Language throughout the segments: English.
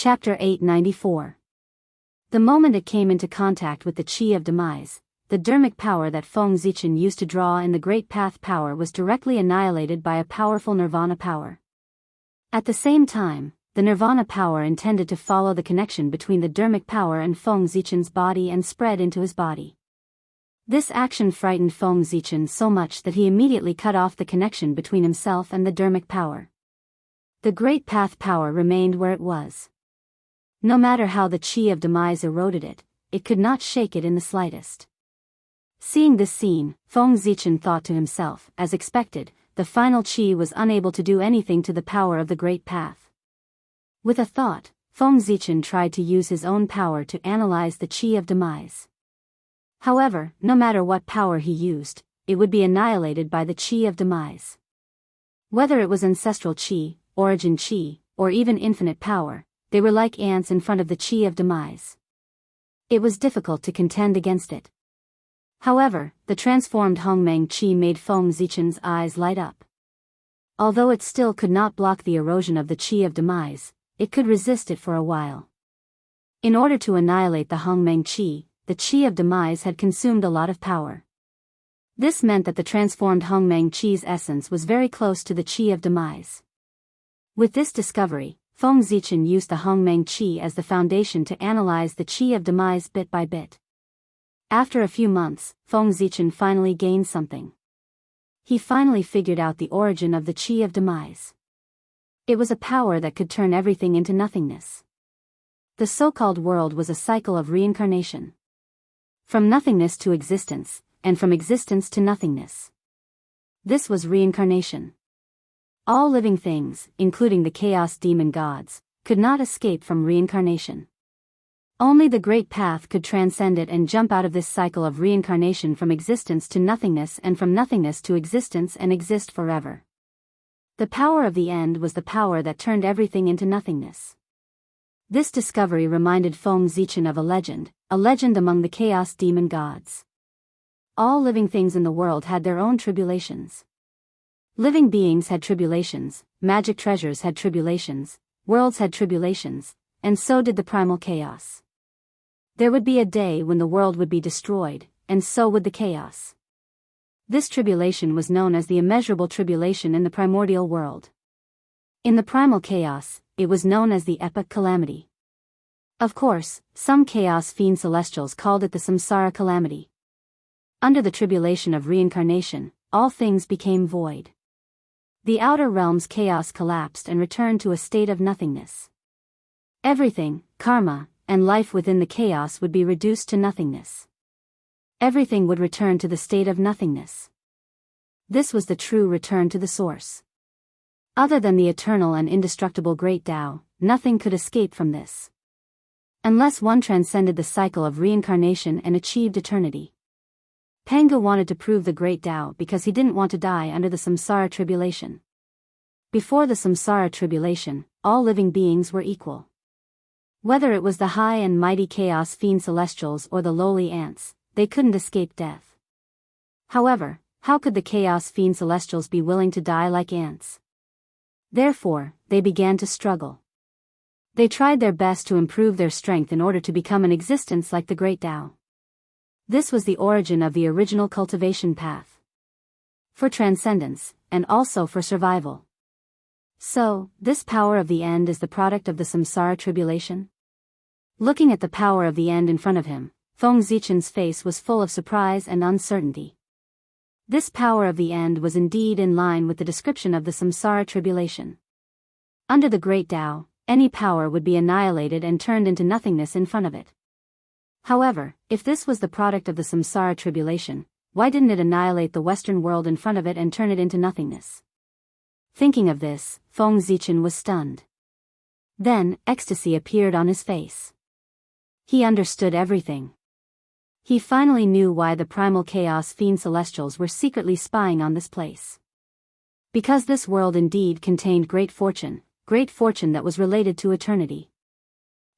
Chapter 894. The moment it came into contact with the Chi of Demise, the dermic power that Feng Zichen used to draw in the Great Path power was directly annihilated by a powerful Nirvana power. At the same time, the Nirvana power intended to follow the connection between the dermic power and Feng Zichen's body and spread into his body. This action frightened Feng Zichen so much that he immediately cut off the connection between himself and the dermic power. The Great Path power remained where it was. No matter how the Chi of Demise eroded it, it could not shake it in the slightest. Seeing this scene, Feng Zichen thought to himself, as expected, the final Chi was unable to do anything to the power of the Great Path. With a thought, Feng Zichen tried to use his own power to analyze the Chi of Demise. However, no matter what power he used, it would be annihilated by the Chi of Demise. Whether it was ancestral Chi, origin Chi, or even infinite power, they were like ants in front of the Chi of Demise. It was difficult to contend against it. However, the transformed Hongmeng Chi made Feng Zichen's eyes light up. Although it still could not block the erosion of the Chi of Demise, it could resist it for a while. In order to annihilate the Hongmeng Chi, the Chi of Demise had consumed a lot of power. This meant that the transformed Hongmeng Chi's essence was very close to the Chi of Demise. With this discovery, Feng Zichen used the Hongmeng Chi as the foundation to analyze the Chi of Demise bit by bit. After a few months, Feng Zichen finally gained something. He finally figured out the origin of the Chi of Demise. It was a power that could turn everything into nothingness. The so-called world was a cycle of reincarnation. From nothingness to existence, and from existence to nothingness. This was reincarnation. All living things, including the chaos demon gods, could not escape from reincarnation. Only the Great Path could transcend it and jump out of this cycle of reincarnation from existence to nothingness and from nothingness to existence and exist forever. The power of the end was the power that turned everything into nothingness. This discovery reminded Feng Zichen of a legend among the chaos demon gods. All living things in the world had their own tribulations. Living beings had tribulations, magic treasures had tribulations, worlds had tribulations, and so did the primal chaos. There would be a day when the world would be destroyed, and so would the chaos. This tribulation was known as the immeasurable tribulation in the primordial world. In the primal chaos, it was known as the epic calamity. Of course, some chaos fiend celestials called it the samsara calamity. Under the tribulation of reincarnation, all things became void. The outer realm's chaos collapsed and returned to a state of nothingness. Everything, karma, and life within the chaos would be reduced to nothingness. Everything would return to the state of nothingness. This was the true return to the source. Other than the eternal and indestructible Great Tao, nothing could escape from this. Unless one transcended the cycle of reincarnation and achieved eternity. Pengu wanted to prove the Great Tao because he didn't want to die under the samsara tribulation. Before the samsara tribulation, all living beings were equal. Whether it was the high and mighty chaos fiend celestials or the lowly ants, they couldn't escape death. However, how could the chaos fiend celestials be willing to die like ants? Therefore, they began to struggle. They tried their best to improve their strength in order to become an existence like the Great Tao. This was the origin of the original cultivation path. For transcendence, and also for survival. So, this power of the end is the product of the samsara tribulation? Looking at the power of the end in front of him, Feng Zichen's face was full of surprise and uncertainty. This power of the end was indeed in line with the description of the samsara tribulation. Under the Great Tao, any power would be annihilated and turned into nothingness in front of it. However, if this was the product of the samsara tribulation, why didn't it annihilate the Western world in front of it and turn it into nothingness? Thinking of this, Feng Zichen was stunned. Then, ecstasy appeared on his face. He understood everything. He finally knew why the primal chaos fiend celestials were secretly spying on this place. Because this world indeed contained great fortune that was related to eternity.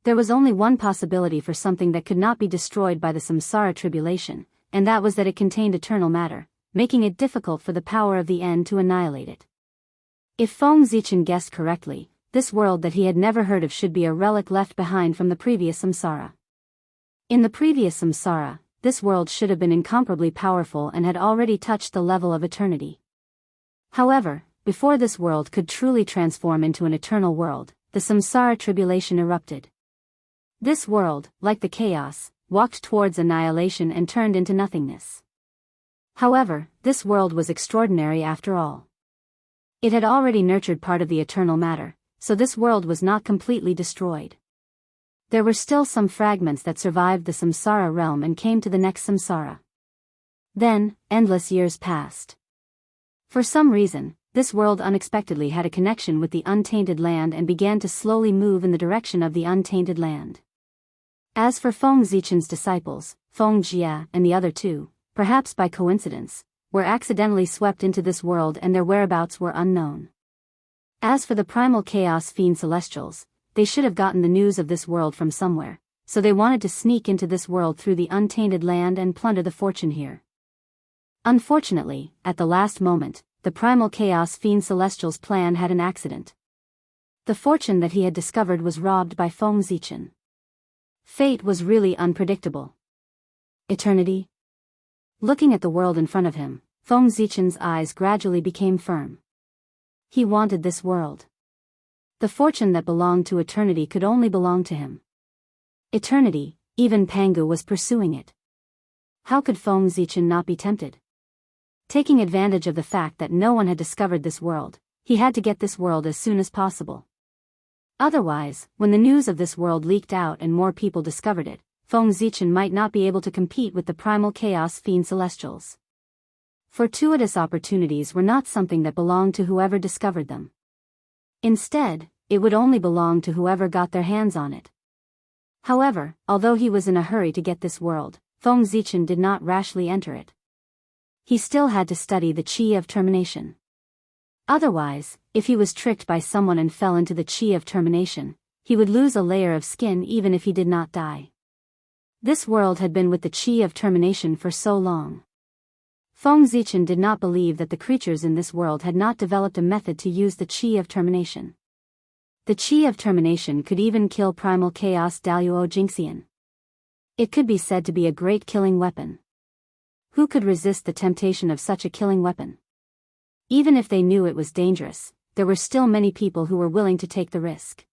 There was only one possibility for something that could not be destroyed by the samsara tribulation, and that was that it contained eternal matter, making it difficult for the power of the end to annihilate it. If Feng Zichen guessed correctly, this world that he had never heard of should be a relic left behind from the previous samsara. In the previous samsara, this world should have been incomparably powerful and had already touched the level of eternity. However, before this world could truly transform into an eternal world, the samsara tribulation erupted. This world, like the chaos, walked towards annihilation and turned into nothingness. However, this world was extraordinary after all. It had already nurtured part of the eternal matter, so this world was not completely destroyed. There were still some fragments that survived the samsara realm and came to the next samsara. Then, endless years passed. For some reason, this world unexpectedly had a connection with the untainted land and began to slowly move in the direction of the untainted land. As for Feng Zichen's disciples, Feng Jia and the other two, perhaps by coincidence, were accidentally swept into this world and their whereabouts were unknown. As for the primal chaos fiend celestials, they should have gotten the news of this world from somewhere, so they wanted to sneak into this world through the untainted land and plunder the fortune here. Unfortunately, at the last moment, the primal chaos fiend celestial's plan had an accident. The fortune that he had discovered was robbed by Feng Zichen. Fate was really unpredictable. Eternity? Looking at the world in front of him, Feng Zichen's eyes gradually became firm. He wanted this world. The fortune that belonged to eternity could only belong to him. Eternity, even Pangu was pursuing it. How could Feng Zichen not be tempted? Taking advantage of the fact that no one had discovered this world, he had to get this world as soon as possible. Otherwise, when the news of this world leaked out and more people discovered it, Feng Zichen might not be able to compete with the primal chaos fiend celestials. Fortuitous opportunities were not something that belonged to whoever discovered them. Instead, it would only belong to whoever got their hands on it. However, although he was in a hurry to get this world, Feng Zichen did not rashly enter it. He still had to study the Qi of termination. Otherwise, if he was tricked by someone and fell into the Qi of termination, he would lose a layer of skin even if he did not die. This world had been with the Qi of termination for so long. Feng Zichen did not believe that the creatures in this world had not developed a method to use the Qi of termination. The Qi of termination could even kill primal chaos Daluo Jingxian. It could be said to be a great killing weapon. Who could resist the temptation of such a killing weapon? Even if they knew it was dangerous, there were still many people who were willing to take the risk.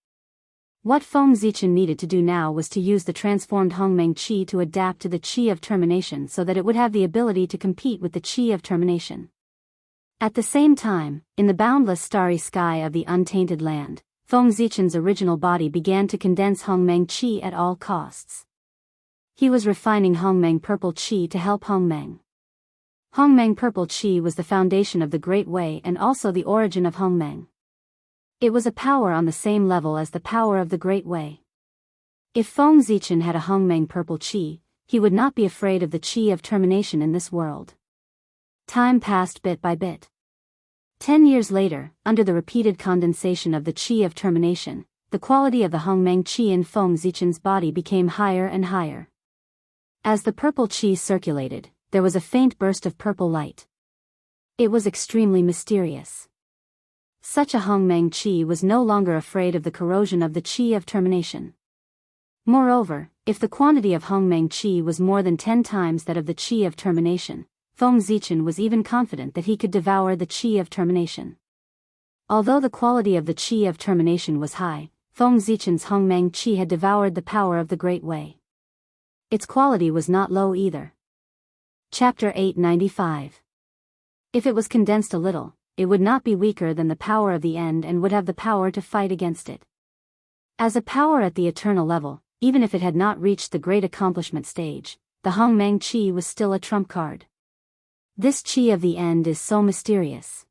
What Feng Zichen needed to do now was to use the transformed Hongmeng Qi to adapt to the Qi of termination so that it would have the ability to compete with the Qi of termination. At the same time, in the boundless starry sky of the untainted land, Feng Zichen's original body began to condense Hongmeng Qi at all costs. He was refining Hongmeng Purple Qi to help Hongmeng. Hongmeng Purple Qi was the foundation of the Great Way and also the origin of Hongmeng. It was a power on the same level as the power of the Great Way. If Feng Zichen had a Hongmeng Purple Qi, he would not be afraid of the Qi of termination in this world. Time passed bit by bit. 10 years later, under the repeated condensation of the Qi of termination, the quality of the Hongmeng Qi in Feng Zichen's body became higher and higher. As the purple Qi circulated, there was a faint burst of purple light. It was extremely mysterious. Such a Hongmeng Qi was no longer afraid of the corrosion of the Qi of termination. Moreover, if the quantity of Hongmeng Qi was more than 10 times that of the Qi of termination, Feng Zichen was even confident that he could devour the Qi of termination. Although the quality of the Qi of termination was high, Feng Zichen's Hongmeng Qi had devoured the power of the Great Way. Its quality was not low either. Chapter 895. If it was condensed a little, it would not be weaker than the power of the end and would have the power to fight against it. As a power at the eternal level, even if it had not reached the great accomplishment stage, the Hongmeng Qi was still a trump card. This Qi of the end is so mysterious.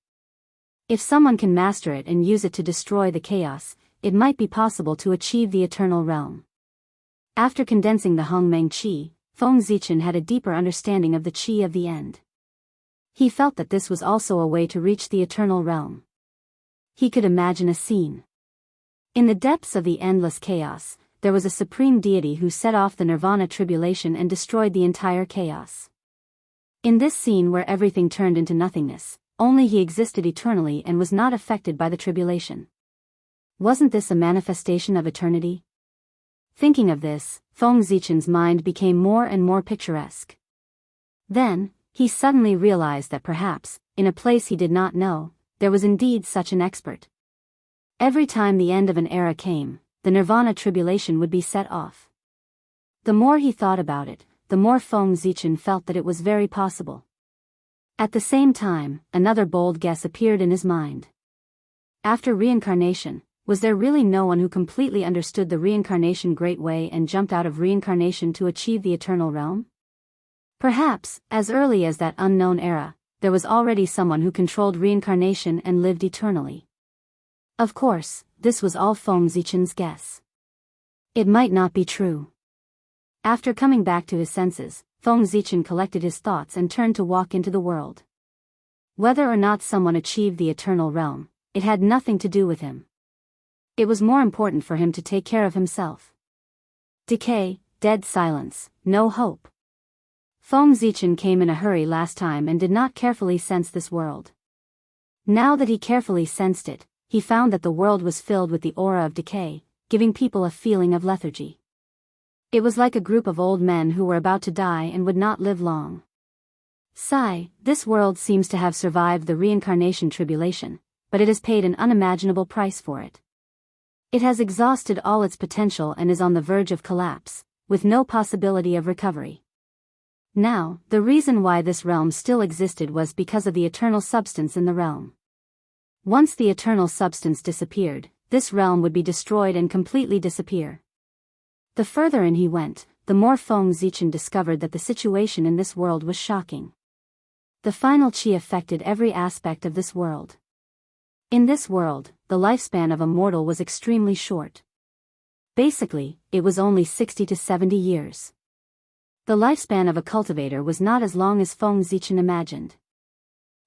If someone can master it and use it to destroy the chaos, it might be possible to achieve the eternal realm. After condensing the Hongmeng Qi, Feng Zichen had a deeper understanding of the Qi of the end. He felt that this was also a way to reach the eternal realm. He could imagine a scene. In the depths of the endless chaos, there was a supreme deity who set off the nirvana tribulation and destroyed the entire chaos. In this scene where everything turned into nothingness, only he existed eternally and was not affected by the tribulation. Wasn't this a manifestation of eternity? Thinking of this, Feng Zichen's mind became more and more picturesque. Then, he suddenly realized that perhaps, in a place he did not know, there was indeed such an expert. Every time the end of an era came, the nirvana tribulation would be set off. The more he thought about it, the more Feng Zichen felt that it was very possible. At the same time, another bold guess appeared in his mind. After reincarnation, was there really no one who completely understood the reincarnation great way and jumped out of reincarnation to achieve the eternal realm? Perhaps, as early as that unknown era, there was already someone who controlled reincarnation and lived eternally. Of course, this was all Feng Zichen's guess. It might not be true. After coming back to his senses, Feng Zichen collected his thoughts and turned to walk into the world. Whether or not someone achieved the eternal realm, it had nothing to do with him. It was more important for him to take care of himself. Decay, dead silence, no hope. Feng Zichen came in a hurry last time and did not carefully sense this world. Now that he carefully sensed it, he found that the world was filled with the aura of decay, giving people a feeling of lethargy. It was like a group of old men who were about to die and would not live long. Sigh, this world seems to have survived the reincarnation tribulation, but it has paid an unimaginable price for it. It has exhausted all its potential and is on the verge of collapse, with no possibility of recovery. Now, the reason why this realm still existed was because of the eternal substance in the realm. Once the eternal substance disappeared, this realm would be destroyed and completely disappear. The further in he went, the more Feng Zichen discovered that the situation in this world was shocking. The final chi affected every aspect of this world. In this world, the lifespan of a mortal was extremely short. Basically, it was only 60 to 70 years. The lifespan of a cultivator was not as long as Feng Zichen imagined.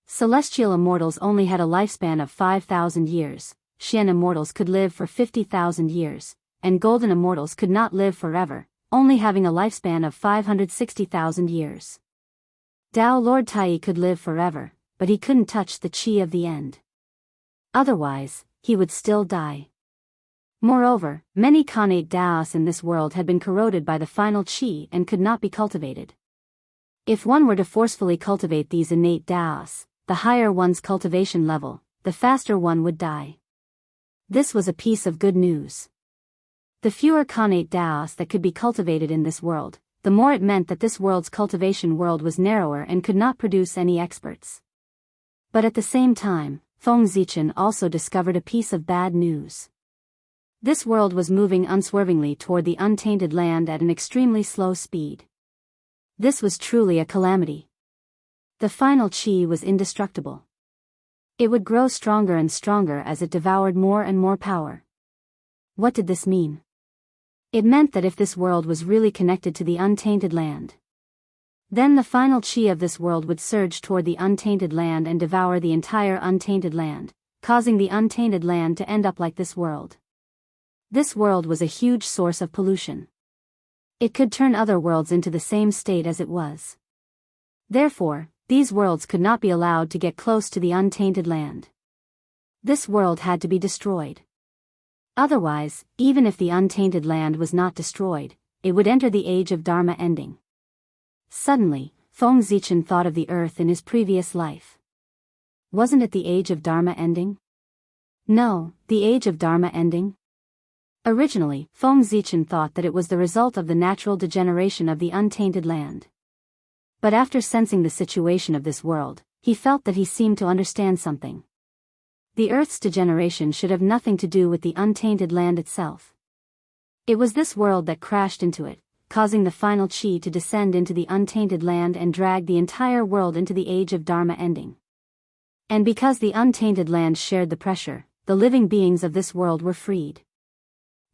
Celestial immortals only had a lifespan of 5,000 years, Xian immortals could live for 50,000 years, and golden immortals could not live forever, only having a lifespan of 560,000 years. Dao Lord Tai could live forever, but he couldn't touch the chi of the end. Otherwise, he would still die. Moreover, many connate Daos in this world had been corroded by the final chi and could not be cultivated. If one were to forcefully cultivate these innate Daos, the higher one's cultivation level, the faster one would die. This was a piece of good news. The fewer connate Daos that could be cultivated in this world, the more it meant that this world's cultivation world was narrower and could not produce any experts. But at the same time, Feng Zichen also discovered a piece of bad news. This world was moving unswervingly toward the untainted land at an extremely slow speed. This was truly a calamity. The final chi was indestructible. It would grow stronger and stronger as it devoured more and more power. What did this mean? It meant that if this world was really connected to the untainted land, then the final chi of this world would surge toward the untainted land and devour the entire untainted land, causing the untainted land to end up like this world. This world was a huge source of pollution. It could turn other worlds into the same state as it was. Therefore, these worlds could not be allowed to get close to the untainted land. This world had to be destroyed. Otherwise, even if the untainted land was not destroyed, it would enter the age of Dharma ending. Suddenly, Feng Zichen thought of the earth in his previous life. Wasn't it the age of Dharma ending? No, the age of Dharma ending? Originally, Feng Zichen thought that it was the result of the natural degeneration of the untainted land. But after sensing the situation of this world, he felt that he seemed to understand something. The Earth's degeneration should have nothing to do with the untainted land itself. It was this world that crashed into it, causing the final chi to descend into the untainted land and drag the entire world into the age of Dharma ending. And because the untainted land shared the pressure, the living beings of this world were freed.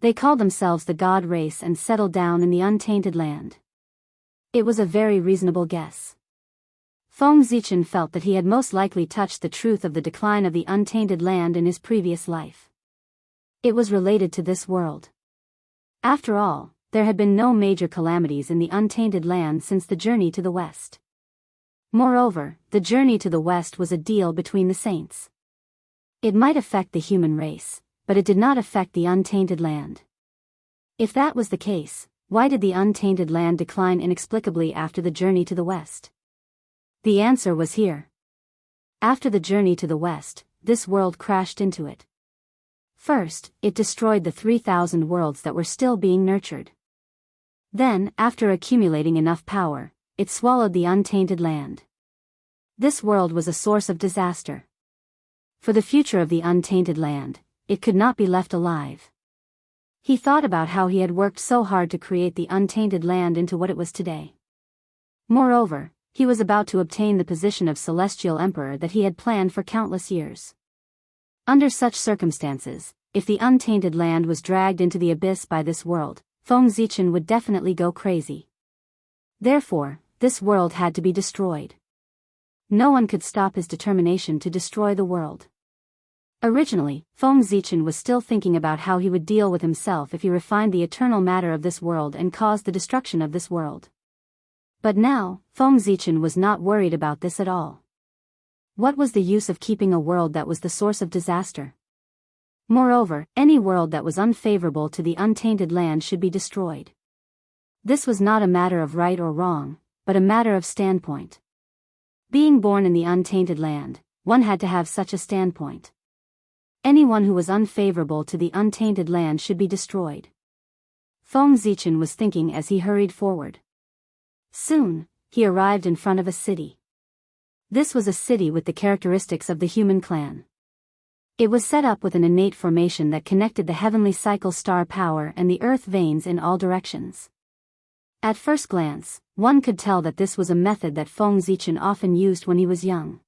They called themselves the God race and settled down in the untainted land. It was a very reasonable guess. Feng Zichen felt that he had most likely touched the truth of the decline of the untainted land in his previous life. It was related to this world. After all, there had been no major calamities in the untainted land since the journey to the west. Moreover, the journey to the west was a deal between the saints. It might affect the human race, but it did not affect the untainted land. If that was the case, why did the untainted land decline inexplicably after the journey to the west? The answer was here. After the journey to the west, this world crashed into it. First, it destroyed the 3,000 worlds that were still being nurtured. Then, after accumulating enough power, it swallowed the untainted land. This world was a source of disaster. For the future of the untainted land, it could not be left alive. He thought about how he had worked so hard to create the untainted land into what it was today. Moreover, he was about to obtain the position of Celestial Emperor that he had planned for countless years. Under such circumstances, if the untainted land was dragged into the abyss by this world, Feng Zichen would definitely go crazy. Therefore, this world had to be destroyed. No one could stop his determination to destroy the world. Originally, Feng Zichen was still thinking about how he would deal with himself if he refined the eternal matter of this world and caused the destruction of this world. But now, Feng Zichen was not worried about this at all. What was the use of keeping a world that was the source of disaster? Moreover, any world that was unfavorable to the untainted land should be destroyed. This was not a matter of right or wrong, but a matter of standpoint. Being born in the untainted land, one had to have such a standpoint. Anyone who was unfavorable to the untainted land should be destroyed. Feng Zichen was thinking as he hurried forward. Soon, he arrived in front of a city. This was a city with the characteristics of the human clan. It was set up with an innate formation that connected the heavenly cycle star power and the earth veins in all directions. At first glance, one could tell that this was a method that Feng Zichen often used when he was young.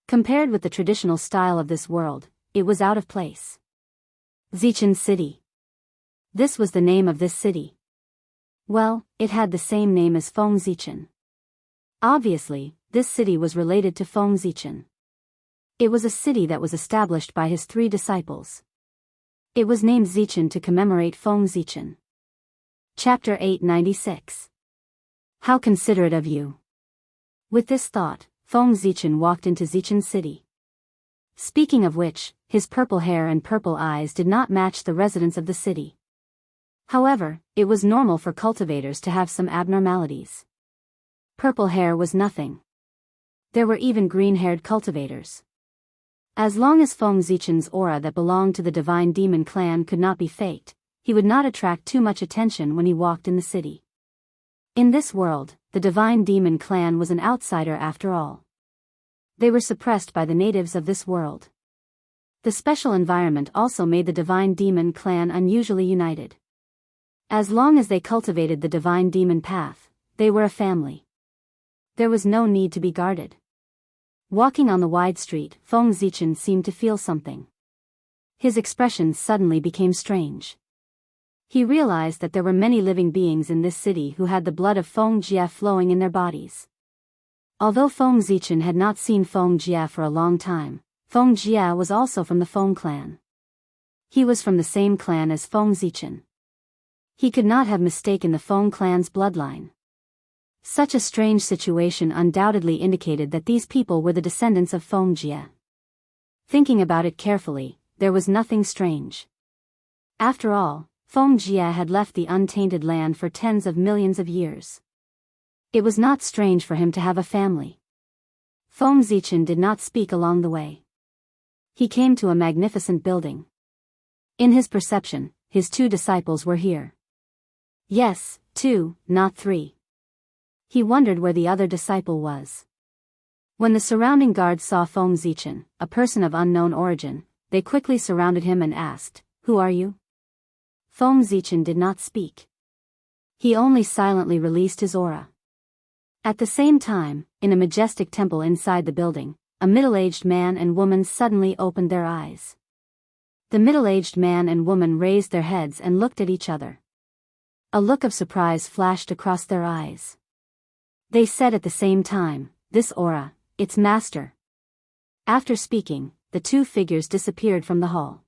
Compared with the traditional style of this world, it was out of place. Zichen City. This was the name of this city. Well, it had the same name as Feng Zichen. Obviously, this city was related to Feng Zichen. It was a city that was established by his 3 disciples. It was named Zichen to commemorate Feng Zichen. Chapter 896. How considerate of you. With this thought, Feng Zichen walked into Zichen City. Speaking of which, his purple hair and purple eyes did not match the residents of the city. However, it was normal for cultivators to have some abnormalities. Purple hair was nothing. There were even green-haired cultivators. As long as Feng Zichen's aura that belonged to the Divine Demon clan could not be faked, he would not attract too much attention when he walked in the city. In this world, the Divine Demon clan was an outsider after all. They were suppressed by the natives of this world. The special environment also made the Divine Demon clan unusually united. As long as they cultivated the Divine Demon path, they were a family. There was no need to be guarded. Walking on the wide street, Feng Zichen seemed to feel something. His expression suddenly became strange. He realized that there were many living beings in this city who had the blood of Feng Jie flowing in their bodies. Although Feng Zichen had not seen Feng Jie for a long time, Feng Jie was also from the Feng clan. He was from the same clan as Feng Zichen. He could not have mistaken the Feng clan's bloodline. Such a strange situation undoubtedly indicated that these people were the descendants of Feng Jie. Thinking about it carefully, there was nothing strange. After all, Feng Jie had left the untainted land for tens of millions of years. It was not strange for him to have a family. Feng Zichen did not speak along the way. He came to a magnificent building. In his perception, his 2 disciples were here. Yes, 2, not 3. He wondered where the other disciple was. When the surrounding guards saw Feng Zichen, a person of unknown origin, they quickly surrounded him and asked, "Who are you?" Feng Zichen did not speak. He only silently released his aura. At the same time, in a majestic temple inside the building, a middle-aged man and woman suddenly opened their eyes. The middle-aged man and woman raised their heads and looked at each other. A look of surprise flashed across their eyes. They said at the same time, "This aura, its master." After speaking, the 2 figures disappeared from the hall.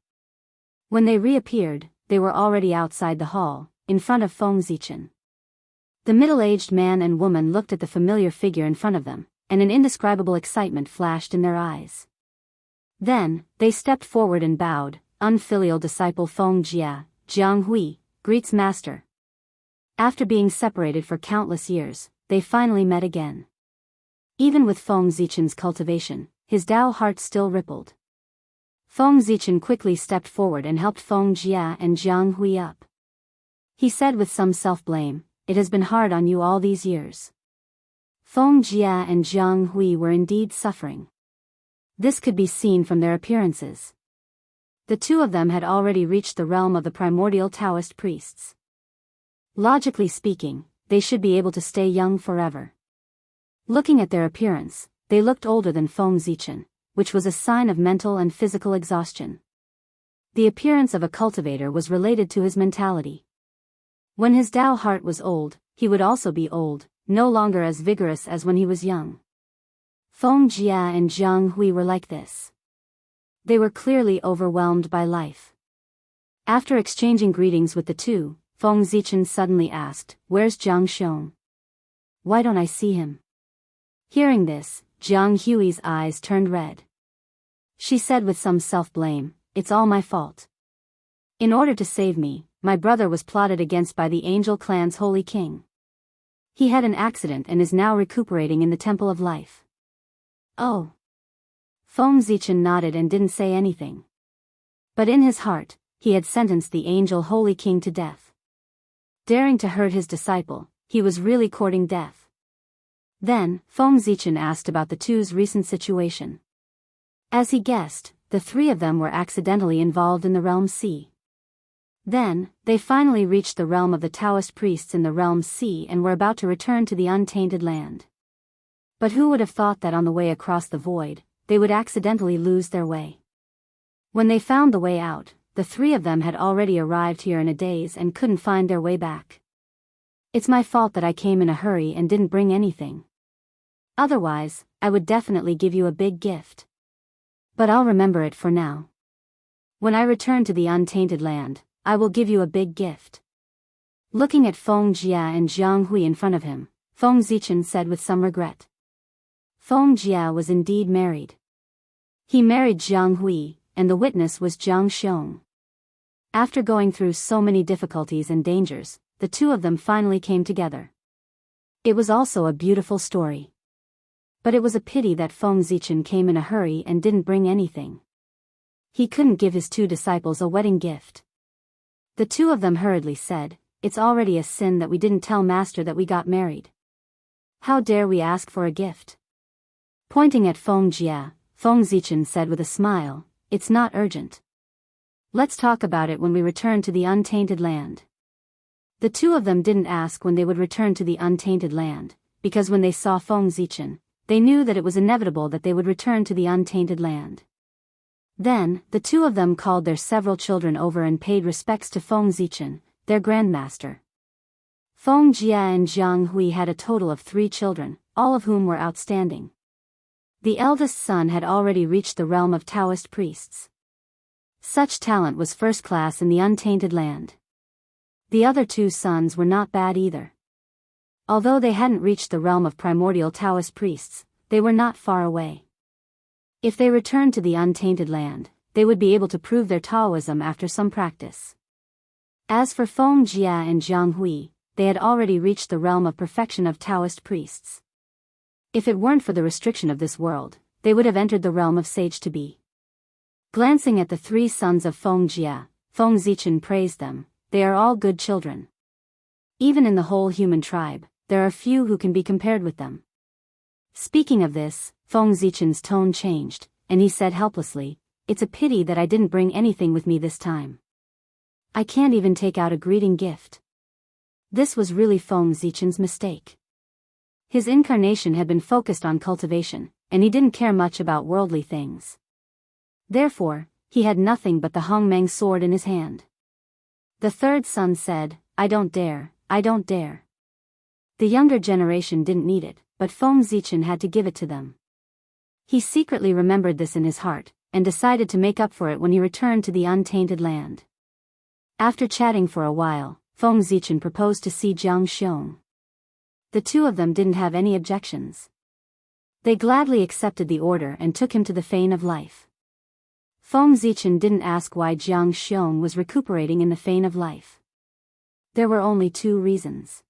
When they reappeared, they were already outside the hall, in front of Feng Zichen. The middle-aged man and woman looked at the familiar figure in front of them, and an indescribable excitement flashed in their eyes. Then, they stepped forward and bowed, unfilial disciple Feng Jia, Jiang Hui, greets master. After being separated for countless years, they finally met again. Even with Feng Zichen's cultivation, his Dao heart still rippled. Feng Zichen quickly stepped forward and helped Feng Jia and Jiang Hui up. He said with some self-blame, "It has been hard on you all these years." Feng Jia and Jiang Hui were indeed suffering. This could be seen from their appearances. The two of them had already reached the realm of the primordial Taoist priests. Logically speaking, they should be able to stay young forever. Looking at their appearance, they looked older than Feng Zichen, which was a sign of mental and physical exhaustion. The appearance of a cultivator was related to his mentality. When his Dao heart was old, he would also be old, no longer as vigorous as when he was young. Feng Jia and Jiang Hui were like this. They were clearly overwhelmed by life. After exchanging greetings with the two, Feng Zichen suddenly asked, "Where's Jiang Xiong? Why don't I see him?" Hearing this, Jiang Hui's eyes turned red. She said with some self-blame, "It's all my fault. In order to save me, my brother was plotted against by the Angel Clan's holy king. He had an accident and is now recuperating in the Temple of Life." Oh. Feng Zichen nodded and didn't say anything. But in his heart, he had sentenced the Angel Holy King to death. Daring to hurt his disciple, he was really courting death. Then, Feng Zichen asked about the two's recent situation. As he guessed, the three of them were accidentally involved in the Realm C. Then, they finally reached the realm of the Taoist priests in the Realm C and were about to return to the untainted land. But who would have thought that on the way across the void, they would accidentally lose their way? When they found the way out, the three of them had already arrived here in a daze and couldn't find their way back. "It's my fault that I came in a hurry and didn't bring anything. Otherwise, I would definitely give you a big gift. But I'll remember it for now. When I return to the untainted land, I will give you a big gift." Looking at Feng Jia and Jiang Hui in front of him, Feng Zichen said with some regret. Feng Jia was indeed married. He married Jiang Hui, and the witness was Jiang Xiong. After going through so many difficulties and dangers, the two of them finally came together. It was also a beautiful story. But it was a pity that Feng Zichen came in a hurry and didn't bring anything. He couldn't give his two disciples a wedding gift. The two of them hurriedly said, "It's already a sin that we didn't tell Master that we got married. How dare we ask for a gift?" Pointing at Feng Jia, Feng Zichen said with a smile, "It's not urgent. Let's talk about it when we return to the untainted land." The two of them didn't ask when they would return to the untainted land, because when they saw Feng Zichen, they knew that it was inevitable that they would return to the untainted land. Then, the two of them called their several children over and paid respects to Feng Zichen, their grandmaster. Feng Jia and Jiang Hui had a total of 3 children, all of whom were outstanding. The eldest son had already reached the realm of Taoist priests. Such talent was first class in the untainted land. The other 2 sons were not bad either. Although they hadn't reached the realm of primordial Taoist priests, they were not far away. If they returned to the untainted land, they would be able to prove their Taoism after some practice. As for Feng Jia and Jiang Hui, they had already reached the realm of perfection of Taoist priests. If it weren't for the restriction of this world, they would have entered the realm of sage to be. Glancing at the 3 sons of Feng Jia, Feng Zichen praised them. They are all good children. Even in the whole human tribe, there are few who can be compared with them. Speaking of this, Feng Zichen's tone changed, and he said helplessly, "It's a pity that I didn't bring anything with me this time. I can't even take out a greeting gift." This was really Feng Zichen's mistake. His incarnation had been focused on cultivation, and he didn't care much about worldly things. Therefore, he had nothing but the Hongmeng sword in his hand. The third son said, I don't dare. The younger generation didn't need it, but Feng Zichen had to give it to them. He secretly remembered this in his heart, and decided to make up for it when he returned to the untainted land. After chatting for a while, Feng Zichen proposed to see Jiang Xiong. The two of them didn't have any objections. They gladly accepted the order and took him to the fane of life. Feng Zichen didn't ask why Jiang Xiong was recuperating in the Fane of Life. There were only two reasons.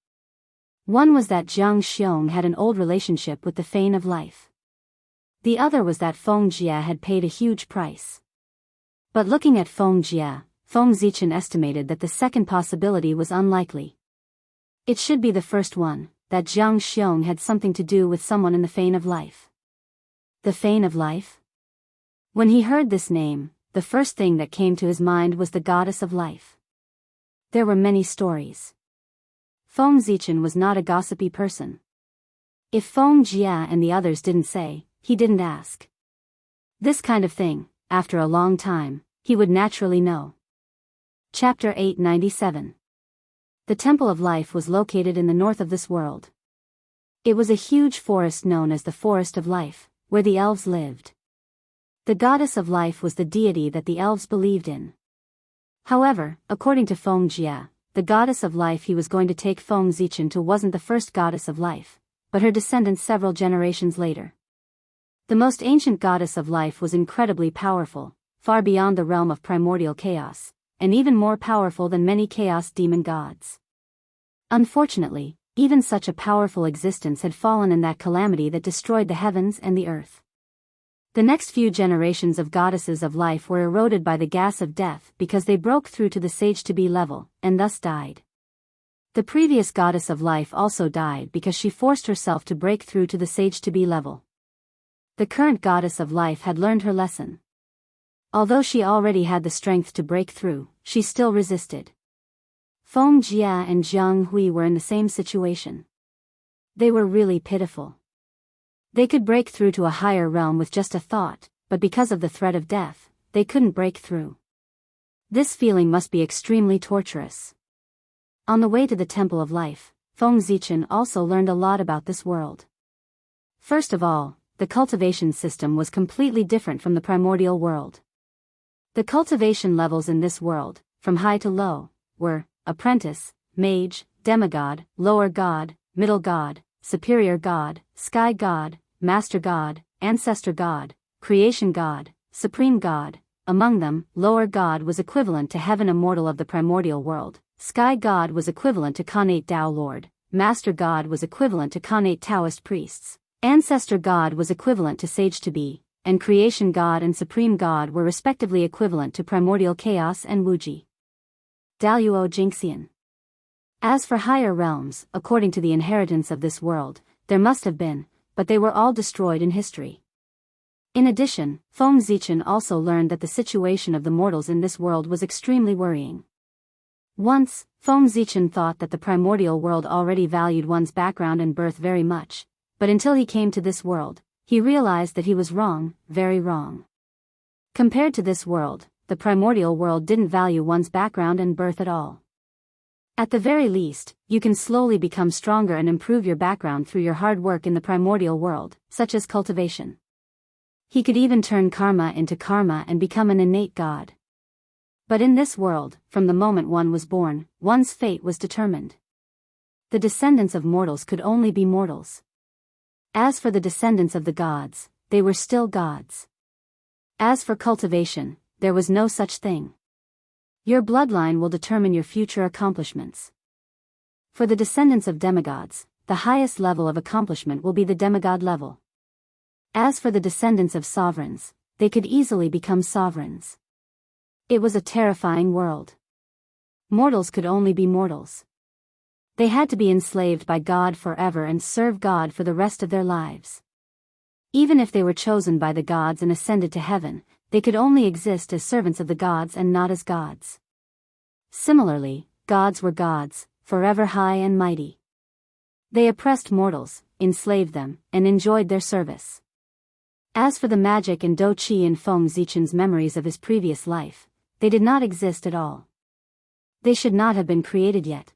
One was that Jiang Xiong had an old relationship with the Fane of Life. The other was that Feng Jie had paid a huge price. But looking at Feng Jie, Feng Zichen estimated that the second possibility was unlikely. It should be the first one, that Jiang Xiong had something to do with someone in the Fane of Life. The Fane of Life? When he heard this name, the first thing that came to his mind was the goddess of life. There were many stories. Feng Zichen was not a gossipy person. If Feng Jie and the others didn't say, he didn't ask. This kind of thing, after a long time, he would naturally know. Chapter 897. The Temple of Life was located in the north of this world. It was a huge forest known as the Forest of Life, where the elves lived. The goddess of life was the deity that the elves believed in. However, according to Feng Jie, the goddess of life he was going to take Feng Zichen to wasn't the first goddess of life, but her descendants several generations later. The most ancient goddess of life was incredibly powerful, far beyond the realm of primordial chaos, and even more powerful than many chaos demon gods. Unfortunately, even such a powerful existence had fallen in that calamity that destroyed the heavens and the earth. The next few generations of goddesses of life were eroded by the gas of death because they broke through to the sage-to-be level, and thus died. The previous goddess of life also died because she forced herself to break through to the sage-to-be level. The current goddess of life had learned her lesson. Although she already had the strength to break through, she still resisted. Feng Jie and Jiang Hui were in the same situation. They were really pitiful. They could break through to a higher realm with just a thought, but because of the threat of death, they couldn't break through. This feeling must be extremely torturous. On the way to the Temple of Life, Feng Zichen also learned a lot about this world. First of all, the cultivation system was completely different from the primordial world. The cultivation levels in this world, from high to low, were apprentice, mage, demigod, lower god, middle god, superior god, sky god, master god, ancestor god, creation god, supreme god. Among them, lower god was equivalent to heaven immortal of the primordial world, sky god was equivalent to Khanate Tao Lord, master god was equivalent to Khanate Taoist priests, ancestor god was equivalent to sage to be, and creation god and supreme god were respectively equivalent to primordial chaos and Wuji. Daluo Jinxian. As for higher realms, according to the inheritance of this world, there must have been, but they were all destroyed in history. In addition, Feng Zichen also learned that the situation of the mortals in this world was extremely worrying. Once, Feng Zichen thought that the primordial world already valued one's background and birth very much, but until he came to this world, he realized that he was wrong, very wrong. Compared to this world, the primordial world didn't value one's background and birth at all. At the very least, you can slowly become stronger and improve your background through your hard work in the primordial world, such as cultivation. He could even turn karma into karma and become an innate god. But in this world, from the moment one was born, one's fate was determined. The descendants of mortals could only be mortals. As for the descendants of the gods, they were still gods. As for cultivation, there was no such thing. Your bloodline will determine your future accomplishments. For the descendants of demigods, the highest level of accomplishment will be the demigod level. As for the descendants of sovereigns, they could easily become sovereigns. It was a terrifying world. Mortals could only be mortals. They had to be enslaved by God forever and serve God for the rest of their lives. Even if they were chosen by the gods and ascended to heaven, they could only exist as servants of the gods and not as gods. Similarly, gods were gods, forever high and mighty. They oppressed mortals, enslaved them, and enjoyed their service. As for the magic and Do Qi in Feng Zichen's memories of his previous life, they did not exist at all. They should not have been created yet.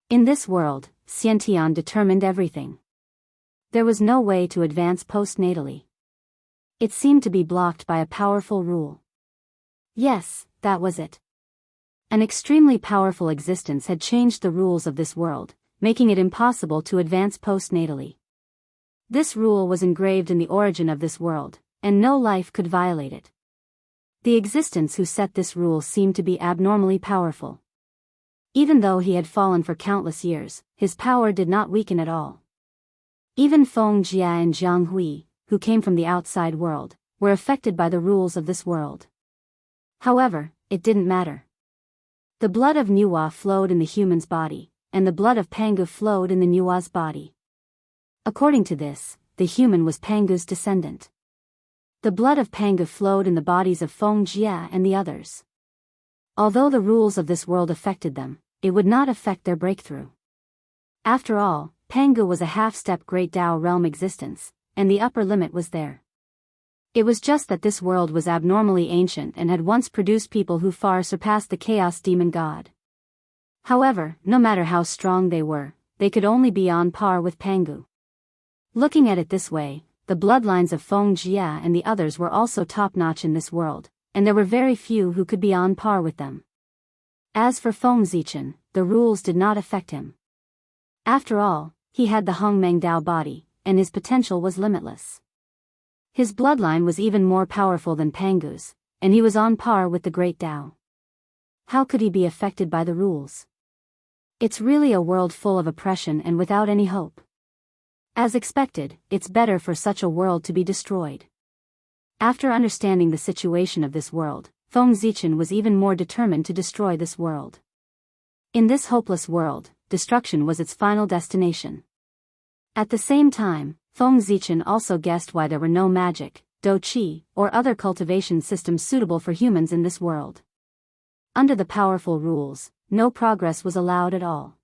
In this world, Xiantian determined everything. There was no way to advance postnatally. It seemed to be blocked by a powerful rule. Yes, that was it. An extremely powerful existence had changed the rules of this world, making it impossible to advance postnatally. This rule was engraved in the origin of this world, and no life could violate it. The existence who set this rule seemed to be abnormally powerful. Even though he had fallen for countless years, his power did not weaken at all. Even Feng Jia and Jiang Hui, who came from the outside world, were affected by the rules of this world. However, it didn't matter. The blood of Nuwa flowed in the human's body, and the blood of Pangu flowed in the Nuwa's body. According to this, the human was Pangu's descendant. The blood of Pangu flowed in the bodies of Feng Jia and the others. Although the rules of this world affected them, it would not affect their breakthrough. After all, Pangu was a half-step Great Tao realm existence, and the upper limit was there. It was just that this world was abnormally ancient and had once produced people who far surpassed the Chaos Demon God. However, no matter how strong they were, they could only be on par with Pangu. Looking at it this way, the bloodlines of Feng Jia and the others were also top-notch in this world, and there were very few who could be on par with them. As for Feng Zichen, the rules did not affect him. After all, he had the Hongmeng Dao body, and his potential was limitless. His bloodline was even more powerful than Pangu's, and he was on par with the Great Tao. How could he be affected by the rules? It's really a world full of oppression and without any hope. As expected, it's better for such a world to be destroyed. After understanding the situation of this world, Feng Zichen was even more determined to destroy this world. In this hopeless world, destruction was its final destination. At the same time, Feng Zichen also guessed why there were no magic, do-qi, or other cultivation systems suitable for humans in this world. Under the powerful rules, no progress was allowed at all.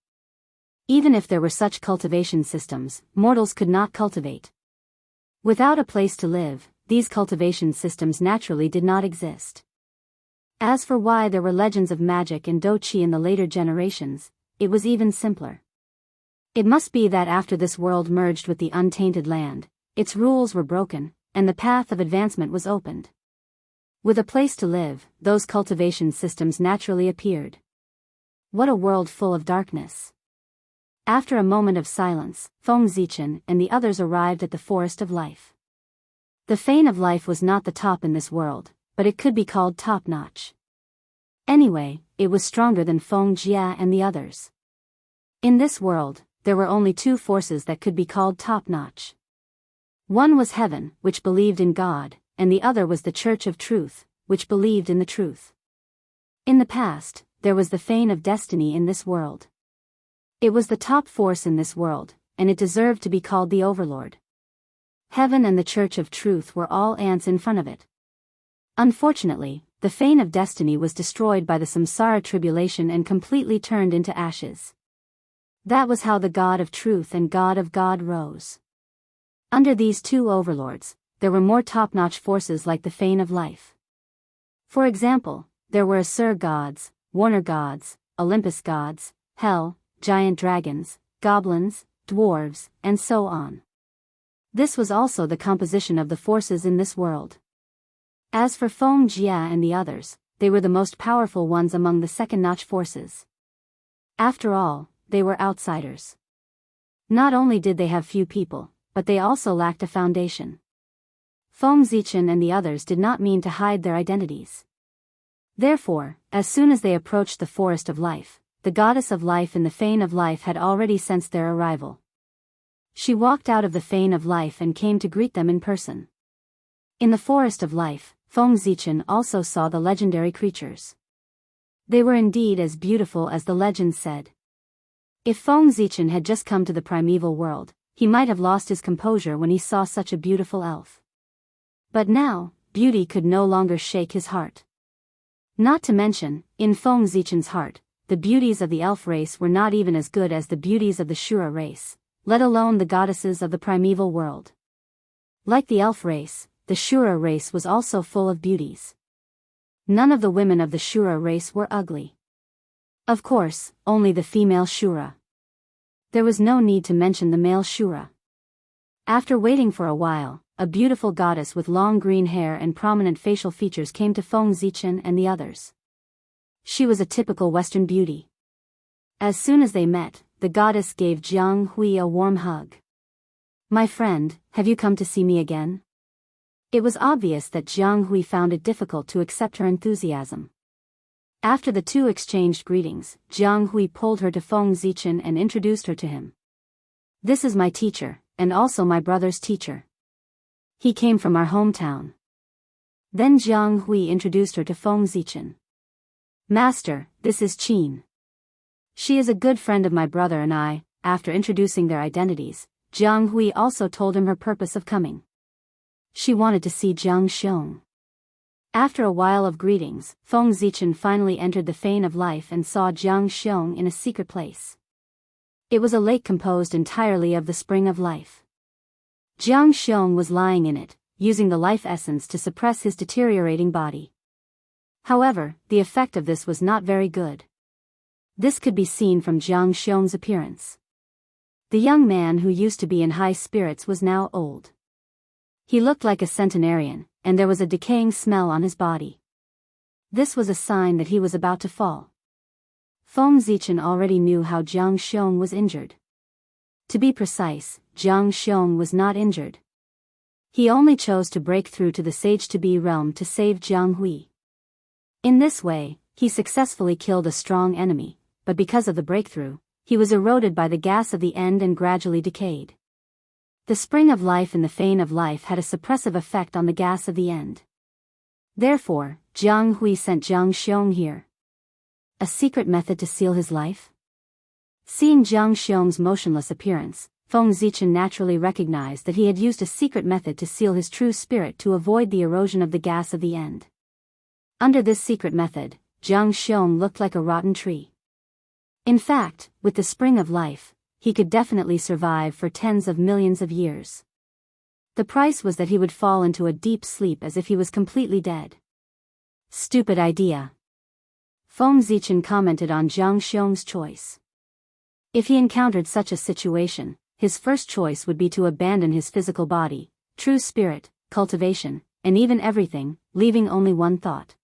Even if there were such cultivation systems, mortals could not cultivate. Without a place to live, these cultivation systems naturally did not exist. As for why there were legends of magic and do-qi in the later generations, it was even simpler. It must be that after this world merged with the untainted land, its rules were broken, and the path of advancement was opened. With a place to live, those cultivation systems naturally appeared. What a world full of darkness. After a moment of silence, Feng Zichen and the others arrived at the Forest of Life. The Fane of Life was not the top in this world, but it could be called top-notch. Anyway, it was stronger than Feng Jia and the others. In this world, there were only two forces that could be called top-notch. One was heaven, which believed in God, and the other was the Church of Truth, which believed in the truth. In the past, there was the Fane of Destiny in this world. It was the top force in this world, and it deserved to be called the Overlord. Heaven and the Church of Truth were all ants in front of it. Unfortunately, the Fane of Destiny was destroyed by the Samsara tribulation and completely turned into ashes. That was how the God of Truth and God of God rose. Under these two overlords, there were more top-notch forces like the Fane of Life. For example, there were Asur gods, Warner gods, Olympus gods, Hell, giant dragons, goblins, dwarves, and so on. This was also the composition of the forces in this world. As for Feng Jia and the others, they were the most powerful ones among the second-notch forces. After all, they were outsiders. Not only did they have few people, but they also lacked a foundation. Feng Zichen and the others did not mean to hide their identities. Therefore, as soon as they approached the Forest of Life, the Goddess of Life in the Fane of Life had already sensed their arrival. She walked out of the Fane of Life and came to greet them in person. In the Forest of Life, Feng Zichen also saw the legendary creatures. They were indeed as beautiful as the legends said. If Feng Zichen had just come to the primeval world, he might have lost his composure when he saw such a beautiful elf. But now, beauty could no longer shake his heart. Not to mention, in Feng Zichen's heart, the beauties of the elf race were not even as good as the beauties of the Shura race, let alone the goddesses of the primeval world. Like the elf race, the Shura race was also full of beauties. None of the women of the Shura race were ugly. Of course, only the female Shura. There was no need to mention the male Shura. After waiting for a while, a beautiful goddess with long green hair and prominent facial features came to Feng Zichen and the others. She was a typical Western beauty. As soon as they met, the goddess gave Jiang Hui a warm hug. "My friend, have you come to see me again?" It was obvious that Jiang Hui found it difficult to accept her enthusiasm. After the two exchanged greetings, Jiang Hui pulled her to Feng Zichen and introduced her to him. "This is my teacher, and also my brother's teacher. He came from our hometown." Then Jiang Hui introduced her to Feng Zichen. "Master, this is Qin. She is a good friend of my brother and I." After introducing their identities, Jiang Hui also told him her purpose of coming. She wanted to see Jiang Xiong. After a while of greetings, Feng Zichen finally entered the Fane of Life and saw Jiang Xiong in a secret place. It was a lake composed entirely of the Spring of Life. Jiang Xiong was lying in it, using the life essence to suppress his deteriorating body. However, the effect of this was not very good. This could be seen from Jiang Xiong's appearance. The young man who used to be in high spirits was now old. He looked like a centenarian, and there was a decaying smell on his body. This was a sign that he was about to fall. Feng Zichen already knew how Jiang Xiong was injured. To be precise, Jiang Xiong was not injured. He only chose to break through to the Sage-to-Be realm to save Jiang Hui. In this way, he successfully killed a strong enemy, but because of the breakthrough, he was eroded by the gas of the end and gradually decayed. The Spring of Life in the Fane of Life had a suppressive effect on the gas of the end. Therefore, Jiang Hui sent Jiang Xiong here. A secret method to seal his life? Seeing Jiang Xiong's motionless appearance, Feng Zichen naturally recognized that he had used a secret method to seal his true spirit to avoid the erosion of the gas of the end. Under this secret method, Jiang Xiong looked like a rotten tree. In fact, with the Spring of Life, he could definitely survive for tens of millions of years. The price was that he would fall into a deep sleep as if he was completely dead. Stupid idea. Feng Zichen commented on Jiang Xiong's choice. If he encountered such a situation, his first choice would be to abandon his physical body, true spirit, cultivation, and even everything, leaving only one thought.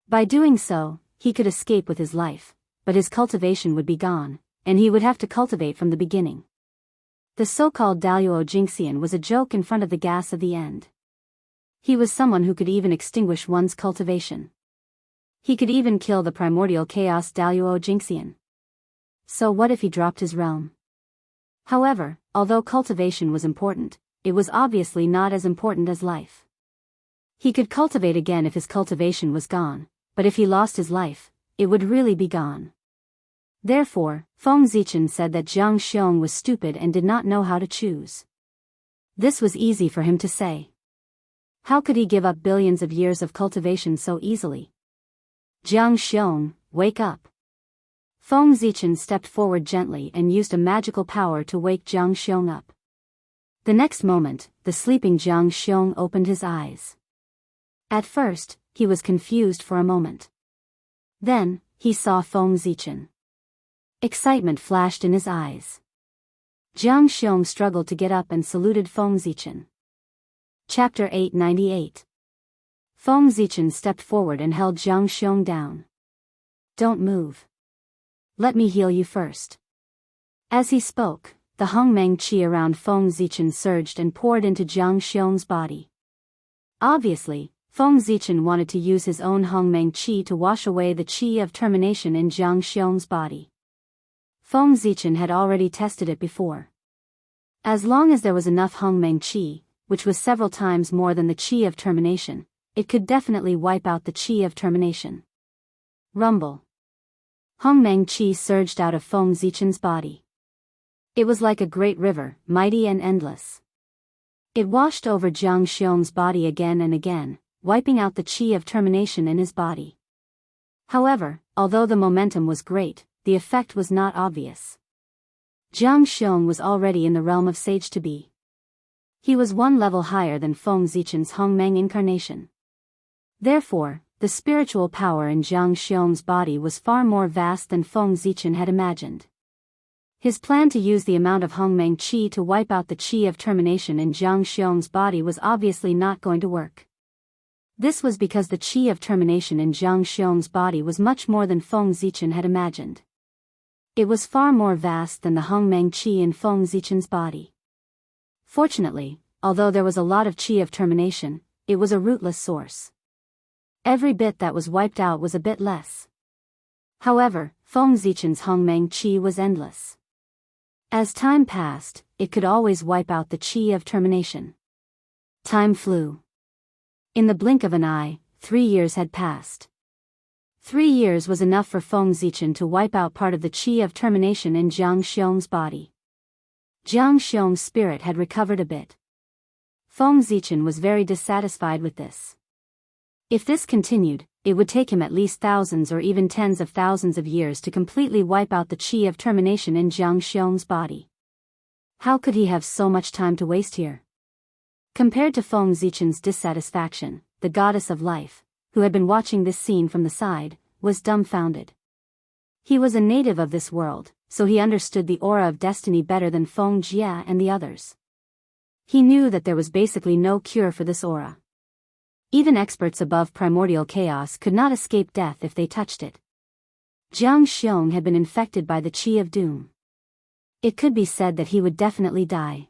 By doing so, he could escape with his life, but his cultivation would be gone, and he would have to cultivate from the beginning. The so-called Daluo Jingxian was a joke in front of the gas of the end. He was someone who could even extinguish one's cultivation. He could even kill the primordial chaos Daluo Jingxian. So what if he dropped his realm? However, although cultivation was important, it was obviously not as important as life. He could cultivate again if his cultivation was gone, but if he lost his life, it would really be gone. Therefore, Feng Zichen said that Jiang Xiong was stupid and did not know how to choose. This was easy for him to say. How could he give up billions of years of cultivation so easily? Jiang Xiong, wake up. Feng Zichen stepped forward gently and used a magical power to wake Jiang Xiong up. The next moment, the sleeping Jiang Xiong opened his eyes. At first, he was confused for a moment. Then, he saw Feng Zichen. Excitement flashed in his eyes. Jiang Xiong struggled to get up and saluted Feng Zichen. Chapter 898. Feng Zichen stepped forward and held Jiang Xiong down. "Don't move. Let me heal you first." As he spoke, the Hongmeng Qi around Feng Zichen surged and poured into Jiang Xiong's body. Obviously, Feng Zichen wanted to use his own Hongmeng Qi to wash away the Qi of termination in Jiang Xiong's body. Feng Zichen had already tested it before. As long as there was enough Hongmeng Qi, which was several times more than the Qi of termination, it could definitely wipe out the Qi of termination. Rumble. Hongmeng Qi surged out of Feng Zichen's body. It was like a great river, mighty and endless. It washed over Jiang Xiong's body again and again, wiping out the Qi of termination in his body. However, although the momentum was great, the effect was not obvious. Jiang Xiong was already in the realm of Sage-to-Be. He was one level higher than Feng Zichen's Hongmeng incarnation. Therefore, the spiritual power in Jiang Xiong's body was far more vast than Feng Zichen had imagined. His plan to use the amount of Hongmeng Qi to wipe out the Qi of termination in Jiang Xiong's body was obviously not going to work. This was because the Qi of termination in Jiang Xiong's body was much more than Feng Zichen had imagined. It was far more vast than the Hongmeng Qi in Feng Zichen's body. Fortunately, although there was a lot of qi of termination, it was a rootless source. Every bit that was wiped out was a bit less. However, Feng Zichen's Hongmeng qi was endless. As time passed, it could always wipe out the qi of termination. Time flew. In the blink of an eye, 3 years had passed. 3 years was enough for Feng Zichen to wipe out part of the qi of termination in Jiang Xiong's body. Jiang Xiong's spirit had recovered a bit. Feng Zichen was very dissatisfied with this. If this continued, it would take him at least thousands or even tens of thousands of years to completely wipe out the qi of termination in Jiang Xiong's body. How could he have so much time to waste here? Compared to Feng Zichen's dissatisfaction, the goddess of life, who had been watching this scene from the side, was dumbfounded. He was a native of this world, so he understood the aura of destiny better than Feng Jia and the others. He knew that there was basically no cure for this aura. Even experts above primordial chaos could not escape death if they touched it. Jiang Xiong had been infected by the qi of doom. It could be said that he would definitely die.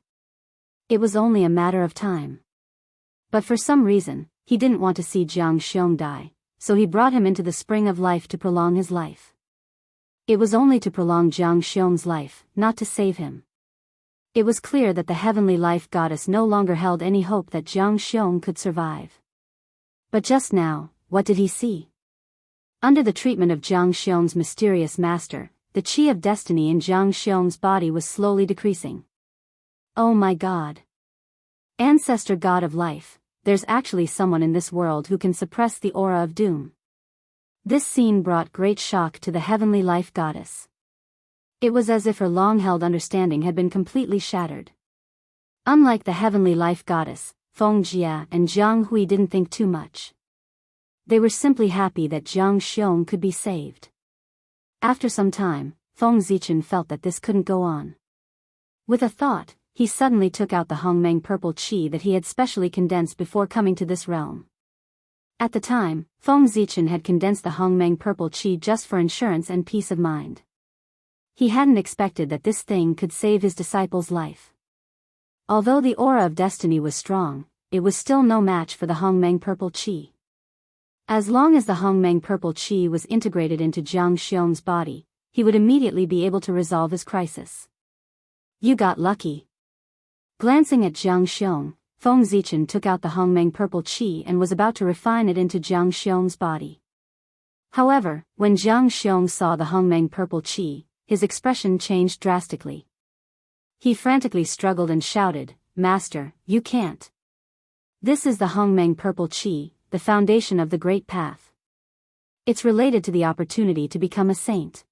It was only a matter of time. But for some reason, he didn't want to see Jiang Xiong die, so he brought him into the spring of life to prolong his life. It was only to prolong Jiang Xiong's life, not to save him. It was clear that the heavenly life goddess no longer held any hope that Jiang Xiong could survive. But just now, what did he see? Under the treatment of Jiang Xiong's mysterious master, the qi of destiny in Jiang Xiong's body was slowly decreasing. Oh my God! Ancestor God of life, there's actually someone in this world who can suppress the aura of doom. This scene brought great shock to the heavenly life goddess. It was as if her long-held understanding had been completely shattered. Unlike the heavenly life goddess, Feng Jia and Jiang Hui didn't think too much. They were simply happy that Jiang Xiong could be saved. After some time, Feng Zichen felt that this couldn't go on. With a thought, he suddenly took out the Hongmeng purple qi that he had specially condensed before coming to this realm. At the time, Feng Zichen had condensed the Hongmeng purple qi just for insurance and peace of mind. He hadn't expected that this thing could save his disciple's life. Although the aura of destiny was strong, it was still no match for the Hongmeng purple qi. As long as the Hongmeng purple qi was integrated into Jiang Xiong's body, he would immediately be able to resolve his crisis. You got lucky. Glancing at Jiang Xiong, Feng Zichen took out the Hongmeng purple qi and was about to refine it into Jiang Xiong's body. However, when Jiang Xiong saw the Hongmeng purple qi, his expression changed drastically. He frantically struggled and shouted, "Master, you can't. This is the Hongmeng purple qi, the foundation of the great path. It's related to the opportunity to become a saint.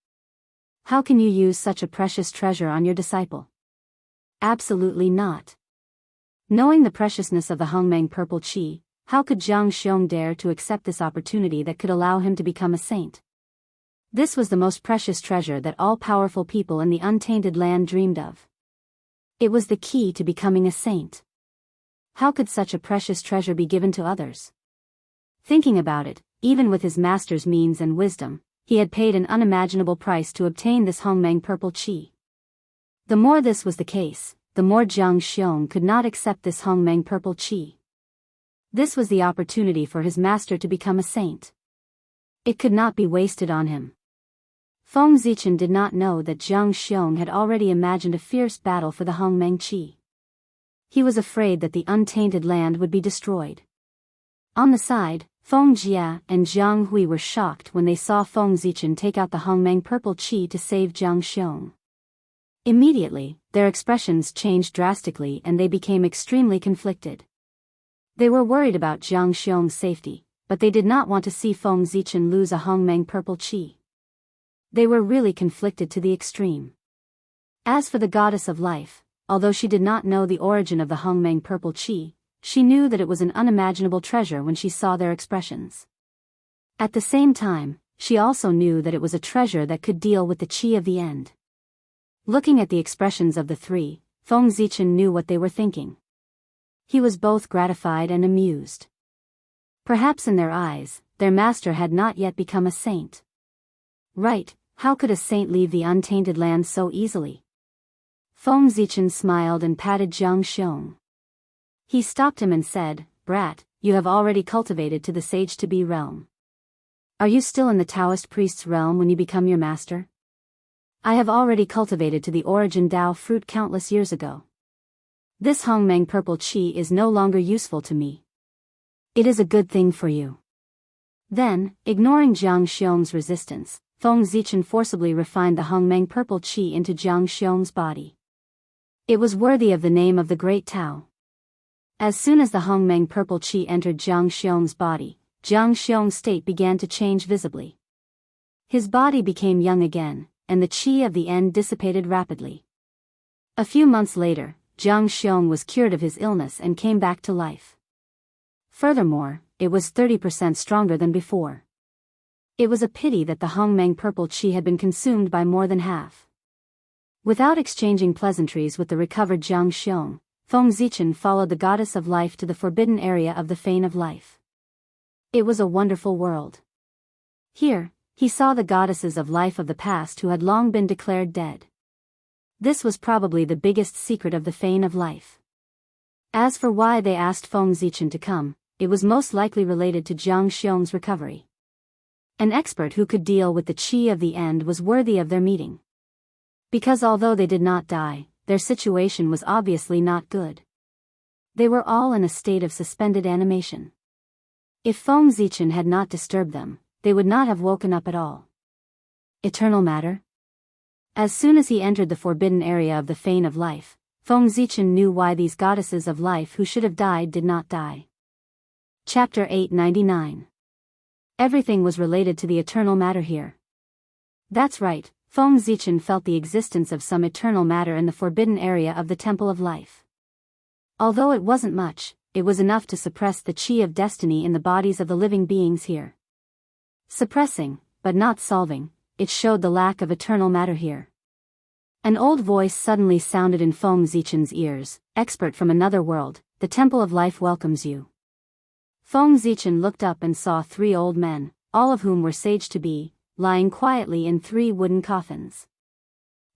How can you use such a precious treasure on your disciple? Absolutely not." Knowing the preciousness of the Hongmeng purple qi, how could Jiang Xiong dare to accept this opportunity that could allow him to become a saint? This was the most precious treasure that all powerful people in the untainted land dreamed of. It was the key to becoming a saint. How could such a precious treasure be given to others? Thinking about it, even with his master's means and wisdom, he had paid an unimaginable price to obtain this Hongmeng purple qi. The more this was the case, the more Jiang Xiong could not accept this Hongmeng purple qi. This was the opportunity for his master to become a saint. It could not be wasted on him. Feng Zichen did not know that Jiang Xiong had already imagined a fierce battle for the Hongmeng qi. He was afraid that the untainted land would be destroyed. On the side, Feng Jia and Jiang Hui were shocked when they saw Feng Zichen take out the Hongmeng purple qi to save Jiang Xiong. Immediately, their expressions changed drastically and they became extremely conflicted. They were worried about Jiang Xiong's safety, but they did not want to see Feng Zichen lose a Hongmeng purple qi. They were really conflicted to the extreme. As for the goddess of life, although she did not know the origin of the Hongmeng purple qi, she knew that it was an unimaginable treasure when she saw their expressions. At the same time, she also knew that it was a treasure that could deal with the qi of the end. Looking at the expressions of the three, Feng Zichen knew what they were thinking. He was both gratified and amused. Perhaps in their eyes, their master had not yet become a saint. Right, how could a saint leave the untainted land so easily? Feng Zichen smiled and patted Jiang Xiong. He stopped him and said, "Brat, you have already cultivated to the sage-to-be realm. Are you still in the Taoist priest's realm when you become your master?" "I have already cultivated to the origin Dao fruit countless years ago. This Hongmeng purple qi is no longer useful to me. It is a good thing for you." Then, ignoring Jiang Xiong's resistance, Feng Zichen forcibly refined the Hongmeng purple qi into Jiang Xiong's body. It was worthy of the name of the great Tao. As soon as the Hongmeng purple qi entered Jiang Xiong's body, Jiang Xiong's state began to change visibly. His body became young again, and the qi of the end dissipated rapidly. A few months later, Jiang Xiong was cured of his illness and came back to life. Furthermore, it was 30% stronger than before. It was a pity that the Hongmeng purple qi had been consumed by more than half. Without exchanging pleasantries with the recovered Jiang Xiong, Feng Zichen followed the goddess of life to the forbidden area of the Fane of Life. It was a wonderful world. Here, he saw the goddesses of life of the past who had long been declared dead. This was probably the biggest secret of the Fane of Life. As for why they asked Feng Zichen to come, it was most likely related to Jiang Xiong's recovery. An expert who could deal with the qi of the end was worthy of their meeting. Because although they did not die, their situation was obviously not good. They were all in a state of suspended animation. If Feng Zichen had not disturbed them, they would not have woken up at all. Eternal matter? As soon as he entered the forbidden area of the Fane of Life, Feng Zichen knew why these goddesses of life who should have died did not die. Chapter 899. Everything was related to the eternal matter here. That's right, Feng Zichen felt the existence of some eternal matter in the forbidden area of the Temple of Life. Although it wasn't much, it was enough to suppress the qi of destiny in the bodies of the living beings here. Suppressing, but not solving, it showed the lack of eternal matter here. An old voice suddenly sounded in Feng Zichen's ears, "Expert from another world, the Temple of Life welcomes you." Feng Zichen looked up and saw 3 old men, all of whom were sage-to-be, lying quietly in 3 wooden coffins.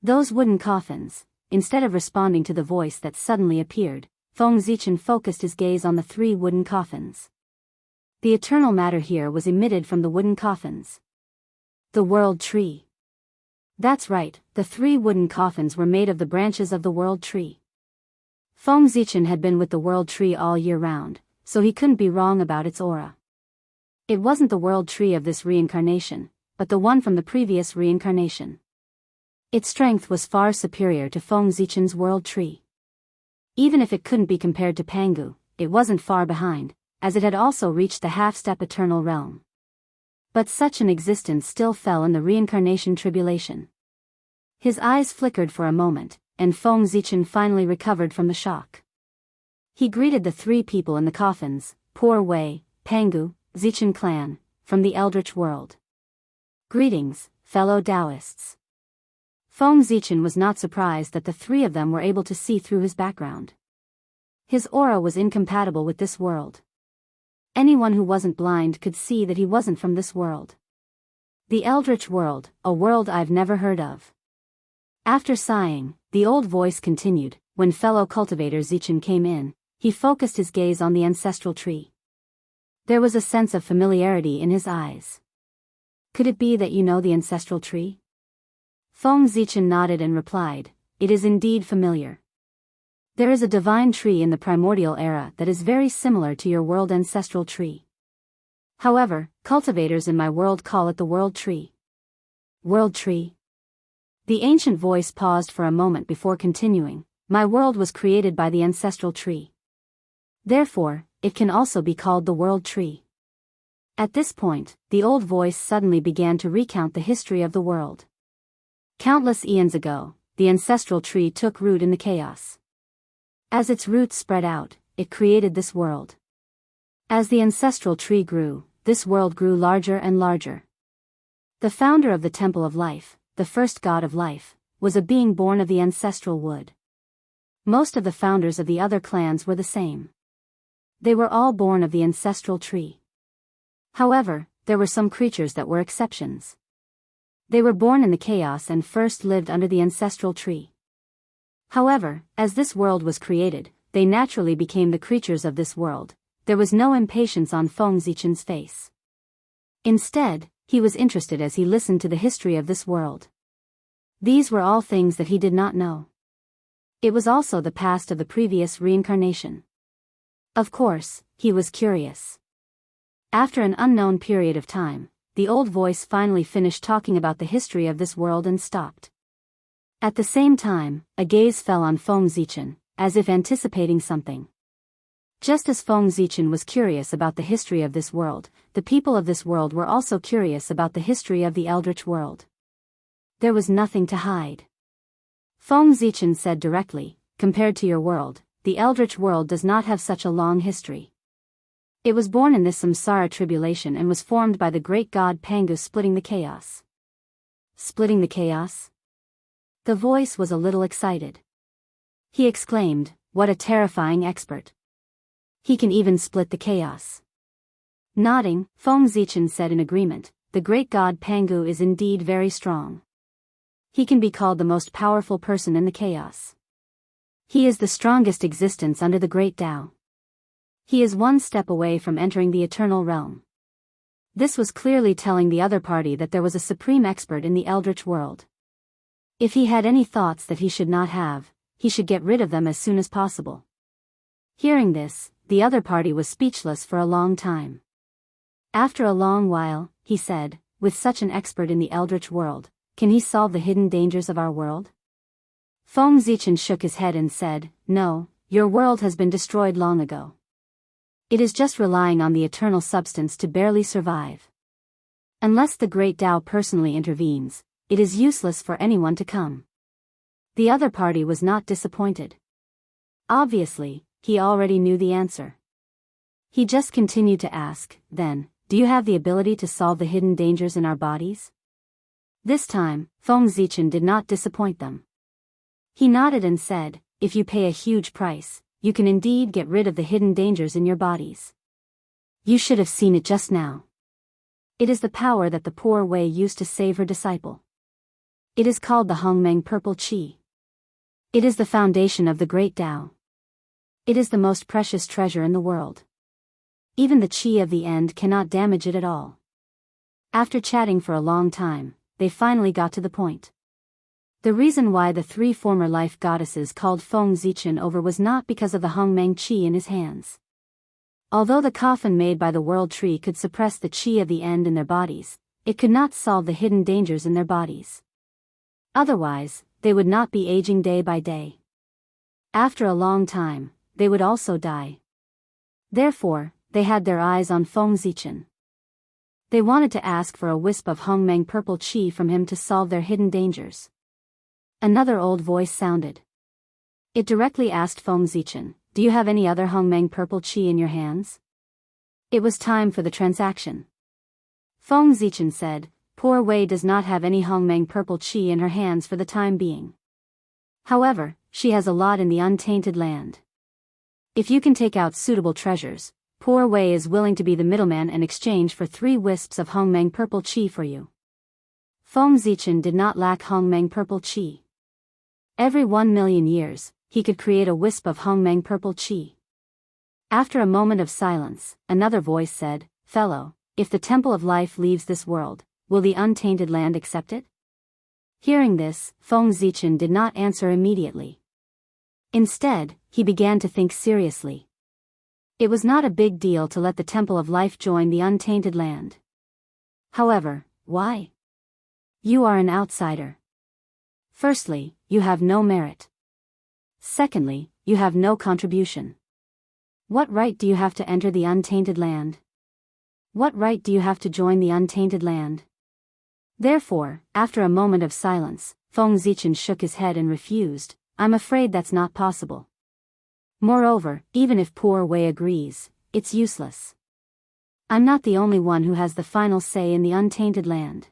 Those wooden coffins, instead of responding to the voice that suddenly appeared, Feng Zichen focused his gaze on the 3 wooden coffins. The eternal matter here was emitted from the wooden coffins. The world tree. That's right, the 3 wooden coffins were made of the branches of the world tree. Feng Zichen had been with the world tree all year round, so he couldn't be wrong about its aura. It wasn't the world tree of this reincarnation, but the one from the previous reincarnation. Its strength was far superior to Feng Zichen's world tree. Even if it couldn't be compared to Pangu, it wasn't far behind, as it had also reached the half-step eternal realm. But such an existence still fell in the reincarnation tribulation. His eyes flickered for a moment, and Feng Zichen finally recovered from the shock. He greeted the 3 people in the coffins, Poor Wei, Pangu, Zichen clan, from the Eldritch world. "Greetings, fellow Taoists." Feng Zichen was not surprised that the 3 of them were able to see through his background. His aura was incompatible with this world. Anyone who wasn't blind could see that he wasn't from this world. The Eldritch world, a world I've never heard of. After sighing, the old voice continued, "When fellow cultivator Zichen came in, he focused his gaze on the ancestral tree. There was a sense of familiarity in his eyes. Could it be that you know the ancestral tree?" Feng Zichen nodded and replied, "It is indeed familiar. There is a divine tree in the primordial era that is very similar to your world ancestral tree. However, cultivators in my world call it the world tree." "World tree?" The ancient voice paused for a moment before continuing, "My world was created by the ancestral tree. Therefore, it can also be called the world tree." At this point, the old voice suddenly began to recount the history of the world. Countless eons ago, the ancestral tree took root in the chaos. As its roots spread out, it created this world. As the ancestral tree grew, this world grew larger and larger. The founder of the Temple of Life, the first god of life, was a being born of the ancestral wood. Most of the founders of the other clans were the same. They were all born of the ancestral tree. However, there were some creatures that were exceptions. They were born in the chaos and first lived under the ancestral tree. However, as this world was created, they naturally became the creatures of this world. There was no impatience on Feng Zichen's face. Instead, he was interested as he listened to the history of this world. These were all things that he did not know. It was also the past of the previous reincarnation. Of course, he was curious. After an unknown period of time, the old voice finally finished talking about the history of this world and stopped. At the same time, a gaze fell on Feng Zichen, as if anticipating something. Just as Feng Zichen was curious about the history of this world, the people of this world were also curious about the history of the Eldritch world. There was nothing to hide. Feng Zichen said directly, compared to your world, the Eldritch world does not have such a long history. It was born in this samsara tribulation and was formed by the great god Pangu splitting the chaos. Splitting the chaos? The voice was a little excited. He exclaimed, "What a terrifying expert! He can even split the chaos." Nodding, Feng Zichen said in agreement, "The great god Pangu is indeed very strong. He can be called the most powerful person in the chaos. He is the strongest existence under the great Tao. He is one step away from entering the eternal realm." This was clearly telling the other party that there was a supreme expert in the Eldritch world. If he had any thoughts that he should not have, he should get rid of them as soon as possible. Hearing this, the other party was speechless for a long time. After a long while, he said, "With such an expert in the Eldritch world, can he solve the hidden dangers of our world?" Feng Zichen shook his head and said, "No, your world has been destroyed long ago. It is just relying on the eternal substance to barely survive. Unless the great Tao personally intervenes, it is useless for anyone to come." The other party was not disappointed. Obviously, he already knew the answer. He just continued to ask, "Then, do you have the ability to solve the hidden dangers in our bodies?" This time, Feng Zichen did not disappoint them. He nodded and said, "If you pay a huge price, you can indeed get rid of the hidden dangers in your bodies. You should have seen it just now. It is the power that the poor Wei used to save her disciple. It is called the Hongmeng Purple Qi. It is the foundation of the great Tao. It is the most precious treasure in the world. Even the Qi of the end cannot damage it at all." After chatting for a long time, they finally got to the point. The reason why the three former life goddesses called Feng Zichen over was not because of the Hongmeng Qi in his hands. Although the coffin made by the world tree could suppress the Qi of the end in their bodies, it could not solve the hidden dangers in their bodies. Otherwise, they would not be aging day by day. After a long time, they would also die. Therefore, they had their eyes on Feng Zichen. They wanted to ask for a wisp of Hongmeng Purple Qi from him to solve their hidden dangers. Another old voice sounded. It directly asked Feng Zichen, "Do you have any other Hongmeng Purple Qi in your hands?" It was time for the transaction. Feng Zichen said, "Poor Wei does not have any Hongmeng Purple Qi in her hands for the time being. However, she has a lot in the untainted land. If you can take out suitable treasures, poor Wei is willing to be the middleman in exchange for 3 wisps of Hongmeng Purple Qi for you." Feng Zichen did not lack Hongmeng Purple Qi. Every 1,000,000 years, he could create a wisp of Hongmeng Purple Qi. After a moment of silence, another voice said, "Fellow, if the Temple of Life leaves this world, will the untainted land accept it?" Hearing this, Feng Zichen did not answer immediately. Instead, he began to think seriously. It was not a big deal to let the Temple of Life join the untainted land. However, why? You are an outsider. Firstly, you have no merit. Secondly, you have no contribution. What right do you have to enter the untainted land? What right do you have to join the untainted land? Therefore, after a moment of silence, Feng Zichen shook his head and refused, "I'm afraid that's not possible. Moreover, even if poor Wei agrees, it's useless. I'm not the only one who has the final say in the untainted land."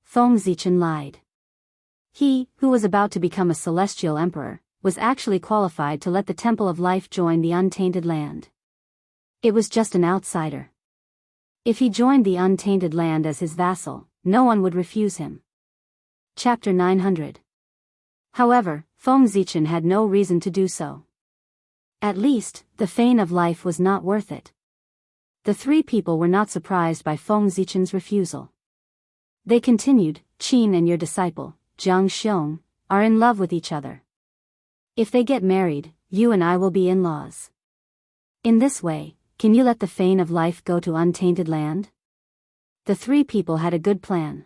Feng Zichen lied. He, who was about to become a celestial emperor, was actually qualified to let the Temple of Life join the untainted land. It was just an outsider. If he joined the untainted land as his vassal, no one would refuse him. Chapter 900. However, Feng Zichen had no reason to do so. At least, the fane of life was not worth it. The three people were not surprised by Feng Zichen's refusal. They continued, Qin and your disciple, Jiang Xiong, are in love with each other. If they get married, you and I will be in-laws. In this way, can you let the fane of life go to untainted land? The three people had a good plan.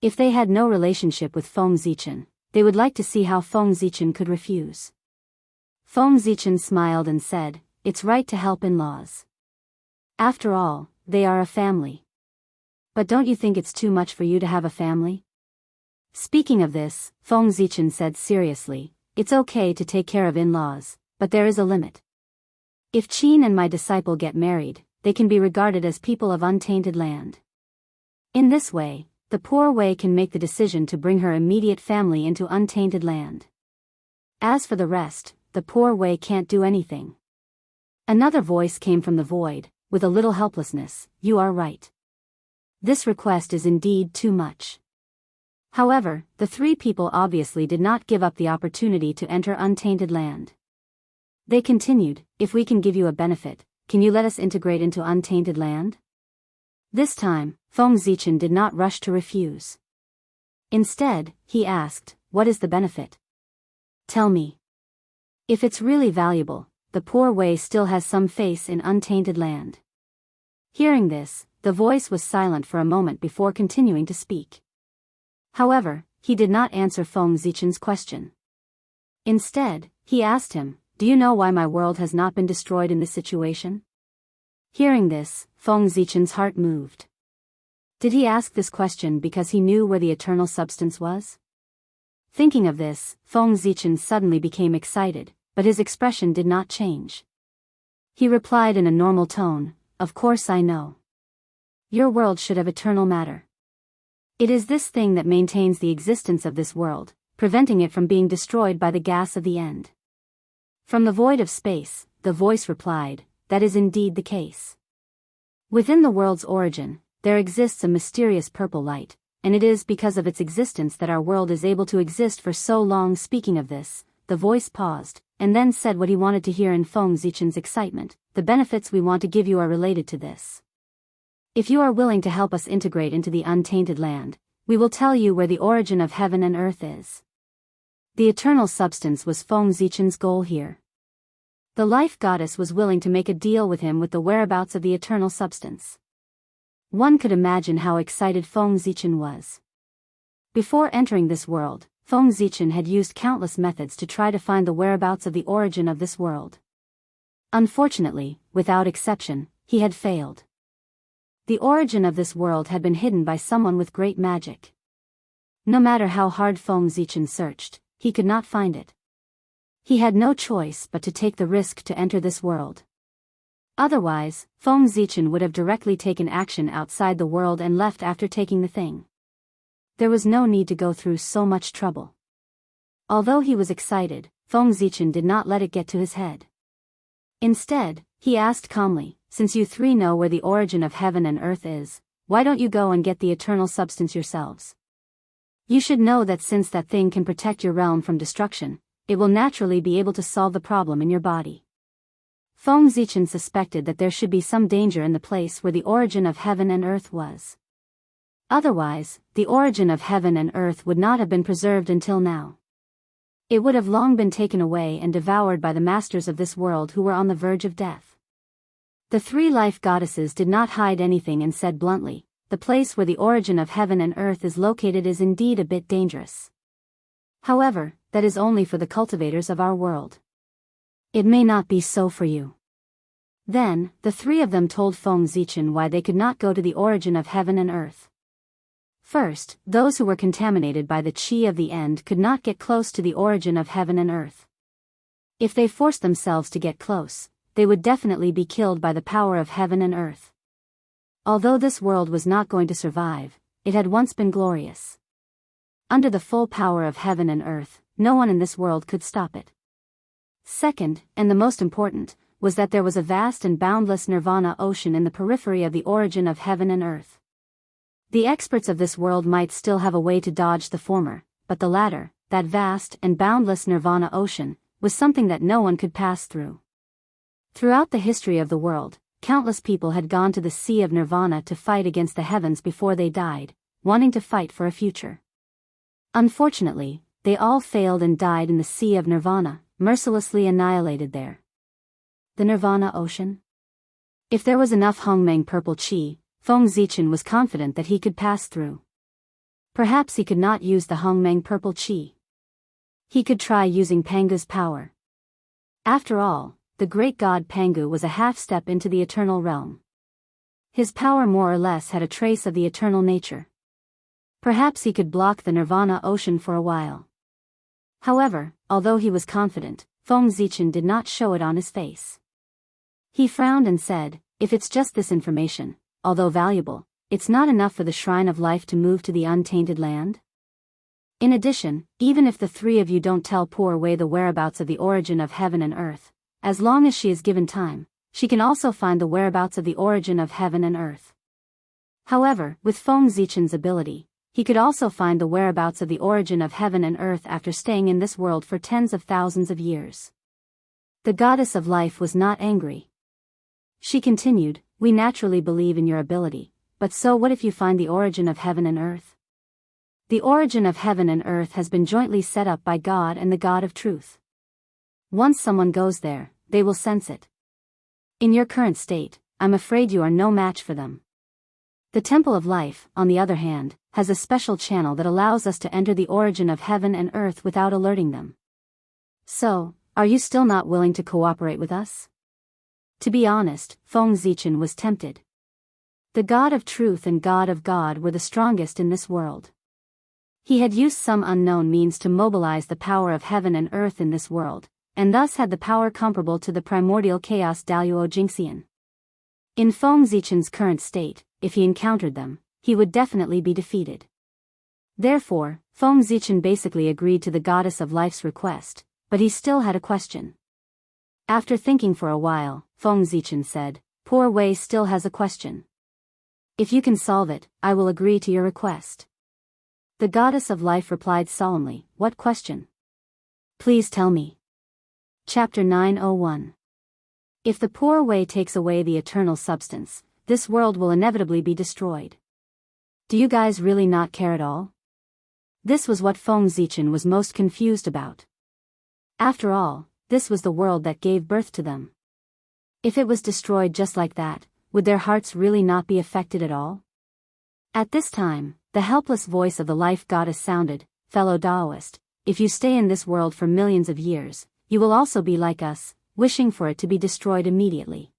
If they had no relationship with Feng Zichen, they would like to see how Feng Zichen could refuse. Feng Zichen smiled and said, it's right to help in-laws. After all, they are a family. But don't you think it's too much for you to have a family? Speaking of this, Feng Zichen said seriously, it's okay to take care of in-laws, but there is a limit. If Qin and my disciple get married, they can be regarded as people of untainted land. In this way, the poor Wei can make the decision to bring her immediate family into untainted land. As for the rest, the poor Wei can't do anything. Another voice came from the void, with a little helplessness, you are right. This request is indeed too much. However, the three people obviously did not give up the opportunity to enter untainted land. They continued, if we can give you a benefit, can you let us integrate into untainted land? This time, Feng Zichen did not rush to refuse. Instead, he asked, what is the benefit? Tell me. If it's really valuable, the poor Wei still has some face in untainted land. Hearing this, the voice was silent for a moment before continuing to speak. However, he did not answer Feng Zichen's question. Instead, he asked him, do you know why my world has not been destroyed in this situation? Hearing this, Feng Zichen's heart moved. Did he ask this question because he knew where the eternal substance was? Thinking of this, Feng Zichen suddenly became excited, but his expression did not change. He replied in a normal tone, of course I know. Your world should have eternal matter. It is this thing that maintains the existence of this world, preventing it from being destroyed by the gas of the end. From the void of space, the voice replied, that is indeed the case. Within the world's origin, there exists a mysterious purple light, and it is because of its existence that our world is able to exist for so long. Speaking of this, the voice paused, and then said what he wanted to hear in Feng Zichen's excitement, the benefits we want to give you are related to this. If you are willing to help us integrate into the untainted land, we will tell you where the origin of heaven and earth is. The eternal substance was Feng Zichen's goal here. The life goddess was willing to make a deal with him with the whereabouts of the eternal substance. One could imagine how excited Feng Zichen was. Before entering this world, Feng Zichen had used countless methods to try to find the whereabouts of the origin of this world. Unfortunately, without exception, he had failed. The origin of this world had been hidden by someone with great magic. No matter how hard Feng Zichen searched, he could not find it. He had no choice but to take the risk to enter this world. Otherwise, Feng Zichen would have directly taken action outside the world and left after taking the thing. There was no need to go through so much trouble. Although he was excited, Feng Zichen did not let it get to his head. Instead, he asked calmly, since you three know where the origin of heaven and earth is, why don't you go and get the eternal substance yourselves? You should know that since that thing can protect your realm from destruction, it will naturally be able to solve the problem in your body. Feng Zichen suspected that there should be some danger in the place where the origin of heaven and earth was. Otherwise, the origin of heaven and earth would not have been preserved until now. It would have long been taken away and devoured by the masters of this world who were on the verge of death. The three life goddesses did not hide anything and said bluntly, the place where the origin of heaven and earth is located is indeed a bit dangerous. However, that is only for the cultivators of our world. It may not be so for you. Then, the three of them told Feng Zichen why they could not go to the origin of heaven and earth. First, those who were contaminated by the qi of the end could not get close to the origin of heaven and earth. If they forced themselves to get close, they would definitely be killed by the power of heaven and earth. Although this world was not going to survive, it had once been glorious. Under the full power of heaven and earth, no one in this world could stop it. Second, and the most important, was that there was a vast and boundless nirvana ocean in the periphery of the origin of heaven and earth. The experts of this world might still have a way to dodge the former, but the latter, that vast and boundless nirvana ocean, was something that no one could pass through. Throughout the history of the world, countless people had gone to the Sea of Nirvana to fight against the heavens before they died, wanting to fight for a future. Unfortunately, they all failed and died in the Sea of Nirvana, mercilessly annihilated there. The Nirvana Ocean? If there was enough Hongmeng purple chi, Feng Zichen was confident that he could pass through. Perhaps he could not use the Hongmeng purple chi. He could try using Pangu's power. After all, the great god Pangu was a half-step into the eternal realm. His power more or less had a trace of the eternal nature. Perhaps he could block the Nirvana Ocean for a while. However, although he was confident, Feng Zichen did not show it on his face. He frowned and said, "If it's just this information, although valuable, it's not enough for the Shrine of Life to move to the untainted land? In addition, even if the three of you don't tell poor Wei the whereabouts of the origin of heaven and earth, as long as she is given time, she can also find the whereabouts of the origin of heaven and earth." However, with Feng Zichen's ability, he could also find the whereabouts of the origin of heaven and earth after staying in this world for tens of thousands of years. The goddess of life was not angry. She continued, "We naturally believe in your ability, but so what if you find the origin of heaven and earth? The origin of heaven and earth has been jointly set up by God and the God of truth. Once someone goes there, they will sense it. In your current state, I'm afraid you are no match for them. The Temple of Life, on the other hand, has a special channel that allows us to enter the origin of heaven and earth without alerting them. So, are you still not willing to cooperate with us?" To be honest, Feng Zichen was tempted. The God of truth and God of God were the strongest in this world. He had used some unknown means to mobilize the power of heaven and earth in this world, and thus had the power comparable to the primordial chaos Daluo Jingxian. In Feng Zichen's current state, if he encountered them, he would definitely be defeated. Therefore, Feng Zichen basically agreed to the Goddess of Life's request, but he still had a question. After thinking for a while, Feng Zichen said, "Poor Wei still has a question. If you can solve it, I will agree to your request." The Goddess of Life replied solemnly, "What question? Please tell me." Chapter 901. If the poor Wei takes away the eternal substance, this world will inevitably be destroyed. Do you guys really not care at all? This was what Feng Zichen was most confused about. After all, this was the world that gave birth to them. If it was destroyed just like that, would their hearts really not be affected at all? At this time, the helpless voice of the life goddess sounded, "Fellow Taoist, if you stay in this world for millions of years, you will also be like us, wishing for it to be destroyed immediately."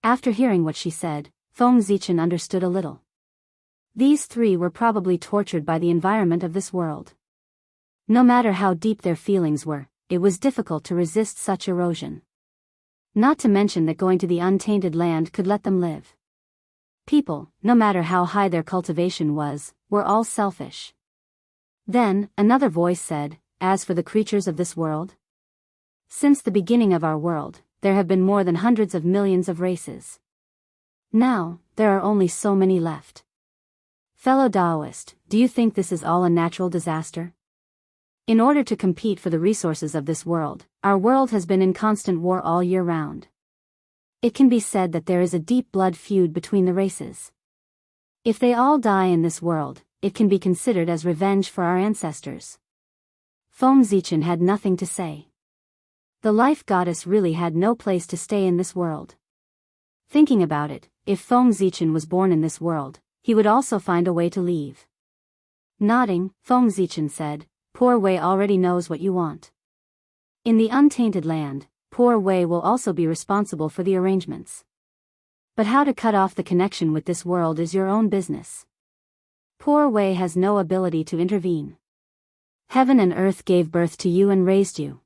After hearing what she said, Feng Zichen understood a little. These three were probably tortured by the environment of this world. No matter how deep their feelings were, it was difficult to resist such erosion. Not to mention that going to the untainted land could let them live. People, no matter how high their cultivation was, were all selfish. Then, another voice said, "As for the creatures of this world? Since the beginning of our world, there have been more than hundreds of millions of races. Now, there are only so many left. Fellow Taoist, do you think this is all a natural disaster? In order to compete for the resources of this world, our world has been in constant war all year round. It can be said that there is a deep blood feud between the races. If they all die in this world, it can be considered as revenge for our ancestors." Feng Zichen had nothing to say. The life goddess really had no place to stay in this world. Thinking about it, if Feng Zichen was born in this world, he would also find a way to leave. Nodding, Feng Zichen said, "Poor Wei already knows what you want. In the untainted land, poor Wei will also be responsible for the arrangements. But how to cut off the connection with this world is your own business. Poor Wei has no ability to intervene. Heaven and earth gave birth to you and raised you.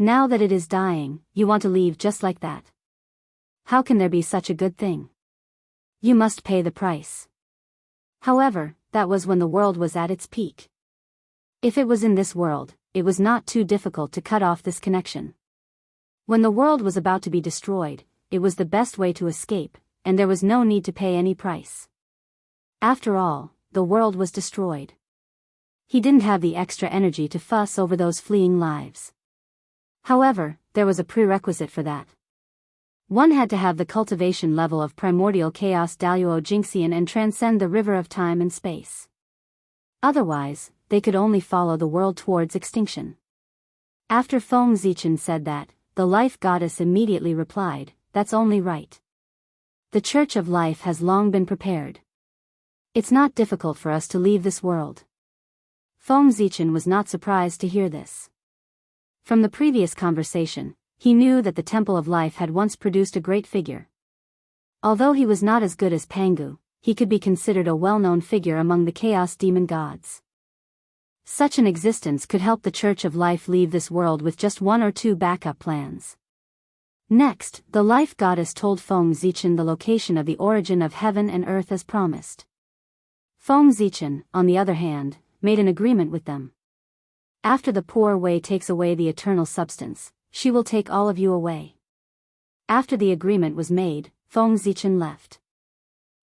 Now that it is dying, you want to leave just like that. How can there be such a good thing? You must pay the price." However, that was when the world was at its peak. If it was in this world, it was not too difficult to cut off this connection. When the world was about to be destroyed, it was the best way to escape, and there was no need to pay any price. After all, the world was destroyed. He didn't have the extra energy to fuss over those fleeing lives. However, there was a prerequisite for that. One had to have the cultivation level of primordial chaos Daluo Jinxian and transcend the river of time and space. Otherwise, they could only follow the world towards extinction. After Feng Zichen said that, the life goddess immediately replied, "That's only right. The Church of Life has long been prepared. It's not difficult for us to leave this world." Feng Zichen was not surprised to hear this. From the previous conversation, he knew that the Temple of Life had once produced a great figure. Although he was not as good as Pangu, he could be considered a well-known figure among the Chaos Demon gods. Such an existence could help the Church of Life leave this world with just one or two backup plans. Next, the Life Goddess told Feng Zichen the location of the origin of heaven and earth as promised. Feng Zichen, on the other hand, made an agreement with them. After the poor Wei takes away the eternal substance, she will take all of you away. After the agreement was made, Feng Zichen left.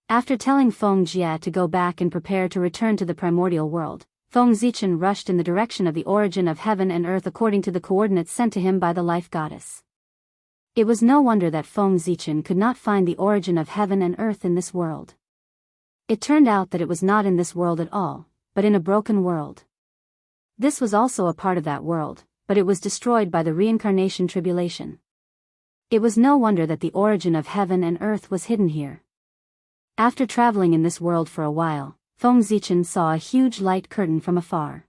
After telling Feng Jie to go back and prepare to return to the primordial world, Feng Zichen rushed in the direction of the origin of heaven and earth according to the coordinates sent to him by the Life Goddess. It was no wonder that Feng Zichen could not find the origin of heaven and earth in this world. It turned out that it was not in this world at all, but in a broken world. This was also a part of that world, but it was destroyed by the reincarnation tribulation. It was no wonder that the origin of heaven and earth was hidden here. After traveling in this world for a while, Feng Zichen saw a huge light curtain from afar.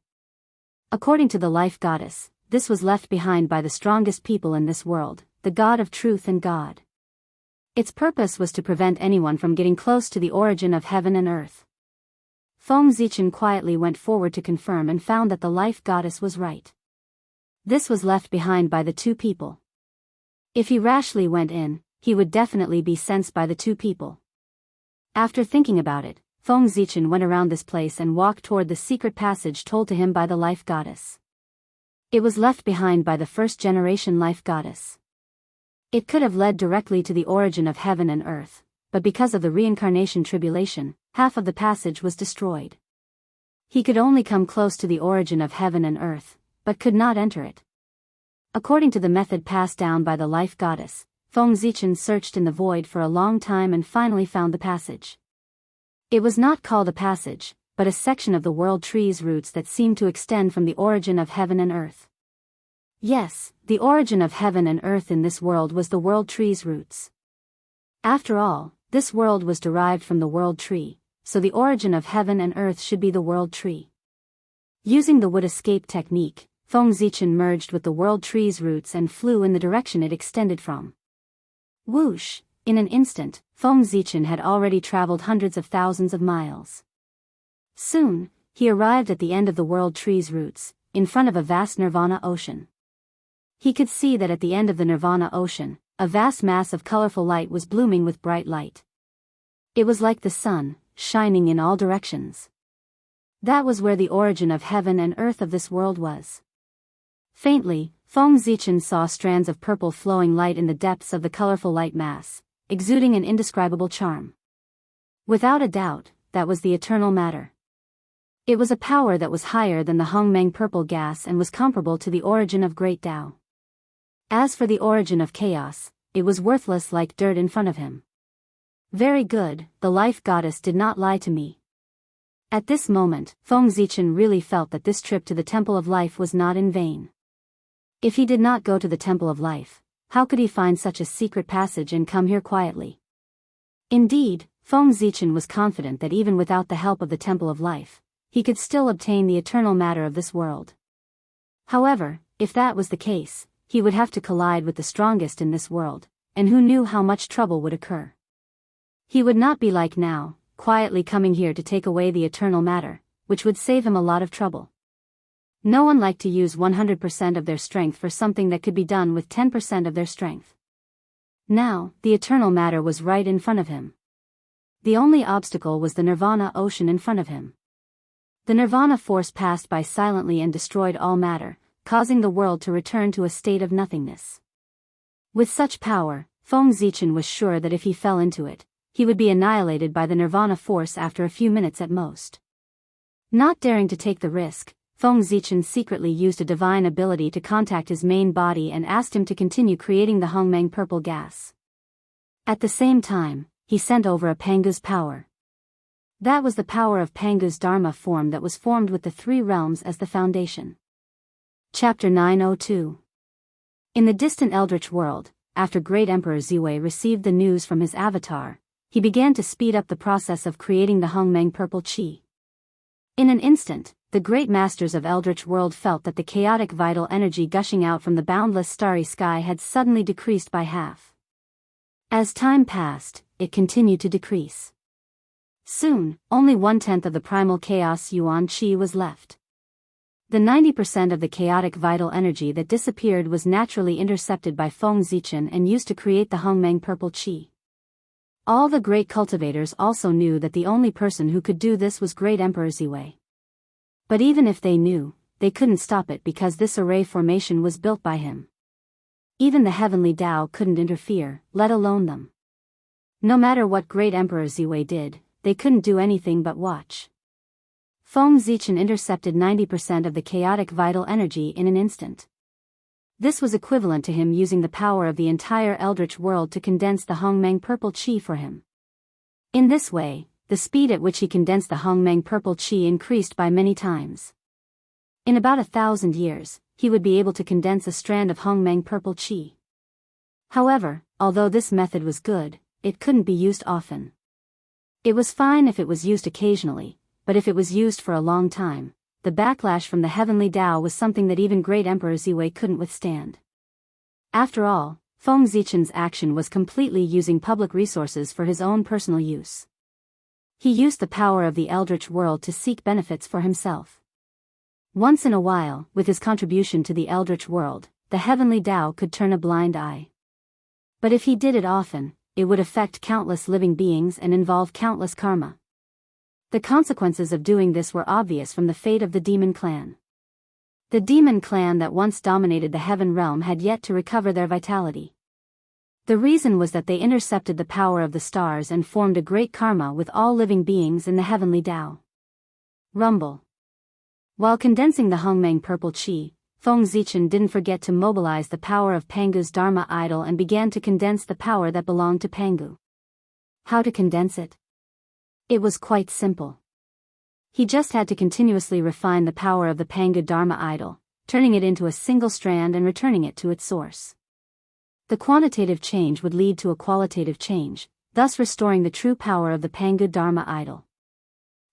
According to the Life Goddess, this was left behind by the strongest people in this world, the God of Truth and God. Its purpose was to prevent anyone from getting close to the origin of heaven and earth. Feng Zichen quietly went forward to confirm and found that the Life Goddess was right. This was left behind by the two people. If he rashly went in, he would definitely be sensed by the two people. After thinking about it, Feng Zichen went around this place and walked toward the secret passage told to him by the Life Goddess. It was left behind by the first-generation Life Goddess. It could have led directly to the origin of heaven and earth, but because of the reincarnation tribulation, half of the passage was destroyed. He could only come close to the origin of heaven and earth, but could not enter it. According to the method passed down by the Life Goddess, Feng Zichen searched in the void for a long time and finally found the passage. It was not called a passage, but a section of the world tree's roots that seemed to extend from the origin of heaven and earth. Yes, the origin of heaven and earth in this world was the world tree's roots. After all, this world was derived from the world tree, so the origin of heaven and earth should be the world tree. Using the wood escape technique, Feng Zichen merged with the world tree's roots and flew in the direction it extended from. Whoosh! In an instant, Feng Zichen had already traveled hundreds of thousands of miles. Soon, he arrived at the end of the world tree's roots, in front of a vast nirvana ocean. He could see that at the end of the nirvana ocean, a vast mass of colorful light was blooming with bright light. It was like the sun, shining in all directions. That was where the origin of heaven and earth of this world was. Faintly, Feng Zichen saw strands of purple flowing light in the depths of the colorful light mass, exuding an indescribable charm. Without a doubt, that was the eternal matter. It was a power that was higher than the Hongmeng purple gas and was comparable to the origin of Great Tao. As for the origin of chaos, it was worthless like dirt in front of him. Very good, the Life Goddess did not lie to me. At this moment, Feng Zichen really felt that this trip to the Temple of Life was not in vain. If he did not go to the Temple of Life, how could he find such a secret passage and come here quietly? Indeed, Feng Zichen was confident that even without the help of the Temple of Life, he could still obtain the eternal matter of this world. However, if that was the case, he would have to collide with the strongest in this world, and who knew how much trouble would occur. He would not be like now, quietly coming here to take away the eternal matter, which would save him a lot of trouble. No one liked to use 100% of their strength for something that could be done with 10% of their strength. Now, the eternal matter was right in front of him. The only obstacle was the nirvana ocean in front of him. The nirvana force passed by silently and destroyed all matter, causing the world to return to a state of nothingness. With such power, Feng Zichen was sure that if he fell into it, he would be annihilated by the nirvana force after a few minutes at most. Not daring to take the risk, Feng Zichen secretly used a divine ability to contact his main body and asked him to continue creating the Hongmeng purple gas. At the same time, he sent over a Pangu's power. That was the power of Pangu's Dharma form that was formed with the three realms as the foundation. Chapter 902. In the distant Eldritch world, after Great Emperor Ziwei received the news from his avatar, he began to speed up the process of creating the Hongmeng purple qi. In an instant, the great masters of Eldritch world felt that the chaotic vital energy gushing out from the boundless starry sky had suddenly decreased by half. As time passed, it continued to decrease. Soon, only 1/10 of the primal chaos yuan qi was left. The 90% of the chaotic vital energy that disappeared was naturally intercepted by Feng Zichen and used to create the Hongmeng purple qi. All the great cultivators also knew that the only person who could do this was Great Emperor Ziwei. But even if they knew, they couldn't stop it because this array formation was built by him. Even the heavenly Tao couldn't interfere, let alone them. No matter what Great Emperor Ziwei did, they couldn't do anything but watch. Feng Zichen intercepted 90% of the chaotic vital energy in an instant. This was equivalent to him using the power of the entire Eldritch world to condense the Hongmeng purple qi for him. In this way, the speed at which he condensed the Hongmeng purple qi increased by many times. In about 1,000 years, he would be able to condense a strand of Hongmeng purple qi. However, although this method was good, it couldn't be used often. It was fine if it was used occasionally, but if it was used for a long time, the backlash from the heavenly Tao was something that even Great Emperor Ziwei couldn't withstand. After all, Feng Zichen's action was completely using public resources for his own personal use. He used the power of the Eldritch world to seek benefits for himself. Once in a while, with his contribution to the Eldritch world, the heavenly Tao could turn a blind eye. But if he did it often, it would affect countless living beings and involve countless karma. The consequences of doing this were obvious from the fate of the demon clan. The demon clan that once dominated the heaven realm had yet to recover their vitality. The reason was that they intercepted the power of the stars and formed a great karma with all living beings in the heavenly Tao. Rumble. While condensing the Hongmeng purple qi, Feng Zichen didn't forget to mobilize the power of Pangu's Dharma idol and began to condense the power that belonged to Pangu. How to condense it? It was quite simple. He just had to continuously refine the power of the Pangu Dharma idol, turning it into a single strand and returning it to its source. The quantitative change would lead to a qualitative change, thus restoring the true power of the Pangu Dharma idol.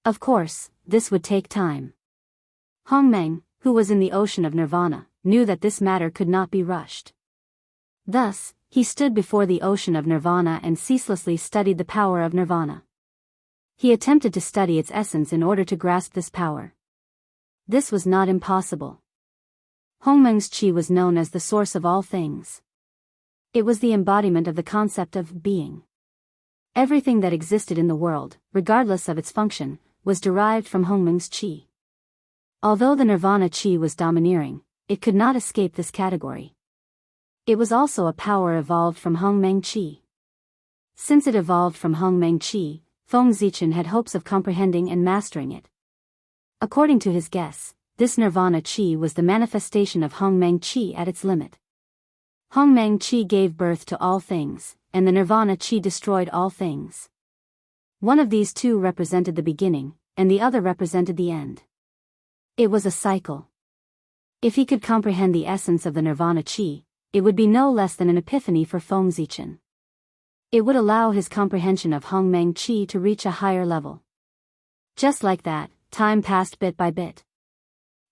Of course, this would take time. Hongmeng, who was in the ocean of nirvana, knew that this matter could not be rushed. Thus, he stood before the ocean of nirvana and ceaselessly studied the power of nirvana. He attempted to study its essence in order to grasp this power. This was not impossible. Hongmeng's qi was known as the source of all things. It was the embodiment of the concept of being. Everything that existed in the world, regardless of its function, was derived from Hongmeng's qi. Although the nirvana qi was domineering, it could not escape this category. It was also a power evolved from Hongmeng qi. Since it evolved from Hongmeng qi, Feng Zichen had hopes of comprehending and mastering it. According to his guess, this nirvana qi was the manifestation of Hongmeng qi at its limit. Hongmeng qi gave birth to all things, and the nirvana qi destroyed all things. One of these two represented the beginning, and the other represented the end. It was a cycle. If he could comprehend the essence of the nirvana qi, it would be no less than an epiphany for Feng Zichen. It would allow his comprehension of Hongmeng qi to reach a higher level. Just like that, time passed bit by bit.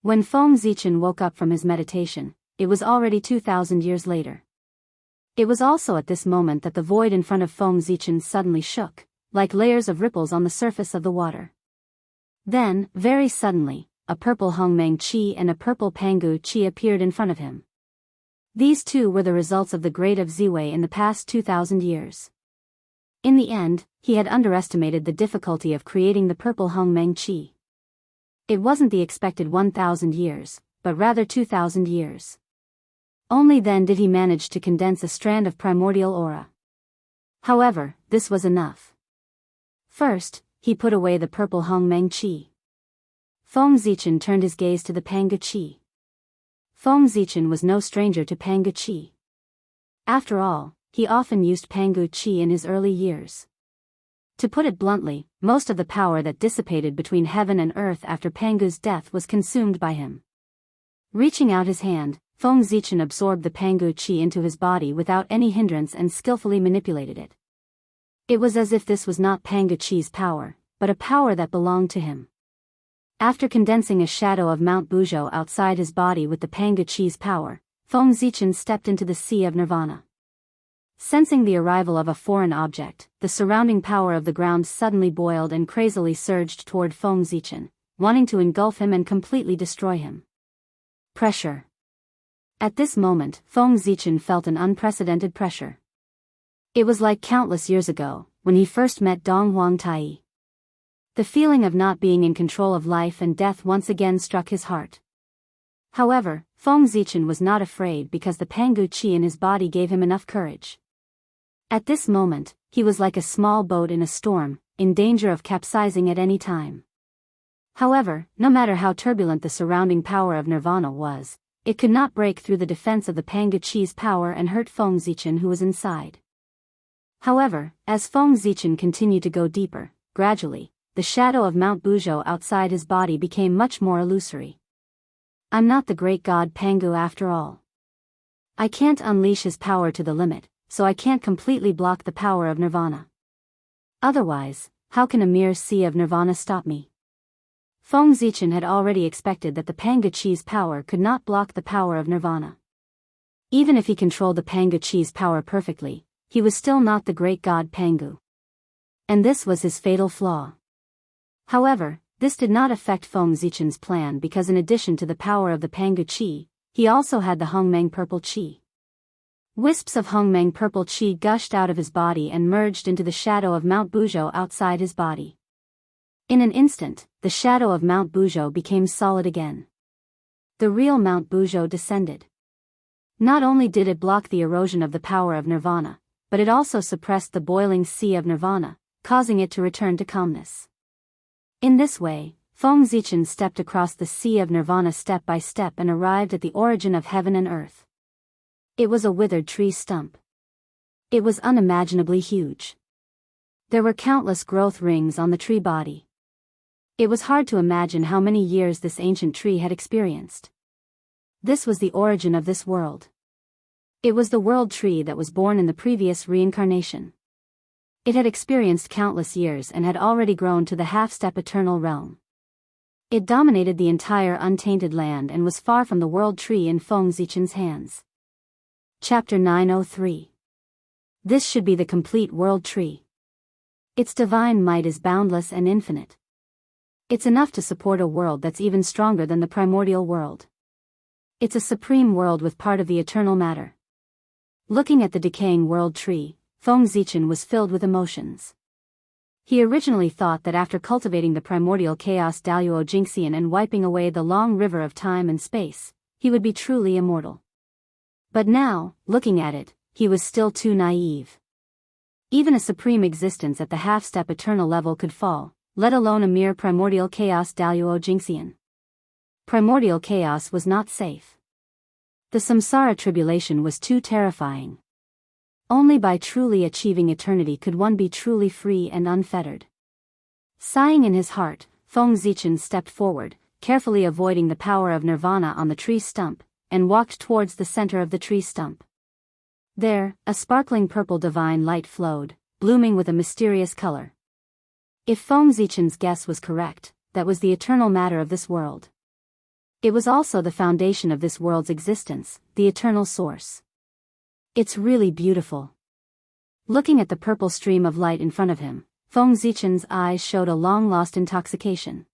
When Feng Zichen woke up from his meditation, it was already 2,000 years later. It was also at this moment that the void in front of Feng Zichen suddenly shook, like layers of ripples on the surface of the water. Then, very suddenly, a purple Hongmeng qi and a purple Pangu qi appeared in front of him. These two were the results of the grade of Ziwei in the past 2,000 years. In the end, he had underestimated the difficulty of creating the purple Hongmeng qi. It wasn't the expected 1,000 years, but rather 2,000 years. Only then did he manage to condense a strand of primordial aura. However, this was enough. First, he put away the purple Hongmeng qi. Feng Zichen turned his gaze to the Panga Qi. Feng Zichen was no stranger to Panga Qi. After all, he often used Panga Qi in his early years. To put it bluntly, most of the power that dissipated between heaven and earth after Pangu's death was consumed by him. Reaching out his hand, Feng Zichen absorbed the Panga Qi into his body without any hindrance and skillfully manipulated it. It was as if this was not Panga Qi's power, but a power that belonged to him. After condensing a shadow of Mount Buzhou outside his body with the Panga Qi's power, Feng Zichen stepped into the sea of nirvana. Sensing the arrival of a foreign object, the surrounding power of the ground suddenly boiled and crazily surged toward Feng Zichen, wanting to engulf him and completely destroy him. Pressure. At this moment, Feng Zichen felt an unprecedented pressure. It was like countless years ago, when he first met Dong Huang Tai. The feeling of not being in control of life and death once again struck his heart. However, Feng Zichen was not afraid because the Panga Qi in his body gave him enough courage. At this moment, he was like a small boat in a storm, in danger of capsizing at any time. However, no matter how turbulent the surrounding power of nirvana was, it could not break through the defense of the Panga Qi's power and hurt Feng Zichen who was inside. However, as Feng Zichen continued to go deeper, gradually, the shadow of Mount Buzhou outside his body became much more illusory. I'm not the great god Pangu after all. I can't unleash his power to the limit, so I can't completely block the power of nirvana. Otherwise, how can a mere sea of nirvana stop me? Feng Zichen had already expected that the Panga Qi's power could not block the power of nirvana. Even if he controlled the Panga Qi's power perfectly, he was still not the great god Pangu. And this was his fatal flaw. However, this did not affect Feng Zichen's plan because in addition to the power of the Panga Qi, he also had the Hongmeng purple Qi. Wisps of Hongmeng purple Qi gushed out of his body and merged into the shadow of Mount Buzhou outside his body. In an instant, the shadow of Mount Buzhou became solid again. The real Mount Buzhou descended. Not only did it block the erosion of the power of nirvana, but it also suppressed the boiling sea of nirvana, causing it to return to calmness. In this way, Feng Zichen stepped across the sea of nirvana step by step and arrived at the origin of heaven and earth. It was a withered tree stump. It was unimaginably huge. There were countless growth rings on the tree body. It was hard to imagine how many years this ancient tree had experienced. This was the origin of this world. It was the world tree that was born in the previous reincarnation. It had experienced countless years and had already grown to the half-step eternal realm. It dominated the entire untainted land and was far from the world tree in Feng Zichen's hands. Chapter 903. This should be the complete world tree. Its divine might is boundless and infinite. It's enough to support a world that's even stronger than the primordial world. It's a supreme world with part of the eternal matter. Looking at the decaying world tree, Feng Zichen was filled with emotions. He originally thought that after cultivating the primordial chaos Daluo Jingxian and wiping away the long river of time and space, he would be truly immortal. But now, looking at it, he was still too naive. Even a supreme existence at the half-step eternal level could fall, let alone a mere primordial chaos Daluo Jingxian. Primordial chaos was not safe. The samsara tribulation was too terrifying. Only by truly achieving eternity could one be truly free and unfettered. Sighing in his heart, Feng Zichen stepped forward, carefully avoiding the power of nirvana on the tree stump, and walked towards the center of the tree stump. There, a sparkling purple divine light flowed, blooming with a mysterious color. If Feng Zichen's guess was correct, that was the eternal matter of this world. It was also the foundation of this world's existence, the eternal source. It's really beautiful. Looking at the purple stream of light in front of him, Feng Zichen's eyes showed a long-lost intoxication.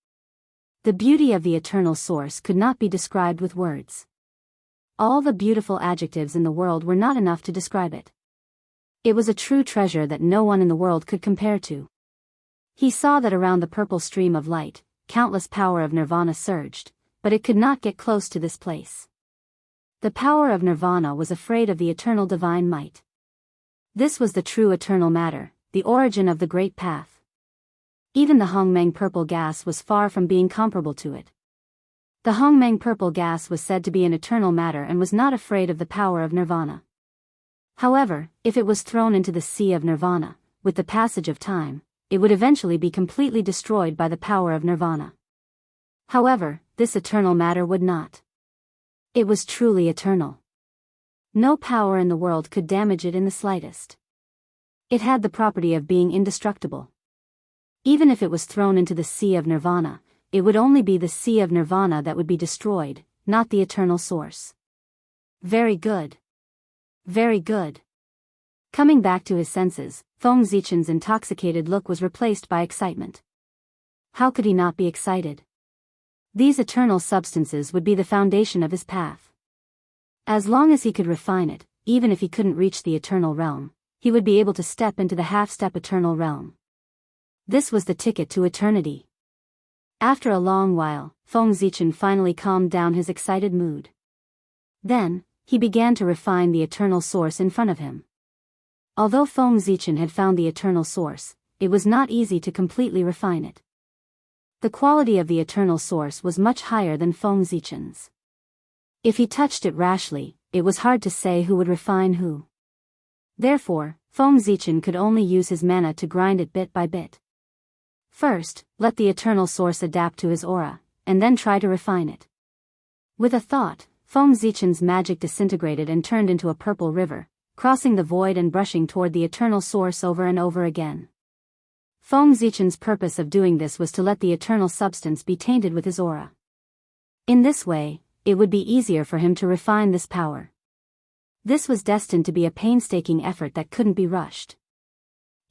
The beauty of the eternal source could not be described with words. All the beautiful adjectives in the world were not enough to describe it. It was a true treasure that no one in the world could compare to. He saw that around the purple stream of light, countless power of nirvana surged, but it could not get close to this place. The power of nirvana was afraid of the eternal divine might. This was the true eternal matter, the origin of the great path. Even the Hongmeng purple gas was far from being comparable to it. The Hongmeng purple gas was said to be an eternal matter and was not afraid of the power of nirvana. However, if it was thrown into the sea of nirvana, with the passage of time, it would eventually be completely destroyed by the power of nirvana. However, this eternal matter would not. It was truly eternal. No power in the world could damage it in the slightest. It had the property of being indestructible. Even if it was thrown into the sea of nirvana, it would only be the sea of nirvana that would be destroyed, not the eternal source. Very good. Very good. Coming back to his senses, Feng Zichen's intoxicated look was replaced by excitement. How could he not be excited? These eternal substances would be the foundation of his path. As long as he could refine it, even if he couldn't reach the eternal realm, he would be able to step into the half-step eternal realm. This was the ticket to eternity. After a long while, Feng Zichen finally calmed down his excited mood. Then, he began to refine the eternal source in front of him. Although Feng Zichen had found the eternal source, it was not easy to completely refine it. The quality of the eternal source was much higher than Feng Zichen's. If he touched it rashly, it was hard to say who would refine who. Therefore, Feng Zichen could only use his mana to grind it bit by bit. First, let the eternal source adapt to his aura, and then try to refine it. With a thought, Feng Zichen's magic disintegrated and turned into a purple river, crossing the void and brushing toward the eternal source over and over again. Feng Zichen's purpose of doing this was to let the eternal substance be tainted with his aura. In this way, it would be easier for him to refine this power. This was destined to be a painstaking effort that couldn't be rushed.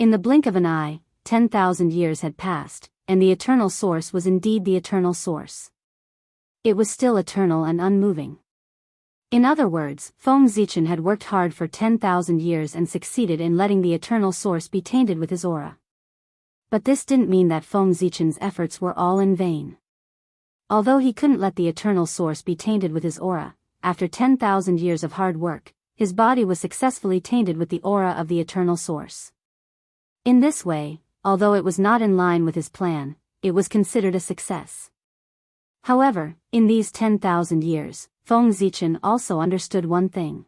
In the blink of an eye, 10,000 years had passed, and the eternal source was indeed the eternal source. It was still eternal and unmoving. In other words, Feng Zichen had worked hard for 10,000 years and succeeded in letting the eternal source be tainted with his aura. But this didn't mean that Feng Zichen's efforts were all in vain. Although he couldn't let the eternal source be tainted with his aura, after 10,000 years of hard work, his body was successfully tainted with the aura of the eternal source. In this way, although it was not in line with his plan, it was considered a success. However, in these 10,000 years, Feng Zichen also understood one thing.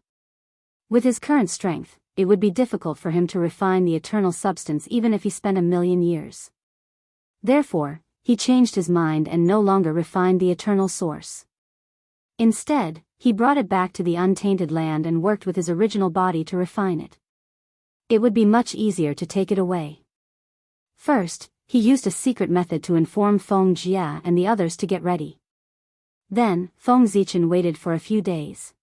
With his current strength, it would be difficult for him to refine the eternal substance even if he spent 1,000,000 years. Therefore, he changed his mind and no longer refined the eternal source. Instead, he brought it back to the untainted land and worked with his original body to refine it. It would be much easier to take it away. First, he used a secret method to inform Feng Jia and the others to get ready. Then, Feng Zichen waited for a few days.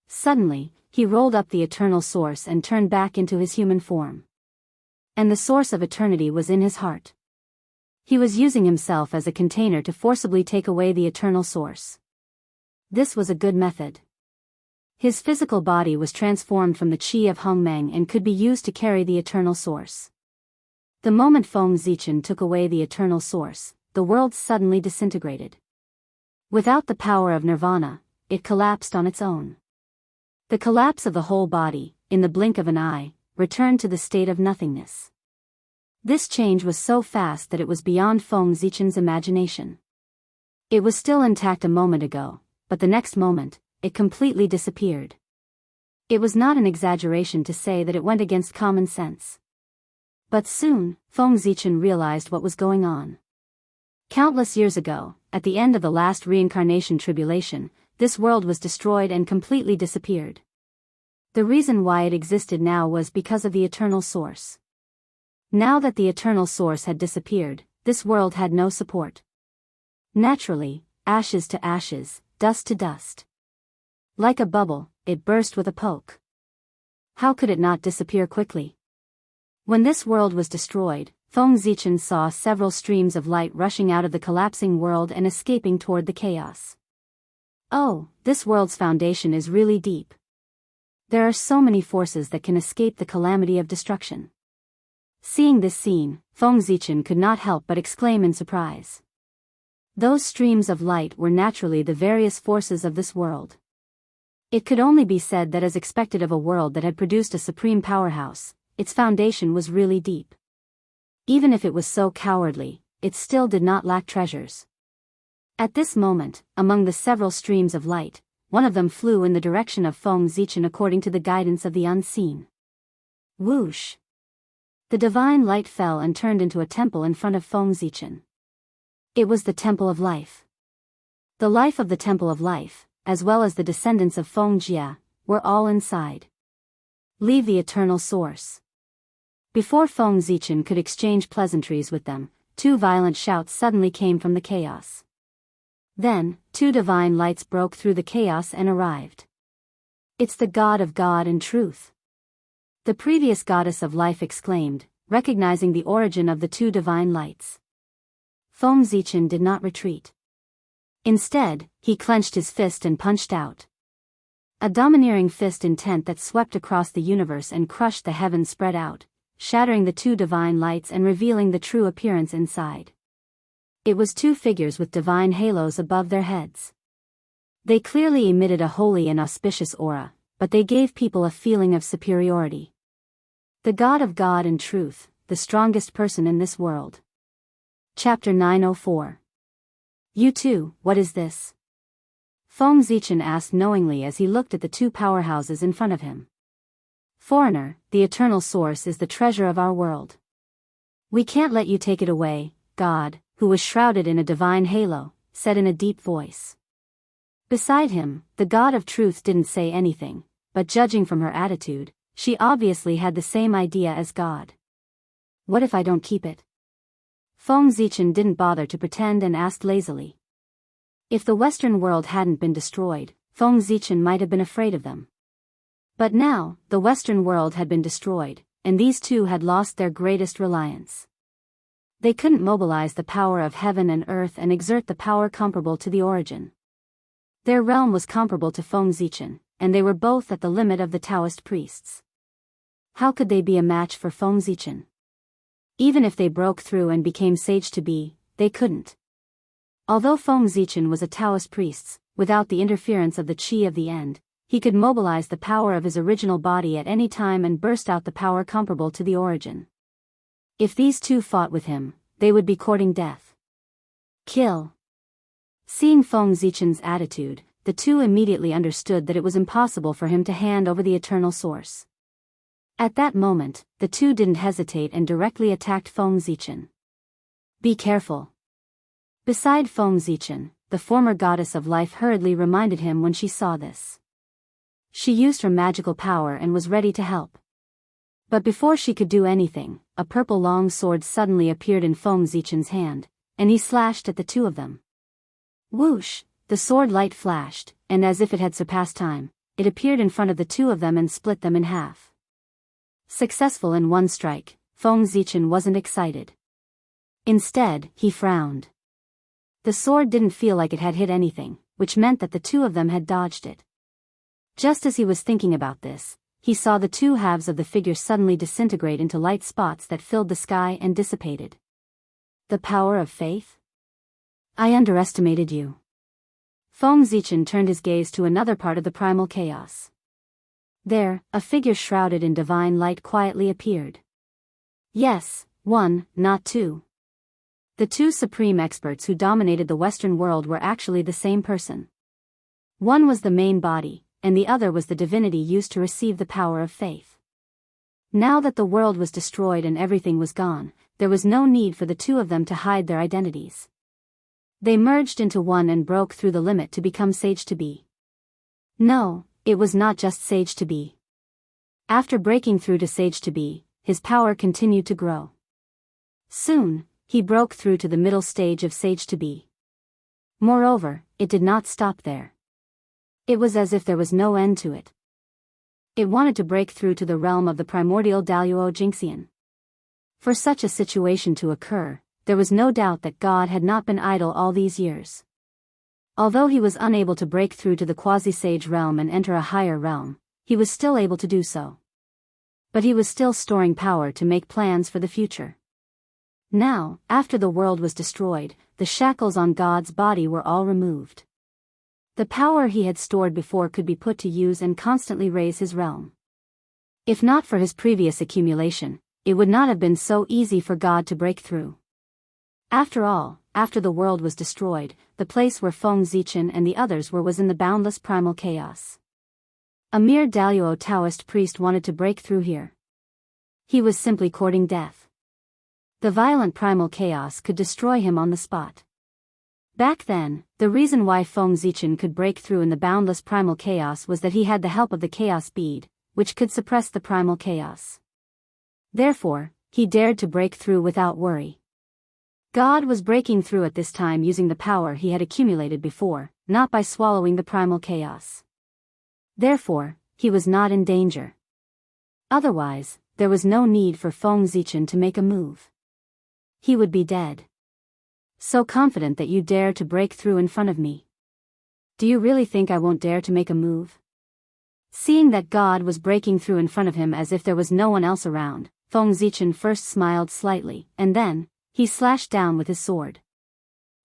Suddenly, he rolled up the eternal source and turned back into his human form. And the source of eternity was in his heart. He was using himself as a container to forcibly take away the eternal source. This was a good method. His physical body was transformed from the qi of Hongmeng and could be used to carry the eternal source. The moment Feng Zichen took away the eternal source, the world suddenly disintegrated. Without the power of nirvana, it collapsed on its own. The collapse of the whole body, in the blink of an eye, returned to the state of nothingness. This change was so fast that it was beyond Feng Zichen's imagination. It was still intact a moment ago, but the next moment, it completely disappeared. It was not an exaggeration to say that it went against common sense. But soon, Feng Zichen realized what was going on. Countless years ago, at the end of the last reincarnation tribulation, this world was destroyed and completely disappeared. The reason why it existed now was because of the eternal source. Now that the eternal source had disappeared, this world had no support. Naturally, ashes to ashes, dust to dust. Like a bubble, it burst with a poke. How could it not disappear quickly? When this world was destroyed, Feng Zichen saw several streams of light rushing out of the collapsing world and escaping toward the chaos. Oh, this world's foundation is really deep. There are so many forces that can escape the calamity of destruction. Seeing this scene, Feng Zichen could not help but exclaim in surprise. Those streams of light were naturally the various forces of this world. It could only be said that as expected of a world that had produced a supreme powerhouse, its foundation was really deep. Even if it was so cowardly, it still did not lack treasures. At this moment, among the several streams of light, one of them flew in the direction of Feng Zichen according to the guidance of the unseen. Whoosh! The divine light fell and turned into a temple in front of Feng Zichen. It was the Temple of Life. The life of the Temple of Life, as well as the descendants of Feng Jia, were all inside. Leave the eternal source. Before Feng Zichen could exchange pleasantries with them, two violent shouts suddenly came from the chaos. Then, two divine lights broke through the chaos and arrived. It's the God of God and Truth. The previous goddess of life exclaimed, recognizing the origin of the two divine lights. Feng Zichen did not retreat. Instead, he clenched his fist and punched out. A domineering fist intent that swept across the universe and crushed the heavens spread out, shattering the two divine lights and revealing the true appearance inside. It was two figures with divine halos above their heads. They clearly emitted a holy and auspicious aura, but they gave people a feeling of superiority. The God of God and Truth, the strongest person in this world. Chapter 904. You too, what is this? Feng Zichen asked knowingly as he looked at the two powerhouses in front of him. Foreigner, the eternal source is the treasure of our world. We can't let you take it away, God, who was shrouded in a divine halo, said in a deep voice. Beside him, the God of Truth didn't say anything, but judging from her attitude, she obviously had the same idea as God. What if I don't keep it? Feng Zichen didn't bother to pretend and asked lazily. If the Western world hadn't been destroyed, Feng Zichen might have been afraid of them. But now, the Western world had been destroyed, and these two had lost their greatest reliance. They couldn't mobilize the power of heaven and earth and exert the power comparable to the origin. Their realm was comparable to Feng Zichen, and they were both at the limit of the Taoist priests. How could they be a match for Feng Zichen? Even if they broke through and became sage to be, they couldn't. Although Feng Zichen was a Taoist priest, without the interference of the Qi of the End, he could mobilize the power of his original body at any time and burst out the power comparable to the origin. If these two fought with him, they would be courting death. Kill. Seeing Feng Zichen's attitude, the two immediately understood that it was impossible for him to hand over the eternal source. At that moment, the two didn't hesitate and directly attacked Feng Zichen. Be careful. Beside Feng Zichen, the former goddess of life hurriedly reminded him when she saw this. She used her magical power and was ready to help. But before she could do anything, a purple long sword suddenly appeared in Feng Zichen's hand, and he slashed at the two of them. Whoosh! The sword light flashed, and as if it had surpassed time, it appeared in front of the two of them and split them in half. Successful in one strike, Feng Zichen wasn't excited. Instead, he frowned. The sword didn't feel like it had hit anything, which meant that the two of them had dodged it. Just as he was thinking about this, he saw the two halves of the figure suddenly disintegrate into light spots that filled the sky and dissipated. The power of faith? I underestimated you. Feng Zichen turned his gaze to another part of the primal chaos. There, a figure shrouded in divine light quietly appeared. Yes, one, not two. The two supreme experts who dominated the Western world were actually the same person. One was the main body, and the other was the divinity used to receive the power of faith. Now that the world was destroyed and everything was gone, there was no need for the two of them to hide their identities. They merged into one and broke through the limit to become sage to be. No, it was not just sage to be. After breaking through to sage to be, his power continued to grow. Soon, he broke through to the middle stage of sage to be. Moreover, it did not stop there. It was as if there was no end to it. It wanted to break through to the realm of the primordial Daluo Jingxian. For such a situation to occur, there was no doubt that God had not been idle all these years. Although he was unable to break through to the quasi-sage realm and enter a higher realm, he was still able to do so. But he was still storing power to make plans for the future. Now, after the world was destroyed, the shackles on God's body were all removed. The power he had stored before could be put to use and constantly raise his realm. If not for his previous accumulation, it would not have been so easy for God to break through. After all, after the world was destroyed, the place where Feng Zichen and the others were was in the boundless primal chaos. A mere Daluo Taoist priest wanted to break through here. He was simply courting death. The violent primal chaos could destroy him on the spot. Back then, the reason why Feng Zichen could break through in the boundless primal chaos was that he had the help of the chaos bead, which could suppress the primal chaos. Therefore, he dared to break through without worry. God was breaking through at this time using the power he had accumulated before, not by swallowing the primal chaos. Therefore, he was not in danger. Otherwise, there was no need for Feng Zichen to make a move. He would be dead. So confident that you dare to break through in front of me. Do you really think I won't dare to make a move? Seeing that God was breaking through in front of him as if there was no one else around, Feng Zichen first smiled slightly, and then, he slashed down with his sword.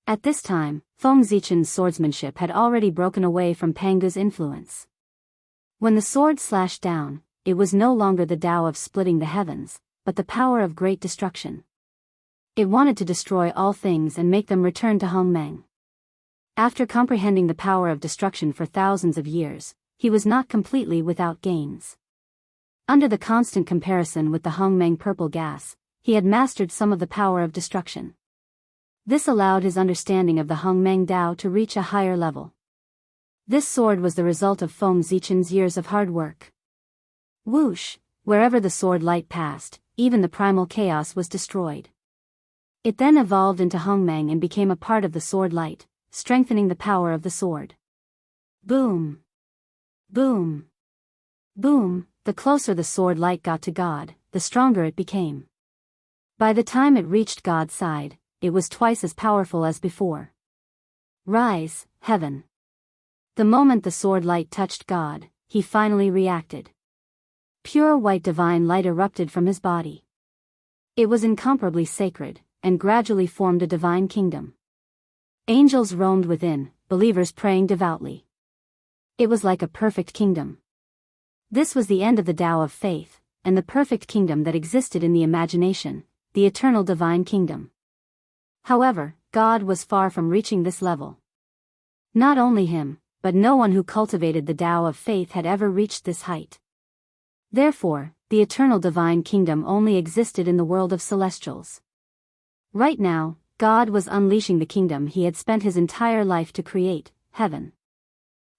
At this time, Feng Zichen's swordsmanship had already broken away from Pangu's influence. When the sword slashed down, it was no longer the Tao of splitting the heavens, but the power of great destruction. It wanted to destroy all things and make them return to Hongmeng. After comprehending the power of destruction for thousands of years, he was not completely without gains. Under the constant comparison with the Hongmeng purple gas, he had mastered some of the power of destruction. This allowed his understanding of the Hongmeng Tao to reach a higher level. This sword was the result of Feng Zichen's years of hard work. Whoosh, wherever the sword light passed, even the primal chaos was destroyed. It then evolved into Hongmeng and became a part of the sword light, strengthening the power of the sword. Boom! Boom! Boom! The closer the sword light got to God, the stronger it became. By the time it reached God's side, it was twice as powerful as before. Rise, heaven! The moment the sword light touched God, he finally reacted. Pure white divine light erupted from his body. It was incomparably sacred, and gradually formed a divine kingdom. Angels roamed within, believers praying devoutly. It was like a perfect kingdom. This was the end of the Tao of faith, and the perfect kingdom that existed in the imagination, the eternal divine kingdom. However, God was far from reaching this level. Not only him, but no one who cultivated the Tao of faith had ever reached this height. Therefore, the eternal divine kingdom only existed in the world of celestials. Right now, God was unleashing the kingdom he had spent his entire life to create, heaven.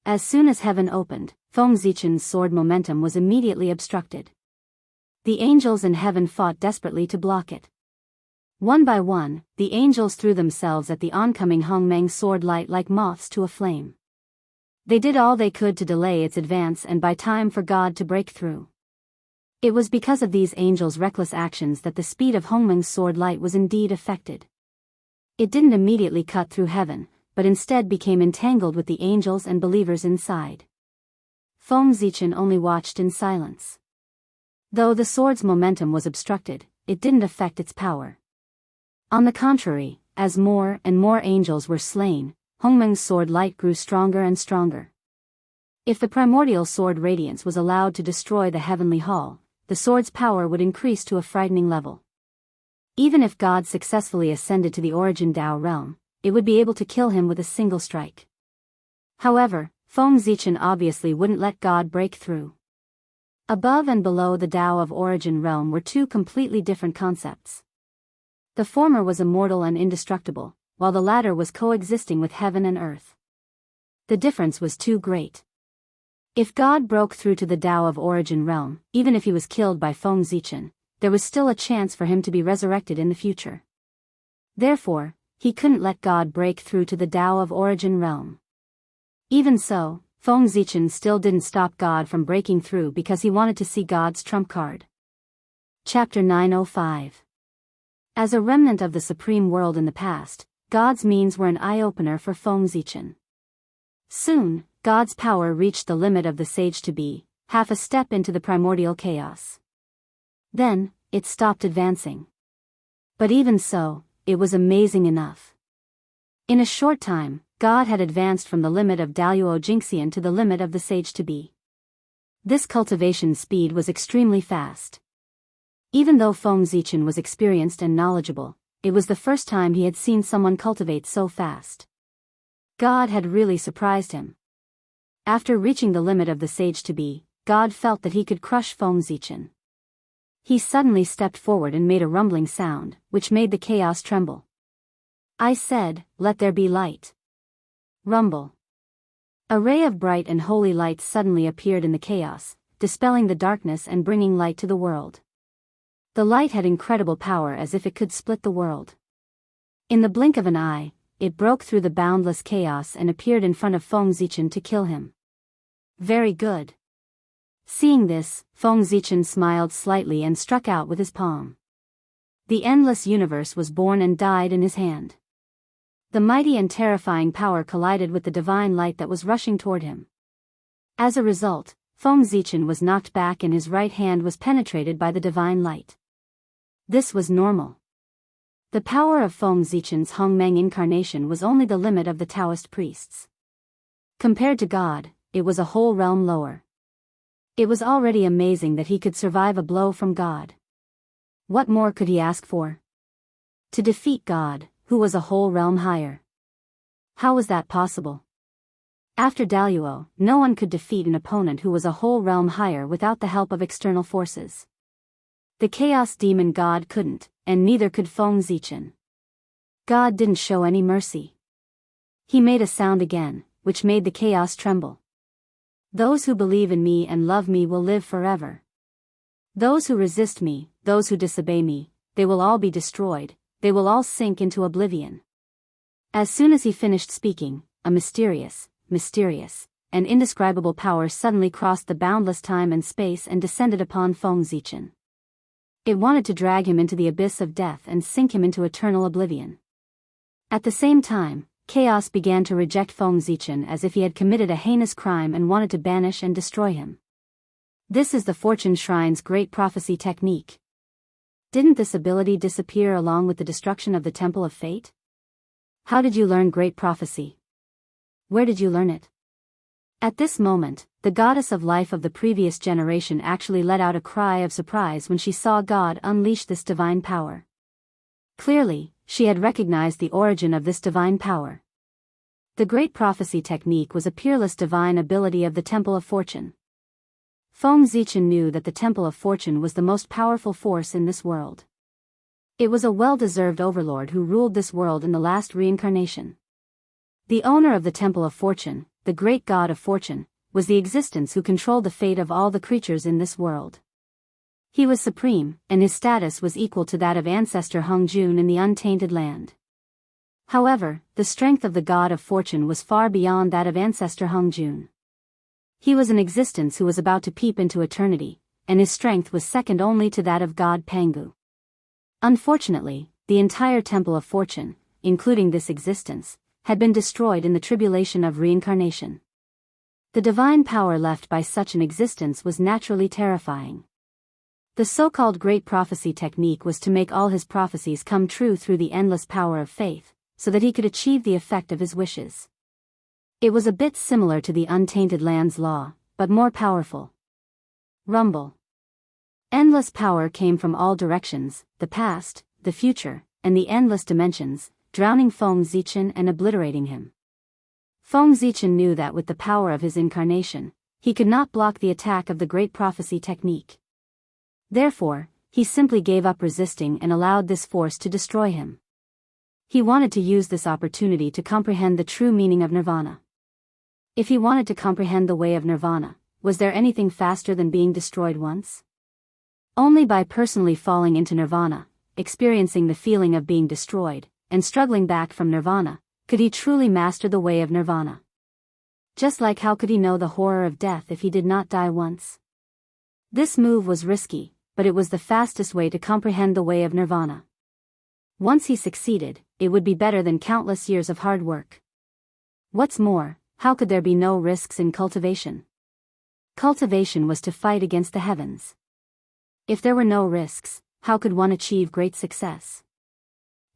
As soon as heaven opened, Feng Zichen's sword momentum was immediately obstructed. The angels in heaven fought desperately to block it. One by one, the angels threw themselves at the oncoming Hongmeng sword light like moths to a flame. They did all they could to delay its advance and buy time for God to break through. It was because of these angels' reckless actions that the speed of Hongmeng's sword light was indeed affected. It didn't immediately cut through heaven, but instead became entangled with the angels and believers inside. Feng Zichen only watched in silence. Though the sword's momentum was obstructed, it didn't affect its power. On the contrary, as more and more angels were slain, Hongmeng's sword light grew stronger and stronger. If the primordial sword radiance was allowed to destroy the heavenly hall, the sword's power would increase to a frightening level. Even if God successfully ascended to the origin Tao realm, it would be able to kill him with a single strike. However, Feng Zichen obviously wouldn't let God break through. Above and below the Tao of origin realm were two completely different concepts. The former was immortal and indestructible, while the latter was coexisting with heaven and earth. The difference was too great. If God broke through to the Tao of origin realm, even if he was killed by Feng Zichen, there was still a chance for him to be resurrected in the future. Therefore, he couldn't let God break through to the Tao of origin realm. Even so, Feng Zichen still didn't stop God from breaking through because he wanted to see God's trump card. Chapter 905. As a remnant of the supreme world in the past, God's means were an eye-opener for Feng Zichen. Soon, God's power reached the limit of the sage to be, half a step into the primordial chaos. Then, it stopped advancing. But even so, it was amazing enough. In a short time, God had advanced from the limit of Daluo Jingxian to the limit of the sage to be. This cultivation speed was extremely fast. Even though Feng Zichen was experienced and knowledgeable, it was the first time he had seen someone cultivate so fast. God had really surprised him. After reaching the limit of the sage-to-be, God felt that he could crush Feng Zichen. He suddenly stepped forward and made a rumbling sound, which made the chaos tremble. I said, "Let there be light." Rumble. A ray of bright and holy light suddenly appeared in the chaos, dispelling the darkness and bringing light to the world. The light had incredible power, as if it could split the world. In the blink of an eye, it broke through the boundless chaos and appeared in front of Feng Zichen to kill him. Very good. Seeing this, Feng Zichen smiled slightly and struck out with his palm. The endless universe was born and died in his hand. The mighty and terrifying power collided with the divine light that was rushing toward him. As a result, Feng Zichen was knocked back and his right hand was penetrated by the divine light. This was normal. The power of Feng Zichen's Hongmeng incarnation was only the limit of the Taoist priests. Compared to God, it was a whole realm lower. It was already amazing that he could survive a blow from God. What more could he ask for? To defeat God, who was a whole realm higher. How was that possible? After Daluo, no one could defeat an opponent who was a whole realm higher without the help of external forces. The Chaos Demon God couldn't, and neither could Feng Zichen. God didn't show any mercy. He made a sound again, which made the chaos tremble. Those who believe in me and love me will live forever. Those who resist me, those who disobey me, they will all be destroyed, they will all sink into oblivion. As soon as he finished speaking, a mysterious, and indescribable power suddenly crossed the boundless time and space and descended upon Feng Zichen. It wanted to drag him into the abyss of death and sink him into eternal oblivion. At the same time, chaos began to reject Feng Zichen as if he had committed a heinous crime and wanted to banish and destroy him. This is the Fortune Shrine's great prophecy technique. Didn't this ability disappear along with the destruction of the Temple of Fate? How did you learn great prophecy? Where did you learn it? At this moment, the goddess of life of the previous generation actually let out a cry of surprise when she saw God unleash this divine power. Clearly, she had recognized the origin of this divine power. The great prophecy technique was a peerless divine ability of the Temple of Fortune. Feng Zichen knew that the Temple of Fortune was the most powerful force in this world. It was a well-deserved overlord who ruled this world in the last reincarnation. The owner of the Temple of Fortune, the great god of fortune, was the existence who controlled the fate of all the creatures in this world. He was supreme, and his status was equal to that of ancestor Hongjun in the untainted land. However, the strength of the god of fortune was far beyond that of ancestor Hongjun. He was an existence who was about to peep into eternity, and his strength was second only to that of God Pangu. Unfortunately, the entire Temple of Fortune, including this existence, had been destroyed in the tribulation of reincarnation. The divine power left by such an existence was naturally terrifying. The so-called great prophecy technique was to make all his prophecies come true through the endless power of faith, so that he could achieve the effect of his wishes. It was a bit similar to the untainted land's law, but more powerful. Rumble. Endless power came from all directions, the past, the future, and the endless dimensions, drowning Feng Zichen and obliterating him. Feng Zichen knew that with the power of his incarnation, he could not block the attack of the great prophecy technique. Therefore, he simply gave up resisting and allowed this force to destroy him. He wanted to use this opportunity to comprehend the true meaning of nirvana. If he wanted to comprehend the way of nirvana, was there anything faster than being destroyed once? Only by personally falling into nirvana, experiencing the feeling of being destroyed, and struggling back from nirvana, could he truly master the way of nirvana. Just like how could he know the horror of death if he did not die once? This move was risky, but it was the fastest way to comprehend the way of nirvana. Once he succeeded, it would be better than countless years of hard work. What's more, how could there be no risks in cultivation? Cultivation was to fight against the heavens. If there were no risks, how could one achieve great success?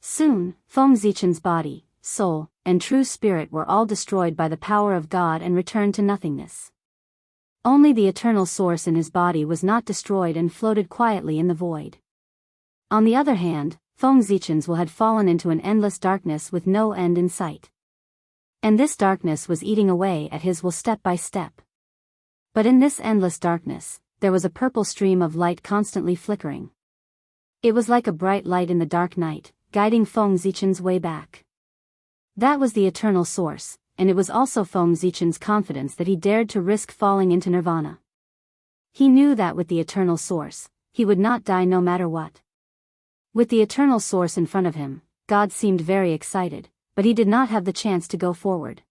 Soon, Feng Zichen's body, soul, and true spirit were all destroyed by the power of God and returned to nothingness. Only the eternal source in his body was not destroyed and floated quietly in the void. On the other hand, Feng Zichens had fallen into an endless darkness with no end in sight. And this darkness was eating away at his will step by step. But in this endless darkness, there was a purple stream of light constantly flickering. It was like a bright light in the dark night, guiding Feng Zichens' way back. That was the eternal source, and it was also Feng Zichens' confidence that he dared to risk falling into nirvana. He knew that with the eternal source, he would not die no matter what. With the eternal source in front of him, God seemed very excited, but he did not have the chance to go forward.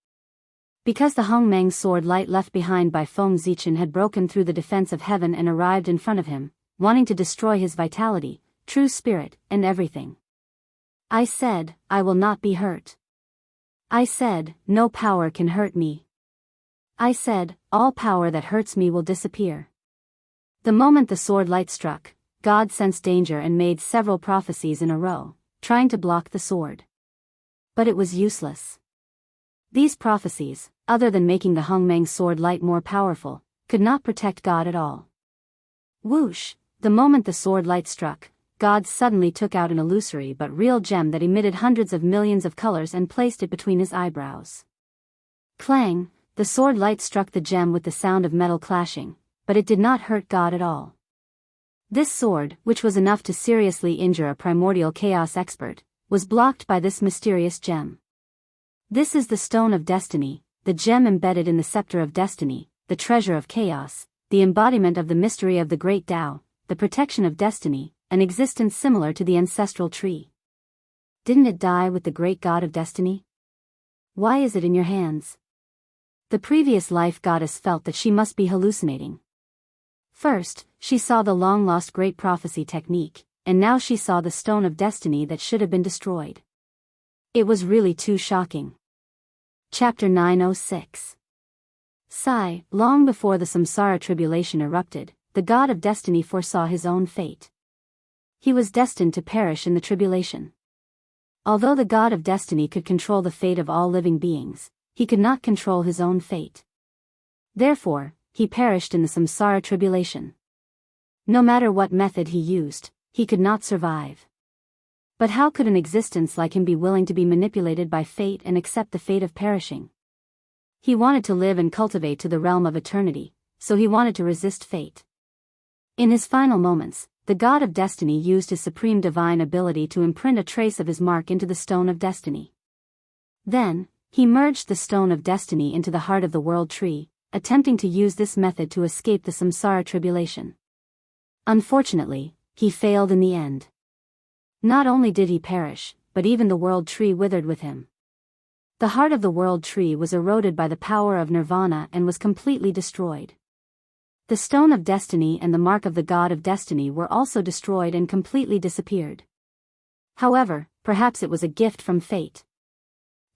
Because the Hongmeng sword light left behind by Feng Zichen had broken through the defense of heaven and arrived in front of him, wanting to destroy his vitality, true spirit, and everything. I said, I will not be hurt. I said, no power can hurt me. I said, all power that hurts me will disappear. The moment the sword light struck, God sensed danger and made several prophecies in a row, trying to block the sword. But it was useless. These prophecies, other than making the Hongmeng sword light more powerful, could not protect God at all. Whoosh! The moment the sword light struck, God suddenly took out an illusory but real gem that emitted hundreds of millions of colors and placed it between his eyebrows. Clang! The sword light struck the gem with the sound of metal clashing, but it did not hurt God at all. This sword, which was enough to seriously injure a primordial chaos expert, was blocked by this mysterious gem. This is the Stone of Destiny, the gem embedded in the Scepter of Destiny, the treasure of chaos, the embodiment of the mystery of the Great Tao, the protection of destiny, an existence similar to the ancestral tree. Didn't it die with the great god of destiny? Why is it in your hands? The previous life goddess felt that she must be hallucinating. First, she saw the long-lost great prophecy technique, and now she saw the Stone of Destiny that should have been destroyed. It was really too shocking. Chapter 906. Sigh. Long before the samsara tribulation erupted, the god of destiny foresaw his own fate. He was destined to perish in the tribulation. Although the god of destiny could control the fate of all living beings, he could not control his own fate. Therefore, he perished in the samsara tribulation. No matter what method he used, he could not survive. But how could an existence like him be willing to be manipulated by fate and accept the fate of perishing? He wanted to live and cultivate to the realm of eternity, so he wanted to resist fate. In his final moments, the god of destiny used his supreme divine ability to imprint a trace of his mark into the Stone of Destiny. Then, he merged the Stone of Destiny into the heart of the world tree, attempting to use this method to escape the samsara tribulation. Unfortunately, he failed in the end. Not only did he perish, but even the world tree withered with him. The heart of the world tree was eroded by the power of nirvana and was completely destroyed. The Stone of Destiny and the mark of the god of destiny were also destroyed and completely disappeared. However, perhaps it was a gift from fate.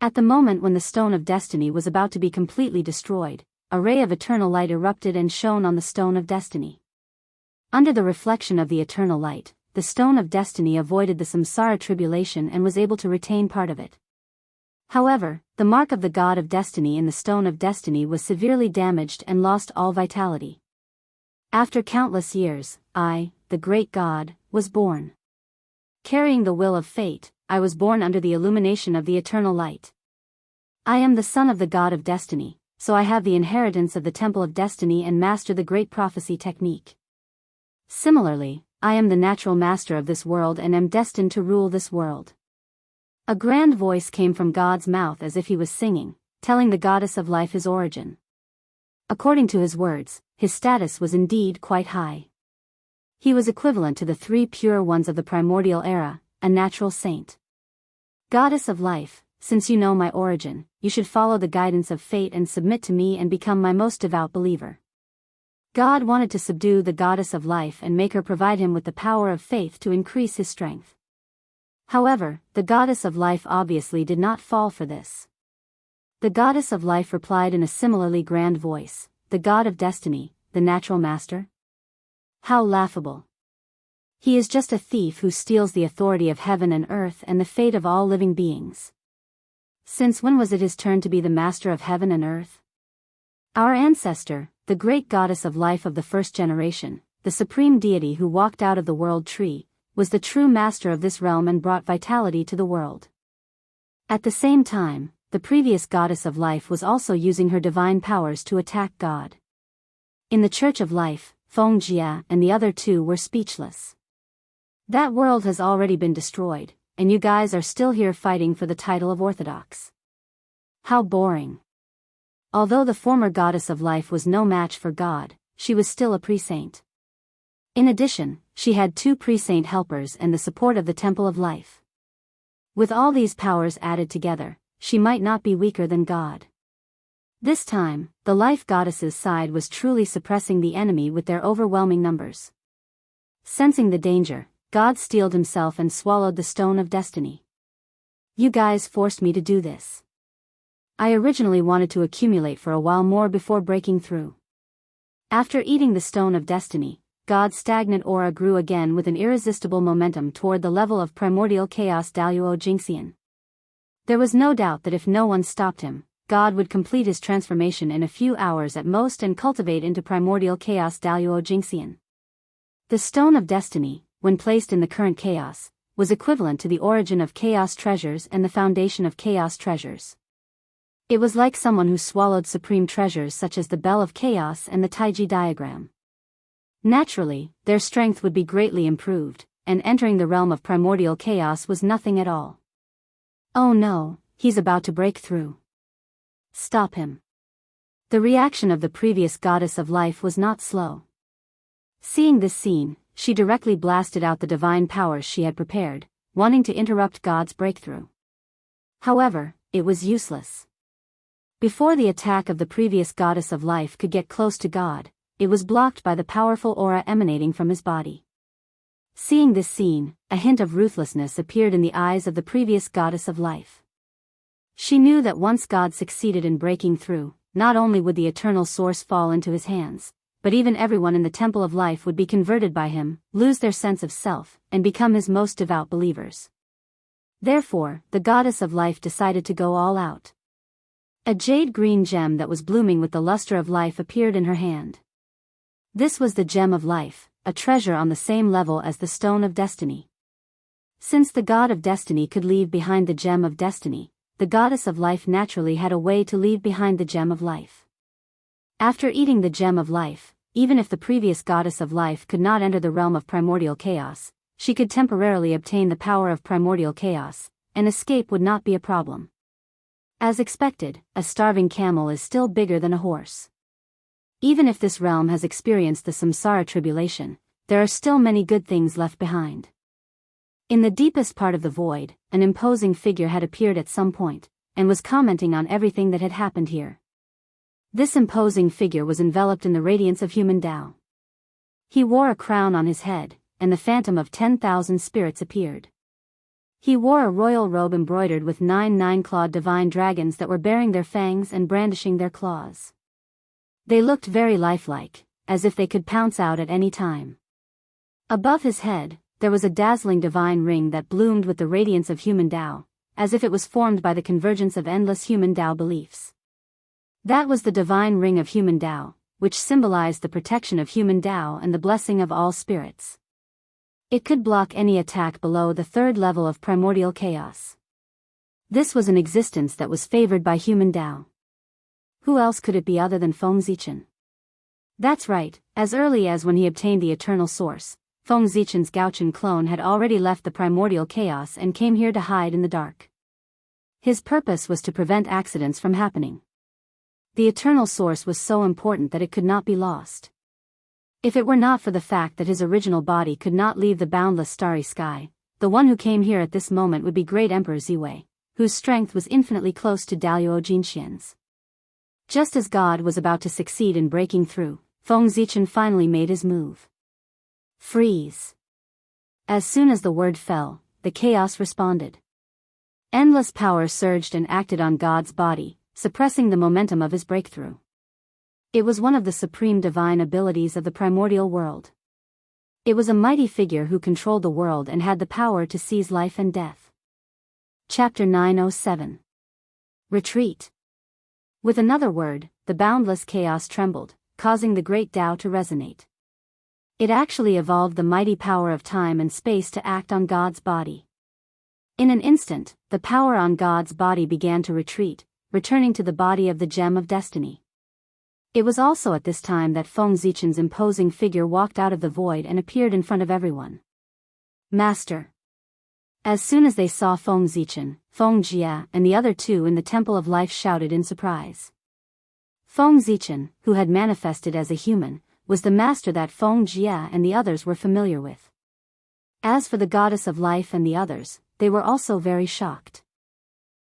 At the moment when the Stone of Destiny was about to be completely destroyed, a ray of eternal light erupted and shone on the Stone of Destiny. Under the reflection of the eternal light, the Stone of Destiny avoided the samsara tribulation and was able to retain part of it. However, the mark of the god of destiny in the Stone of Destiny was severely damaged and lost all vitality. After countless years, I, the great god, was born. Carrying the will of fate, I was born under the illumination of the eternal light. I am the son of the god of destiny, so I have the inheritance of the Temple of Destiny and master the great prophecy technique. Similarly, I am the natural master of this world and am destined to rule this world. A grand voice came from God's mouth as if he was singing, telling the goddess of life his origin. According to his words, his status was indeed quite high. He was equivalent to the three pure ones of the primordial era, a natural saint. Goddess of life, since you know my origin, you should follow the guidance of fate and submit to me and become my most devout believer. God wanted to subdue the goddess of life and make her provide him with the power of faith to increase his strength. However, the goddess of life obviously did not fall for this. The goddess of life replied in a similarly grand voice, "The god of destiny, the natural master? How laughable! He is just a thief who steals the authority of heaven and earth and the fate of all living beings. Since when was it his turn to be the master of heaven and earth? Our ancestor, the great goddess of life of the first generation, the supreme deity who walked out of the world tree, was the true master of this realm and brought vitality to the world. At the same time, the previous goddess of life was also using her divine powers to attack God. In the Church of Life, Feng Jia and the other two were speechless. That world has already been destroyed, and you guys are still here fighting for the title of Orthodox. How boring. Although the former goddess of life was no match for God, she was still a pre-saint. In addition, she had 2 pre-saint helpers and the support of the Temple of Life. With all these powers added together, she might not be weaker than God. This time, the life goddess's side was truly suppressing the enemy with their overwhelming numbers. Sensing the danger, God steeled himself and swallowed the stone of destiny. You guys forced me to do this. I originally wanted to accumulate for a while more before breaking through. After eating the stone of destiny, God's stagnant aura grew again with an irresistible momentum toward the level of primordial chaos Daluo Jingxian. There was no doubt that if no one stopped him, God would complete his transformation in a few hours at most and cultivate into primordial chaos Daluo Jingxian. The stone of destiny, when placed in the current chaos, was equivalent to the origin of chaos treasures and the foundation of chaos treasures. It was like someone who swallowed supreme treasures such as the Bell of Chaos and the Taiji diagram. Naturally, their strength would be greatly improved, and entering the realm of primordial chaos was nothing at all. Oh no, he's about to break through. Stop him. The reaction of the previous goddess of life was not slow. Seeing this scene, she directly blasted out the divine powers she had prepared, wanting to interrupt God's breakthrough. However, it was useless. Before the attack of the previous goddess of life could get close to God, it was blocked by the powerful aura emanating from his body. Seeing this scene, a hint of ruthlessness appeared in the eyes of the previous goddess of life. She knew that once God succeeded in breaking through, not only would the eternal source fall into his hands, but even everyone in the Temple of Life would be converted by him, lose their sense of self, and become his most devout believers. Therefore, the goddess of life decided to go all out. A jade-green gem that was blooming with the luster of life appeared in her hand. This was the gem of life, a treasure on the same level as the stone of destiny. Since the god of destiny could leave behind the gem of destiny, the goddess of life naturally had a way to leave behind the gem of life. After eating the gem of life, even if the previous goddess of life could not enter the realm of primordial chaos, she could temporarily obtain the power of primordial chaos, and escape would not be a problem. As expected, a starving camel is still bigger than a horse. Even if this realm has experienced the samsara tribulation, there are still many good things left behind. In the deepest part of the void, an imposing figure had appeared at some point, and was commenting on everything that had happened here. This imposing figure was enveloped in the radiance of human Tao. He wore a crown on his head, and the phantom of 10,000 spirits appeared. He wore a royal robe embroidered with 9 nine-clawed divine dragons that were baring their fangs and brandishing their claws. They looked very lifelike, as if they could pounce out at any time. Above his head, there was a dazzling divine ring that bloomed with the radiance of human Tao, as if it was formed by the convergence of endless human Tao beliefs. That was the divine ring of human Tao, which symbolized the protection of human Tao and the blessing of all spirits. It could block any attack below the 3rd level of primordial chaos. This was an existence that was favored by human Tao. Who else could it be other than Feng Zichen? That's right, as early as when he obtained the eternal source, Feng Zichen's Gaochen clone had already left the primordial chaos and came here to hide in the dark. His purpose was to prevent accidents from happening. The eternal source was so important that it could not be lost. If it were not for the fact that his original body could not leave the boundless starry sky, the one who came here at this moment would be Great Emperor Ziwei, whose strength was infinitely close to Daluo Jinxian's. Just as God was about to succeed in breaking through, Feng Zichen finally made his move. Freeze. As soon as the word fell, the chaos responded. Endless power surged and acted on God's body, suppressing the momentum of his breakthrough. It was one of the supreme divine abilities of the primordial world. It was a mighty figure who controlled the world and had the power to seize life and death. Chapter 907. Retreat. With another word, the boundless chaos trembled, causing the great Tao to resonate. It actually evolved the mighty power of time and space to act on God's body. In an instant, the power on God's body began to retreat, returning to the body of the Gem of Destiny. It was also at this time that Feng Zichen's imposing figure walked out of the void and appeared in front of everyone. Master. As soon as they saw Feng Zichen, Feng Jia and the other two in the Temple of Life shouted in surprise. Feng Zichen, who had manifested as a human, was the master that Feng Jia and the others were familiar with. As for the Goddess of Life and the others, they were also very shocked.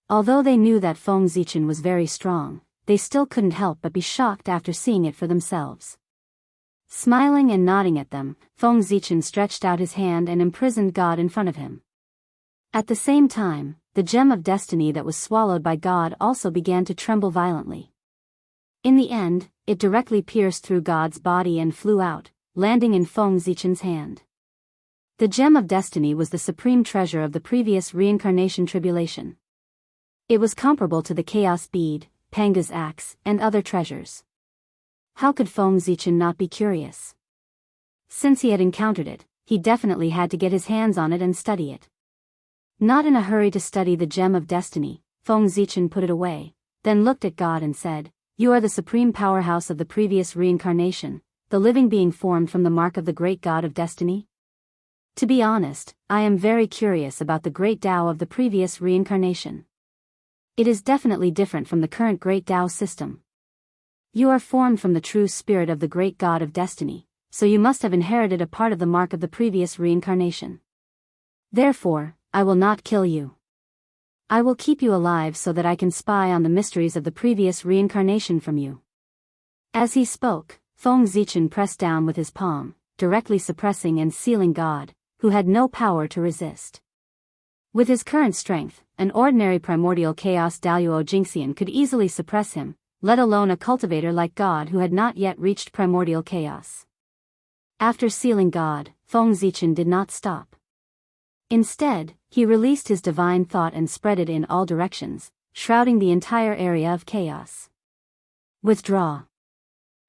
Although they knew that Feng Zichen was very strong, they still couldn't help but be shocked after seeing it for themselves. Smiling and nodding at them, Feng Zichen stretched out his hand and imprisoned God in front of him. At the same time, the Gem of Destiny that was swallowed by God also began to tremble violently. In the end, it directly pierced through God's body and flew out, landing in Feng Zichen's hand. The Gem of Destiny was the supreme treasure of the previous reincarnation tribulation. It was comparable to the Chaos Bead, Panga's axe, and other treasures. How could Feng Zichen not be curious? Since he had encountered it, he definitely had to get his hands on it and study it. Not in a hurry to study the Gem of Destiny, Feng Zichen put it away, then looked at God and said, "You are the supreme powerhouse of the previous reincarnation, the living being formed from the mark of the great God of Destiny? To be honest, I am very curious about the great Tao of the previous reincarnation. It is definitely different from the current great Tao system. You are formed from the true spirit of the great God of Destiny, so you must have inherited a part of the mark of the previous reincarnation. Therefore, I will not kill you. I will keep you alive so that I can spy on the mysteries of the previous reincarnation from you." As he spoke, Feng Zichen pressed down with his palm, directly suppressing and sealing God, who had no power to resist. With his current strength, an ordinary primordial chaos Daluo Jingxian could easily suppress him, let alone a cultivator like God who had not yet reached primordial chaos. After sealing God, Feng Zichen did not stop. Instead, he released his divine thought and spread it in all directions, shrouding the entire area of chaos. Withdraw.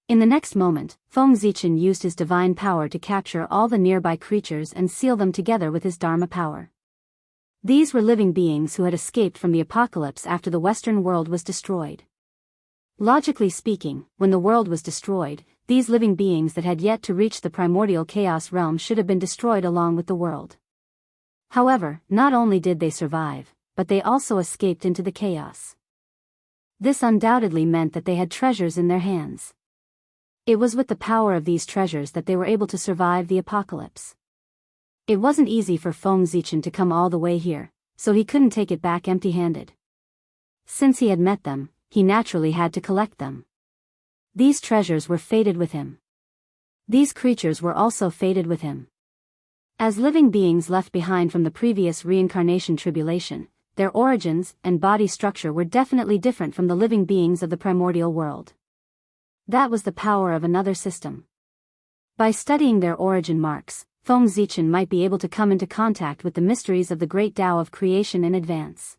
In the next moment, Feng Zichen used his divine power to capture all the nearby creatures and seal them together with his Dharma power. These were living beings who had escaped from the apocalypse after the Western world was destroyed. Logically speaking, when the world was destroyed, these living beings that had yet to reach the primordial chaos realm should have been destroyed along with the world. However, not only did they survive, but they also escaped into the chaos. This undoubtedly meant that they had treasures in their hands. It was with the power of these treasures that they were able to survive the apocalypse. It wasn't easy for Feng Zichen to come all the way here, so he couldn't take it back empty-handed. Since he had met them, he naturally had to collect them. These treasures were fated with him. These creatures were also fated with him. As living beings left behind from the previous reincarnation tribulation, their origins and body structure were definitely different from the living beings of the primordial world. That was the power of another system. By studying their origin marks, Feng Zichen might be able to come into contact with the mysteries of the great Tao of creation in advance.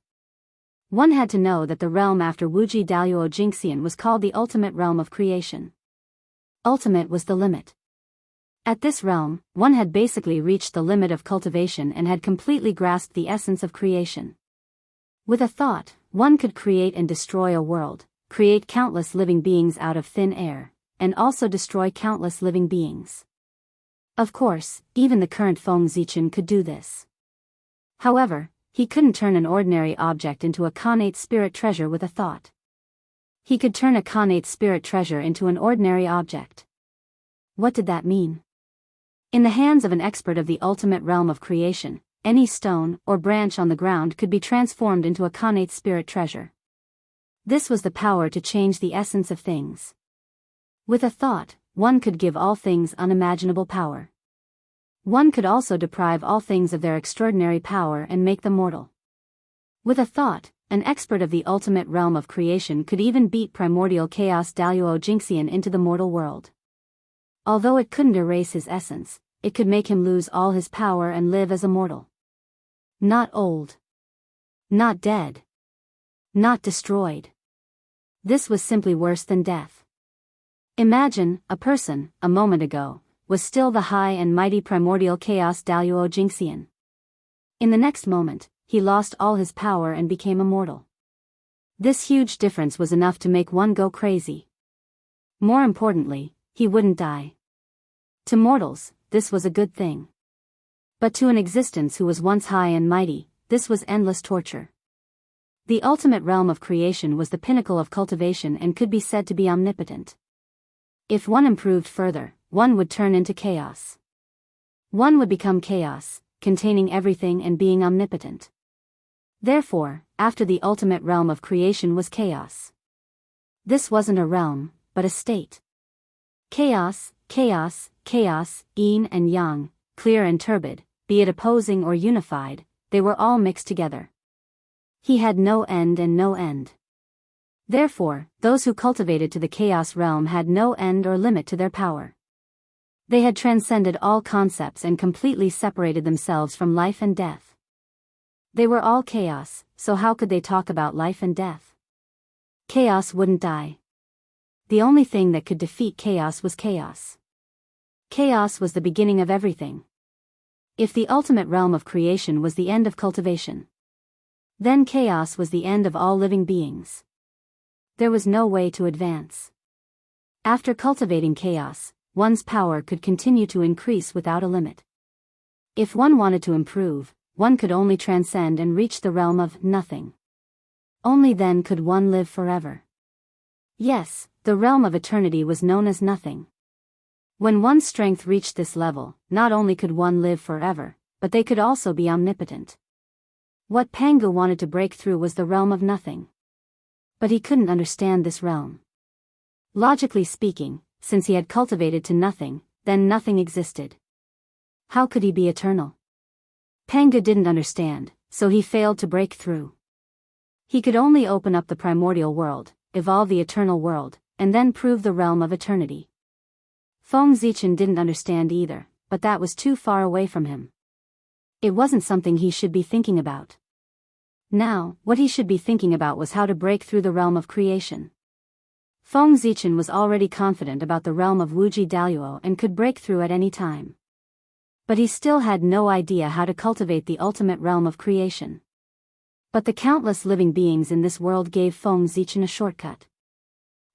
One had to know that the realm after Wuji Daluo Jingxian was called the ultimate realm of creation. Ultimate was the limit. At this realm, one had basically reached the limit of cultivation and had completely grasped the essence of creation. With a thought, one could create and destroy a world, create countless living beings out of thin air, and also destroy countless living beings. Of course, even the current Feng Zichen could do this. However, he couldn't turn an ordinary object into a connate spirit treasure with a thought. He could turn a connate spirit treasure into an ordinary object. What did that mean? In the hands of an expert of the ultimate realm of creation, any stone or branch on the ground could be transformed into a connate spirit treasure. This was the power to change the essence of things. With a thought, one could give all things unimaginable power. One could also deprive all things of their extraordinary power and make them mortal. With a thought, an expert of the ultimate realm of creation could even beat primordial chaos Daluo Jingxian into the mortal world. Although it couldn't erase his essence, it could make him lose all his power and live as a mortal. Not old. Not dead. Not destroyed. This was simply worse than death. Imagine, a person, a moment ago, was still the high and mighty primordial chaos Daluo Jinxian. In the next moment, he lost all his power and became immortal. This huge difference was enough to make one go crazy. More importantly, he wouldn't die. To mortals, this was a good thing. But to an existence who was once high and mighty, this was endless torture. The ultimate realm of creation was the pinnacle of cultivation and could be said to be omnipotent. If one improved further, one would turn into chaos. One would become chaos, containing everything and being omnipotent. Therefore, after the ultimate realm of creation was chaos. This wasn't a realm, but a state. Chaos, chaos, chaos, yin and yang, clear and turbid, be it opposing or unified, they were all mixed together. He had no end and no end. Therefore, those who cultivated to the chaos realm had no end or limit to their power. They had transcended all concepts and completely separated themselves from life and death. They were all chaos, so how could they talk about life and death? Chaos wouldn't die. The only thing that could defeat chaos was chaos. Chaos was the beginning of everything. If the ultimate realm of creation was the end of cultivation, then chaos was the end of all living beings. There was no way to advance. After cultivating chaos, one's power could continue to increase without a limit. If one wanted to improve, one could only transcend and reach the realm of nothing. Only then could one live forever. Yes, the realm of eternity was known as nothing. When one's strength reached this level, not only could one live forever, but they could also be omnipotent. What Pangu wanted to break through was the realm of nothing. But he couldn't understand this realm. Logically speaking, since he had cultivated to nothing, then nothing existed. How could he be eternal? Pangu didn't understand, so he failed to break through. He could only open up the primordial world, evolve the eternal world, and then prove the realm of eternity. Feng Zichen didn't understand either, but that was too far away from him. It wasn't something he should be thinking about. Now, what he should be thinking about was how to break through the realm of creation. Feng Zichen was already confident about the realm of Wuji Daluo and could break through at any time. But he still had no idea how to cultivate the ultimate realm of creation. But the countless living beings in this world gave Feng Zichen a shortcut.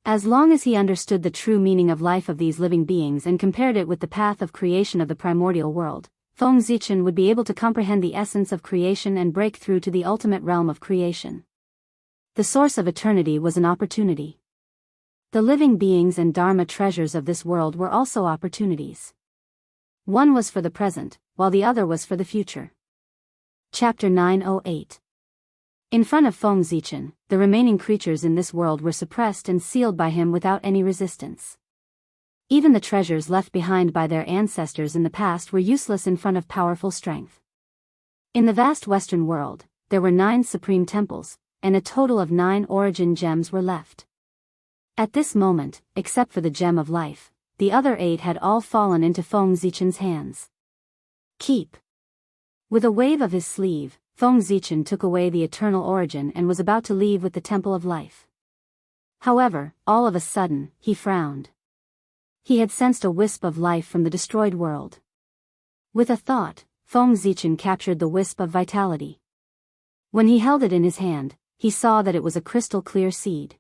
As long as he understood the true meaning of life of these living beings and compared it with the path of creation of the primordial world, Feng Zichen would be able to comprehend the essence of creation and break through to the ultimate realm of creation. The source of eternity was an opportunity. The living beings and Dharma treasures of this world were also opportunities. One was for the present, while the other was for the future. Chapter 908. In front of Feng Zichen, the remaining creatures in this world were suppressed and sealed by him without any resistance. Even the treasures left behind by their ancestors in the past were useless in front of powerful strength. In the vast Western world, there were 9 supreme temples, and a total of 9 origin gems were left. At this moment, except for the gem of life, the other 8 had all fallen into Feng Zichen's hands. Keep. With a wave of his sleeve, Feng Zichen took away the eternal origin and was about to leave with the temple of life. However, all of a sudden, he frowned. He had sensed a wisp of life from the destroyed world. With a thought, Feng Zichen captured the wisp of vitality. When he held it in his hand, he saw that it was a crystal-clear seed.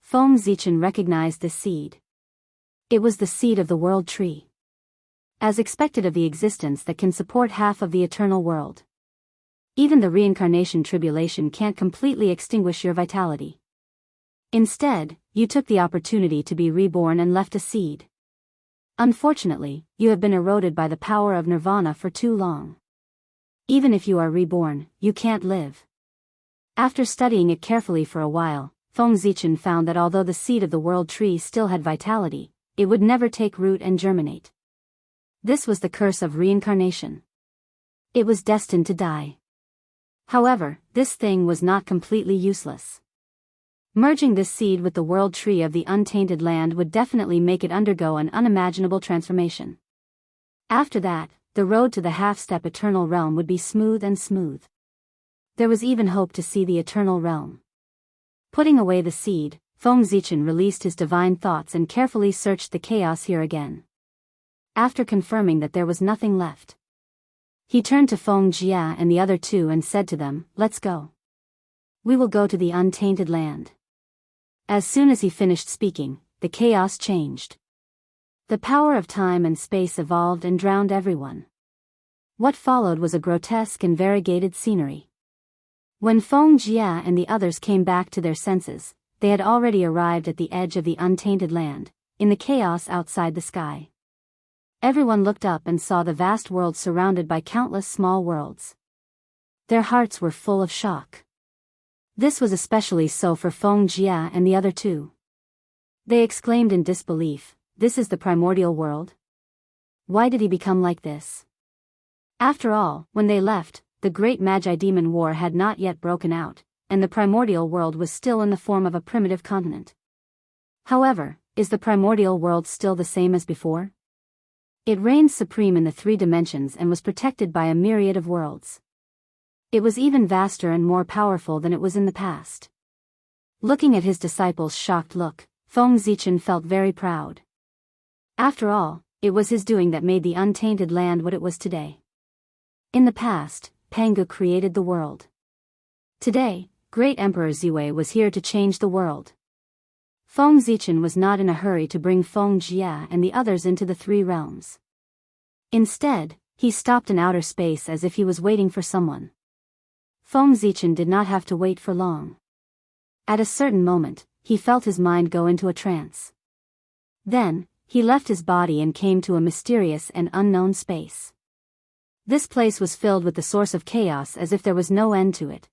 Feng Zichen recognized this seed. It was the seed of the world tree. As expected of the existence that can support half of the eternal world. Even the reincarnation tribulation can't completely extinguish your vitality. Instead, you took the opportunity to be reborn and left a seed. Unfortunately, you have been eroded by the power of nirvana for too long. Even if you are reborn, you can't live. After studying it carefully for a while, Feng Zichen found that although the seed of the world tree still had vitality, it would never take root and germinate. This was the curse of reincarnation. It was destined to die. However, this thing was not completely useless. Merging this seed with the world tree of the untainted land would definitely make it undergo an unimaginable transformation. After that, the road to the half-step eternal realm would be smooth and smooth. There was even hope to see the eternal realm. Putting away the seed, Feng Zichen released his divine thoughts and carefully searched the chaos here again. after confirming that there was nothing left. He turned to Feng Jia and the other two and said to them, "Let's go. We will go to the untainted land." As soon as he finished speaking, the chaos changed. The power of time and space evolved and drowned everyone. What followed was a grotesque and variegated scenery. When Feng Jia and the others came back to their senses, they had already arrived at the edge of the untainted land, in the chaos outside the sky. Everyone looked up and saw the vast world surrounded by countless small worlds. Their hearts were full of shock. This was especially so for Feng Jia and the other two. They exclaimed in disbelief, "This is the primordial world? Why did he become like this?" After all, when they left, the great Magi-Demon War had not yet broken out, and the primordial world was still in the form of a primitive continent. However, is the primordial world still the same as before? It reigned supreme in the three dimensions and was protected by a myriad of worlds. It was even vaster and more powerful than it was in the past. Looking at his disciples' shocked look, Feng Zichen felt very proud. After all, it was his doing that made the untainted land what it was today. In the past, Pangu created the world. Today, Great Emperor Ziwei was here to change the world. Feng Zichen was not in a hurry to bring Feng Jia and the others into the three realms. Instead, he stopped in outer space as if he was waiting for someone. Feng Zichen did not have to wait for long. At a certain moment, he felt his mind go into a trance. Then, he left his body and came to a mysterious and unknown space. This place was filled with the source of chaos as if there was no end to it.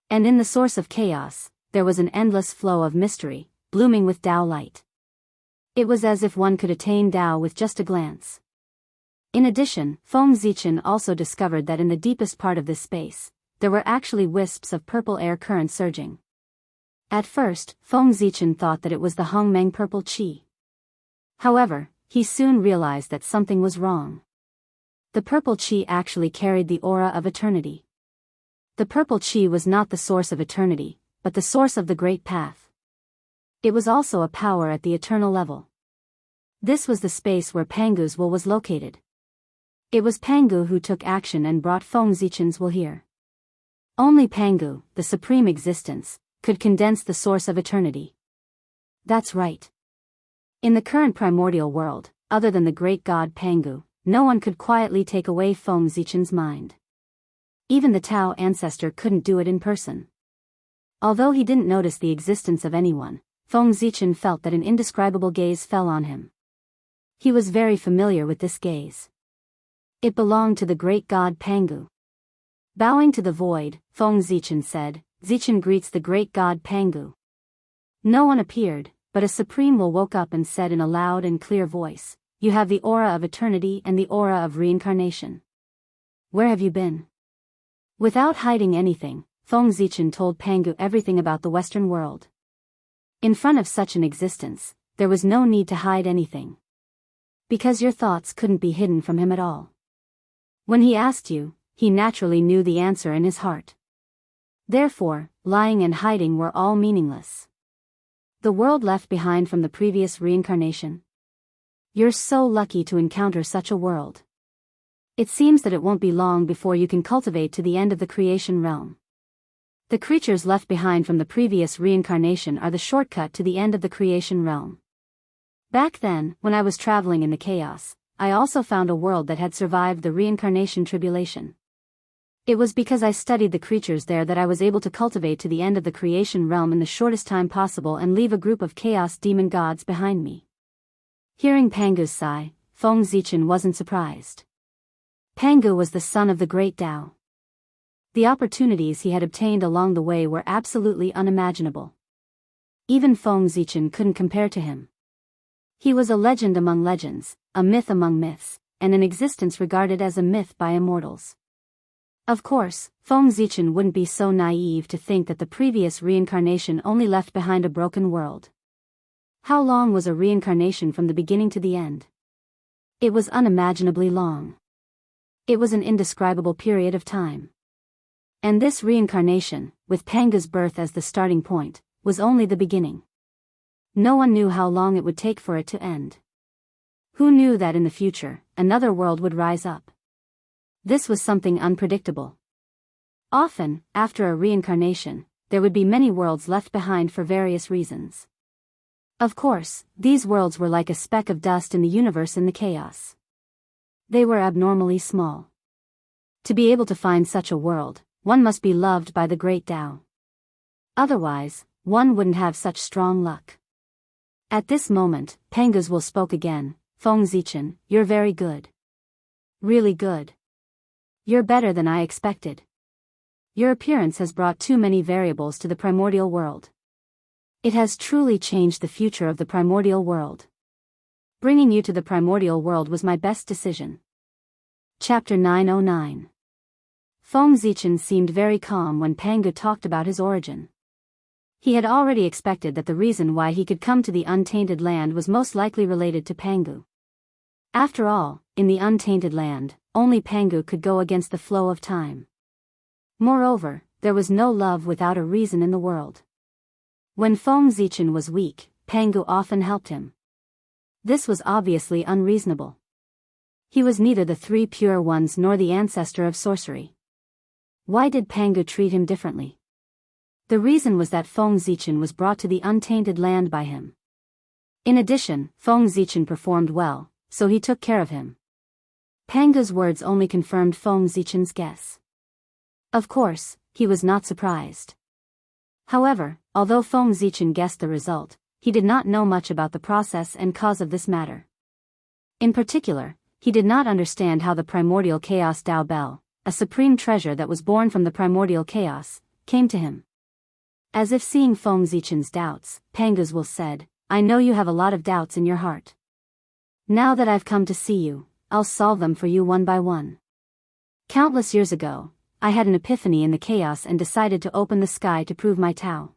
And in the source of chaos, there was an endless flow of mystery, blooming with Tao light. It was as if one could attain Tao with just a glance. In addition, Feng Zichen also discovered that in the deepest part of this space, there were actually wisps of purple air currents surging. At first, Feng Zichen thought that it was the Hongmeng purple qi. However, he soon realized that something was wrong. The purple qi actually carried the aura of eternity. The purple qi was not the source of eternity, but the source of the great path. It was also a power at the eternal level. This was the space where Pangu's will was located. It was Pangu who took action and brought Feng Zichen's will here. Only Pangu, the supreme existence, could condense the source of eternity. That's right. In the current primordial world, other than the great god Pangu, no one could quietly take away Feng Zichen's mind. Even the Tao ancestor couldn't do it in person. Although he didn't notice the existence of anyone, Feng Zichen felt that an indescribable gaze fell on him. He was very familiar with this gaze. It belonged to the great god Pangu. Bowing to the void, Feng Zichen said, "Zichen greets the great god Pangu." No one appeared, but a supreme will woke up and said in a loud and clear voice, "You have the aura of eternity and the aura of reincarnation. Where have you been?" Without hiding anything, Feng Zichen told Pangu everything about the Western world. In front of such an existence, there was no need to hide anything. Because your thoughts couldn't be hidden from him at all. When he asked you, he naturally knew the answer in his heart. Therefore, lying and hiding were all meaningless. The world left behind from the previous reincarnation? You're so lucky to encounter such a world. It seems that it won't be long before you can cultivate to the end of the creation realm. The creatures left behind from the previous reincarnation are the shortcut to the end of the creation realm. Back then, when I was traveling in the chaos, I also found a world that had survived the reincarnation tribulation. It was because I studied the creatures there that I was able to cultivate to the end of the creation realm in the shortest time possible and leave a group of chaos demon gods behind me. Hearing Pangu's sigh, Feng Zichen wasn't surprised. Pangu was the son of the great Tao. The opportunities he had obtained along the way were absolutely unimaginable. Even Feng Zichen couldn't compare to him. He was a legend among legends, a myth among myths, and an existence regarded as a myth by immortals. Of course, Feng Zichen wouldn't be so naive to think that the previous reincarnation only left behind a broken world. How long was a reincarnation from the beginning to the end? It was unimaginably long. It was an indescribable period of time. And this reincarnation, with Pangu's birth as the starting point, was only the beginning. No one knew how long it would take for it to end. Who knew that in the future, another world would rise up? This was something unpredictable. Often, after a reincarnation, there would be many worlds left behind for various reasons. Of course, these worlds were like a speck of dust in the universe in the chaos. They were abnormally small. To be able to find such a world, one must be loved by the great Tao. Otherwise, one wouldn't have such strong luck. At this moment, Penguzwil spoke again. Feng Zichen, you're very good. Really good. You're better than I expected. Your appearance has brought too many variables to the primordial world. It has truly changed the future of the primordial world. Bringing you to the primordial world was my best decision. Chapter 909. Feng Zichen seemed very calm when Pangu talked about his origin. He had already expected that the reason why he could come to the untainted land was most likely related to Pangu. After all, in the untainted land, only Pangu could go against the flow of time. Moreover, there was no love without a reason in the world. When Feng Zichen was weak, Pangu often helped him. This was obviously unreasonable. He was neither the three pure ones nor the ancestor of sorcery. Why did Pangu treat him differently? The reason was that Feng Zichen was brought to the untainted land by him. In addition, Feng Zichen performed well, so he took care of him. Pangu's words only confirmed Feng Zichen's guess. Of course, he was not surprised. However, although Feng Zichen guessed the result, he did not know much about the process and cause of this matter. In particular, he did not understand how the primordial chaos Dao Bell, a supreme treasure that was born from the primordial chaos, came to him. As if seeing Feng Zichen's doubts, Penguzwil said, I know you have a lot of doubts in your heart. Now that I've come to see you, I'll solve them for you one by one. Countless years ago, I had an epiphany in the chaos and decided to open the sky to prove my Tao.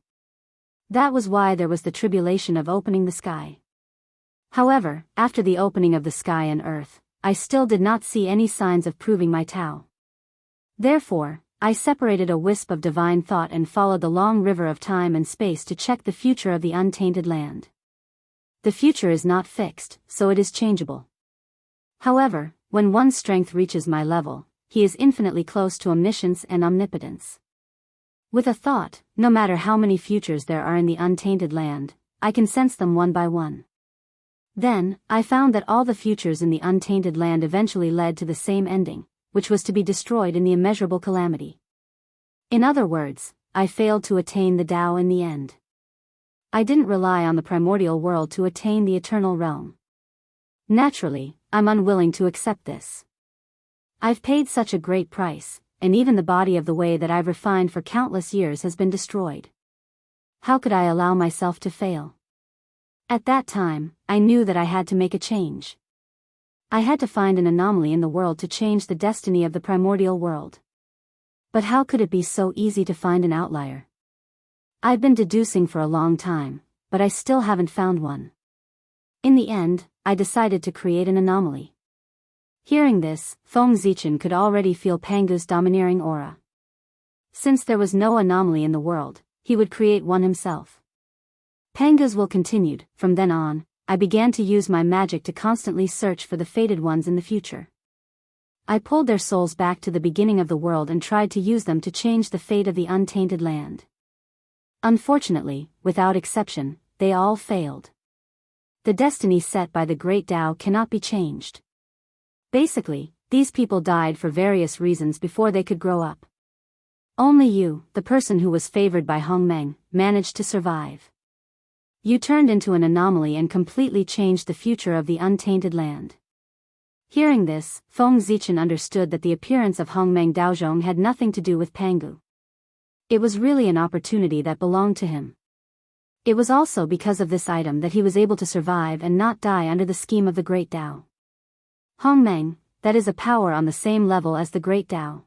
That was why there was the tribulation of opening the sky. However, after the opening of the sky and earth, I still did not see any signs of proving my Tao. Therefore, I separated a wisp of divine thought and followed the long river of time and space to check the future of the untainted land. The future is not fixed, so it is changeable. However, when one's strength reaches my level, he is infinitely close to omniscience and omnipotence. With a thought, no matter how many futures there are in the untainted land, I can sense them one by one. Then, I found that all the futures in the untainted land eventually led to the same ending, which was to be destroyed in the immeasurable calamity. In other words, I failed to attain the Tao in the end. I didn't rely on the primordial world to attain the eternal realm. Naturally, I'm unwilling to accept this. I've paid such a great price, and even the body of the way that I've refined for countless years has been destroyed. How could I allow myself to fail? At that time, I knew that I had to make a change. I had to find an anomaly in the world to change the destiny of the primordial world. But how could it be so easy to find an outlier? I've been deducing for a long time, but I still haven't found one. In the end, I decided to create an anomaly. Hearing this, Feng Zichen could already feel Pangu's domineering aura. Since there was no anomaly in the world, he would create one himself. Penguzwil continued, from then on, I began to use my magic to constantly search for the fated ones in the future. I pulled their souls back to the beginning of the world and tried to use them to change the fate of the untainted land. Unfortunately, without exception, they all failed. The destiny set by the great Tao cannot be changed. Basically, these people died for various reasons before they could grow up. Only you, the person who was favored by Hongmeng, managed to survive. You turned into an anomaly and completely changed the future of the untainted land. Hearing this, Feng Zichen understood that the appearance of Hongmeng Daozhong had nothing to do with Pangu. It was really an opportunity that belonged to him. It was also because of this item that he was able to survive and not die under the scheme of the Great Tao. Hongmeng, that is a power on the same level as the Great Tao.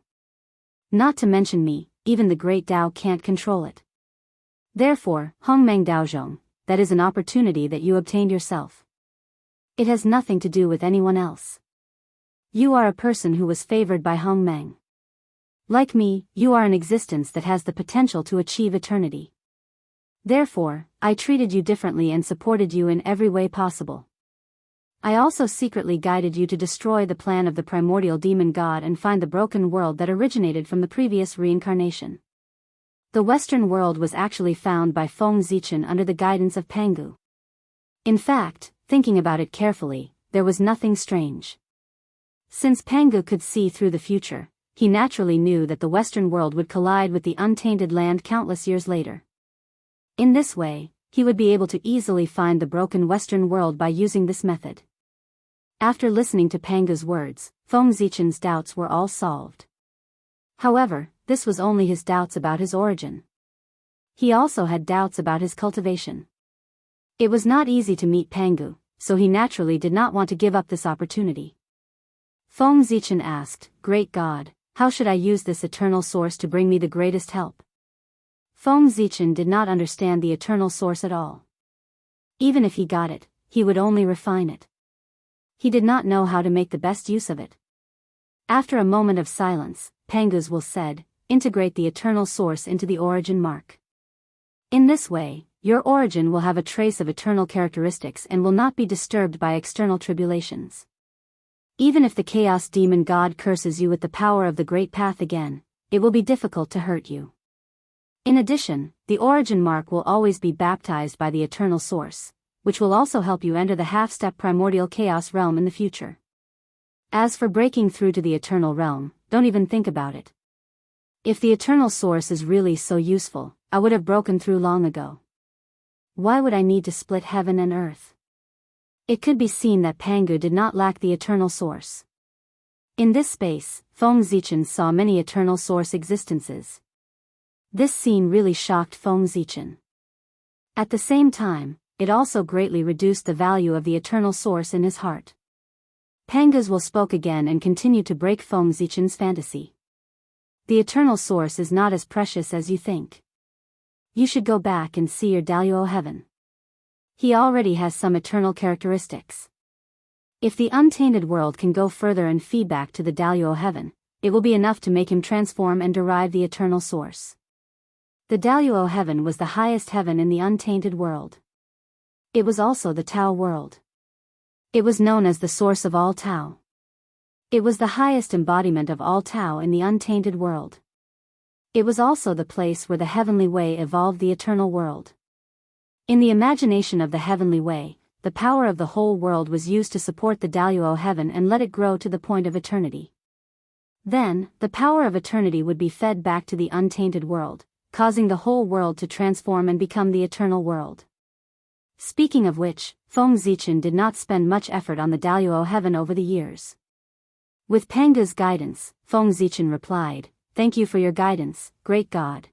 Not to mention me, even the Great Tao can't control it. Therefore, Hongmeng Daozhong, that is an opportunity that you obtained yourself. It has nothing to do with anyone else. You are a person who was favored by Hongmeng. Like me, you are an existence that has the potential to achieve eternity. Therefore, I treated you differently and supported you in every way possible. I also secretly guided you to destroy the plan of the primordial demon god and find the broken world that originated from the previous reincarnation. The Western world was actually found by Feng Zichen under the guidance of Pangu. In fact, thinking about it carefully, there was nothing strange. Since Pangu could see through the future, he naturally knew that the Western world would collide with the untainted land countless years later. In this way, he would be able to easily find the broken Western world by using this method. After listening to Pangu's words, Feng Zichen's doubts were all solved. However, this was only his doubts about his origin. He also had doubts about his cultivation. It was not easy to meet Pangu, so he naturally did not want to give up this opportunity. Feng Zichen asked, "Great God, how should I use this eternal source to bring me the greatest help?" Feng Zichen did not understand the eternal source at all. Even if he got it, he would only refine it. He did not know how to make the best use of it. After a moment of silence, Pangu's will said, "Integrate the eternal source into the origin mark. In this way, your origin will have a trace of eternal characteristics and will not be disturbed by external tribulations. Even if the chaos demon god curses you with the power of the great path again, it will be difficult to hurt you. In addition, the origin mark will always be baptized by the eternal source, which will also help you enter the half-step primordial chaos realm in the future. As for breaking through to the eternal realm, don't even think about it. If the eternal source is really so useful, I would have broken through long ago. Why would I need to split heaven and earth?" It could be seen that Pangu did not lack the eternal source. In this space, Feng Zichen saw many eternal source existences. This scene really shocked Feng Zichen. At the same time, it also greatly reduced the value of the eternal source in his heart. Pangu's will spoke again and continued to break Feng Zichen's fantasy. "The eternal source is not as precious as you think. You should go back and see your Daluo heaven. He already has some eternal characteristics. If the untainted world can go further and feed back to the Daluo heaven, it will be enough to make him transform and derive the eternal source." The Daluo heaven was the highest heaven in the untainted world. It was also the Tao world. It was known as the source of all Tao. It was the highest embodiment of all Tao in the untainted world. It was also the place where the heavenly way evolved the eternal world. In the imagination of the heavenly way, the power of the whole world was used to support the Daluo heaven and let it grow to the point of eternity. Then, the power of eternity would be fed back to the untainted world, causing the whole world to transform and become the eternal world. Speaking of which, Feng Zichen did not spend much effort on the Daluo heaven over the years. With Pangu's guidance, Feng Zichen replied, "Thank you for your guidance, great God.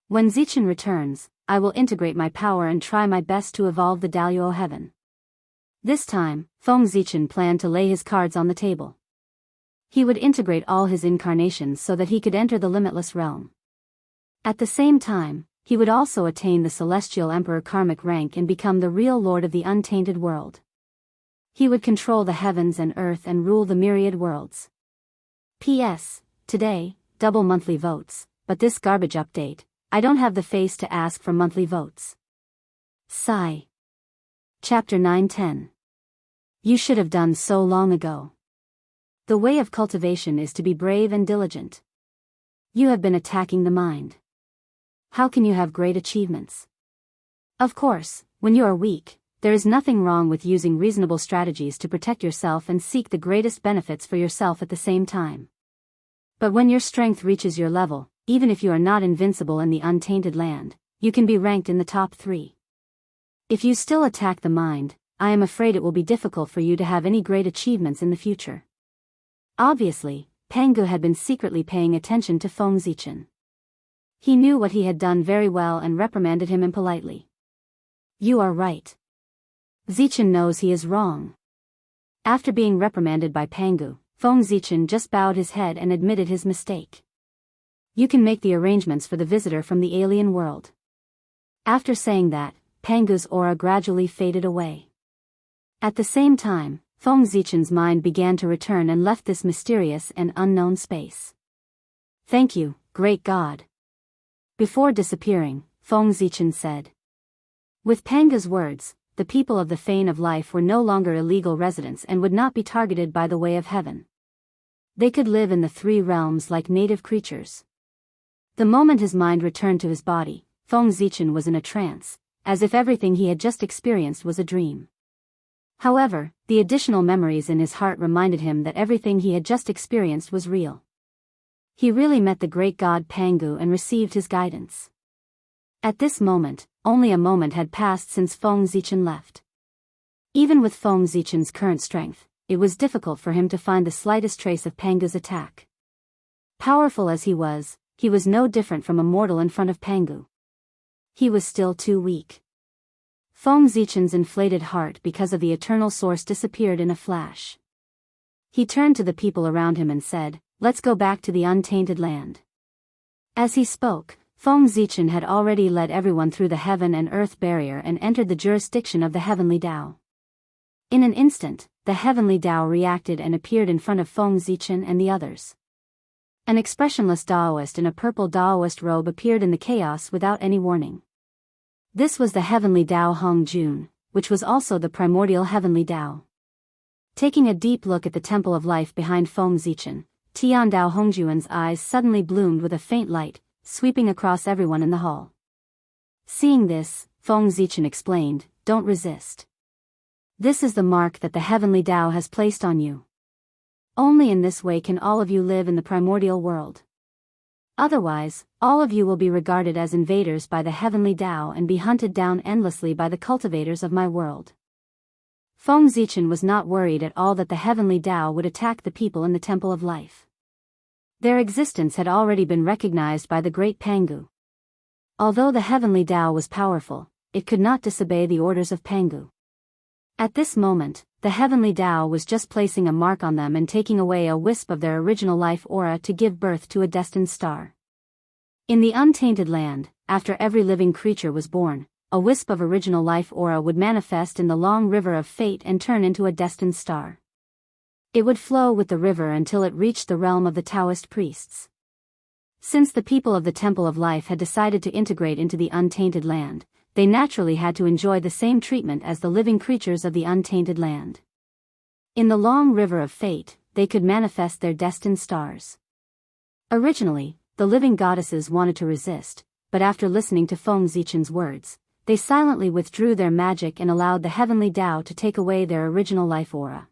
When Zichen returns, I will integrate my power and try my best to evolve the Daluo heaven." This time, Feng Zichen planned to lay his cards on the table. He would integrate all his incarnations so that he could enter the limitless realm. At the same time, he would also attain the Celestial Emperor karmic rank and become the real lord of the untainted world. He would control the heavens and earth and rule the myriad worlds. P.S. Today, double monthly votes, but this garbage update, I don't have the face to ask for monthly votes. Sigh. Chapter 9-10. You should have done so long ago. The way of cultivation is to be brave and diligent. You have been attacking the mind. How can you have great achievements? Of course, when you are weak, there is nothing wrong with using reasonable strategies to protect yourself and seek the greatest benefits for yourself at the same time. But when your strength reaches your level, even if you are not invincible in the untainted land, you can be ranked in the top 3. If you still attack the mind, I am afraid it will be difficult for you to have any great achievements in the future. Obviously, Pangu had been secretly paying attention to Feng Zichen. He knew what he had done very well and reprimanded him impolitely. "You are right. Zichen knows he is wrong." After being reprimanded by Pangu, Feng Zichen just bowed his head and admitted his mistake. "You can make the arrangements for the visitor from the alien world." After saying that, Pangu's aura gradually faded away. At the same time, Feng Zichen's mind began to return and left this mysterious and unknown space. "Thank you, great God." Before disappearing, Feng Zichen said. With Pangu's words, the people of the Fane of Life were no longer illegal residents and would not be targeted by the way of heaven. They could live in the three realms like native creatures. The moment his mind returned to his body, Feng Zichen was in a trance, as if everything he had just experienced was a dream. However, the additional memories in his heart reminded him that everything he had just experienced was real. He really met the great god Pangu and received his guidance. At this moment, only a moment had passed since Feng Zichen left. Even with Feng Zichen's current strength, it was difficult for him to find the slightest trace of Pangu's attack. Powerful as he was no different from a mortal in front of Pangu. He was still too weak. Feng Zichen's inflated heart because of the eternal source disappeared in a flash. He turned to the people around him and said, "Let's go back to the untainted land." As he spoke, Feng Zichen had already led everyone through the heaven and earth barrier and entered the jurisdiction of the heavenly Tao. In an instant, the heavenly Tao reacted and appeared in front of Feng Zichen and the others. An expressionless Daoist in a purple Daoist robe appeared in the chaos without any warning. This was the heavenly Tao Hong Jun, which was also the primordial heavenly Tao. Taking a deep look at the temple of life behind Feng Zichen, Tian Dao Hongjuan's eyes suddenly bloomed with a faint light, sweeping across everyone in the hall. Seeing this, Feng Zichen explained, "Don't resist. This is the mark that the heavenly Tao has placed on you. Only in this way can all of you live in the primordial world. Otherwise, all of you will be regarded as invaders by the heavenly Tao and be hunted down endlessly by the cultivators of my world." Feng Zichen was not worried at all that the heavenly Tao would attack the people in the Temple of Life. Their existence had already been recognized by the great Pangu. Although the heavenly Tao was powerful, it could not disobey the orders of Pangu. At this moment, the heavenly Tao was just placing a mark on them and taking away a wisp of their original life aura to give birth to a destined star. In the untainted land, after every living creature was born, a wisp of original life aura would manifest in the long river of fate and turn into a destined star. It would flow with the river until it reached the realm of the Taoist priests. Since the people of the Temple of Life had decided to integrate into the untainted land, they naturally had to enjoy the same treatment as the living creatures of the untainted land. In the long river of fate, they could manifest their destined stars. Originally, the living goddesses wanted to resist, but after listening to Feng Zichen's words, they silently withdrew their magic and allowed the heavenly Tao to take away their original life aura.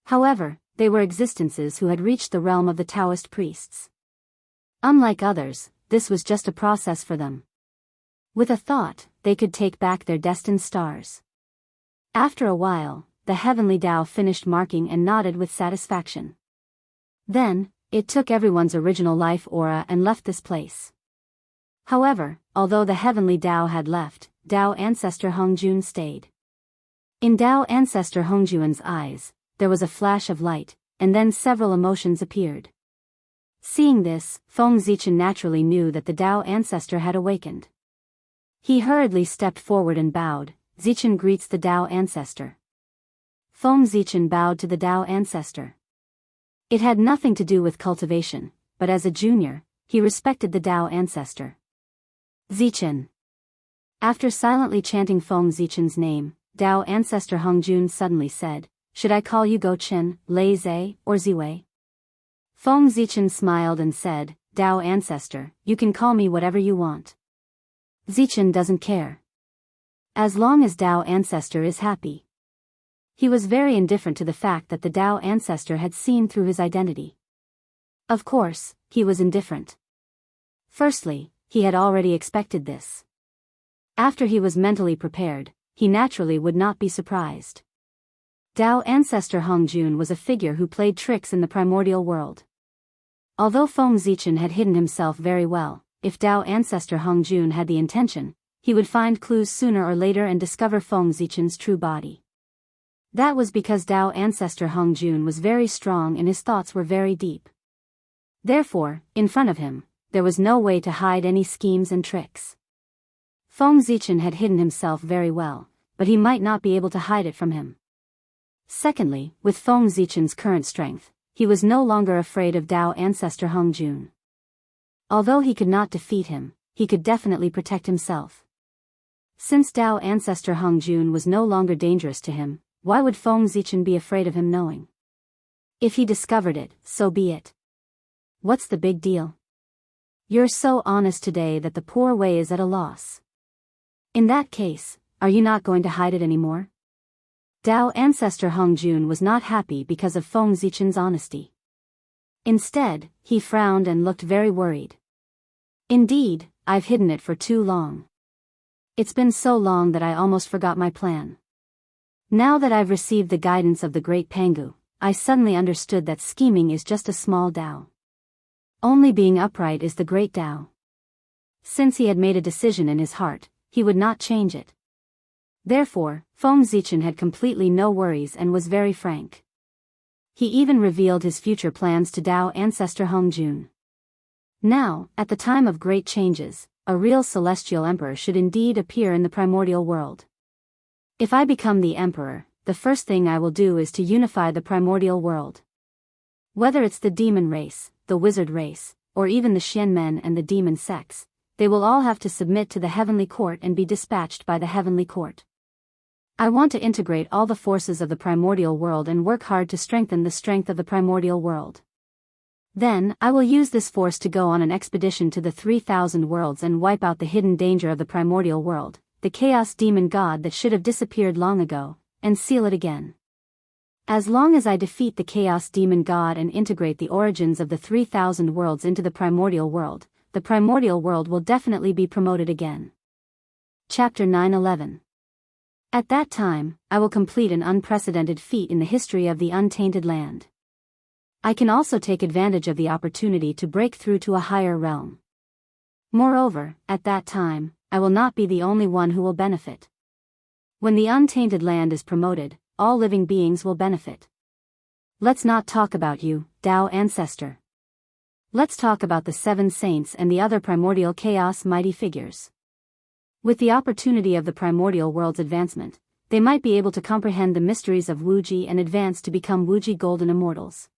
However, they were existences who had reached the realm of the Taoist priests. Unlike others, this was just a process for them. With a thought, they could take back their destined stars. After a while, the heavenly Tao finished marking and nodded with satisfaction. Then, it took everyone's original life aura and left this place. However, although the heavenly Tao had left, Tao Ancestor Hongjun stayed. In Tao Ancestor Hongjuan's eyes, there was a flash of light, and then several emotions appeared. Seeing this, Feng Zichen naturally knew that the Tao Ancestor had awakened. He hurriedly stepped forward and bowed. "Zichen greets the Tao Ancestor." Feng Zichen bowed to the Tao Ancestor. It had nothing to do with cultivation, but as a junior, he respected the Tao Ancestor. "Zichen." After silently chanting Feng Zichen's name, Tao Ancestor Hongjun suddenly said, "Should I call you Go Chen, Lei Zhe, or Ziwei?" Feng Zichen smiled and said, "Tao Ancestor, you can call me whatever you want." Zichen doesn't care. As long as Tao Ancestor is happy. He was very indifferent to the fact that the Tao Ancestor had seen through his identity. Of course, he was indifferent. Firstly, he had already expected this. After he was mentally prepared, he naturally would not be surprised. Tao Ancestor Hongjun was a figure who played tricks in the primordial world. Although Feng Zichen had hidden himself very well, if Tao Ancestor Hongjun had the intention, he would find clues sooner or later and discover Feng Zichen's true body. That was because Tao Ancestor Hongjun was very strong and his thoughts were very deep. Therefore, in front of him, there was no way to hide any schemes and tricks. Feng Zichen had hidden himself very well, but he might not be able to hide it from him. Secondly, with Feng Zichen's current strength, he was no longer afraid of Tao Ancestor Hongjun. Although he could not defeat him, he could definitely protect himself. Since Tao ancestor Hong Jun was no longer dangerous to him, why would Feng Zichen be afraid of him knowing? If he discovered it, so be it. What's the big deal? You're so honest today that the poor Wei is at a loss. In that case, are you not going to hide it anymore? Tao ancestor Hong Jun was not happy because of Feng Zichen's honesty. Instead, he frowned and looked very worried. Indeed, I've hidden it for too long. It's been so long that I almost forgot my plan. Now that I've received the guidance of the great Pangu, I suddenly understood that scheming is just a small Tao. Only being upright is the great Tao. Since he had made a decision in his heart, he would not change it. Therefore, Feng Zichen had completely no worries and was very frank. He even revealed his future plans to Tao ancestor Hong Jun. Now, at the time of great changes, a real celestial emperor should indeed appear in the primordial world. If I become the emperor, the first thing I will do is to unify the primordial world. Whether it's the demon race, the wizard race, or even the Xian men and the demon sects, they will all have to submit to the heavenly court and be dispatched by the heavenly court. I want to integrate all the forces of the primordial world and work hard to strengthen the strength of the primordial world. Then, I will use this force to go on an expedition to the 3,000 worlds and wipe out the hidden danger of the primordial world, the chaos demon god that should have disappeared long ago, and seal it again. As long as I defeat the chaos demon god and integrate the origins of the 3,000 worlds into the primordial world, the primordial world will definitely be promoted again. Chapter 9:11. At that time, I will complete an unprecedented feat in the history of the untainted land. I can also take advantage of the opportunity to break through to a higher realm. Moreover, at that time, I will not be the only one who will benefit. When the untainted land is promoted, all living beings will benefit. Let's not talk about you, Tao ancestor. Let's talk about the 7 saints and the other primordial chaos mighty figures. With the opportunity of the primordial world's advancement, they might be able to comprehend the mysteries of Wuji and advance to become Wuji golden immortals.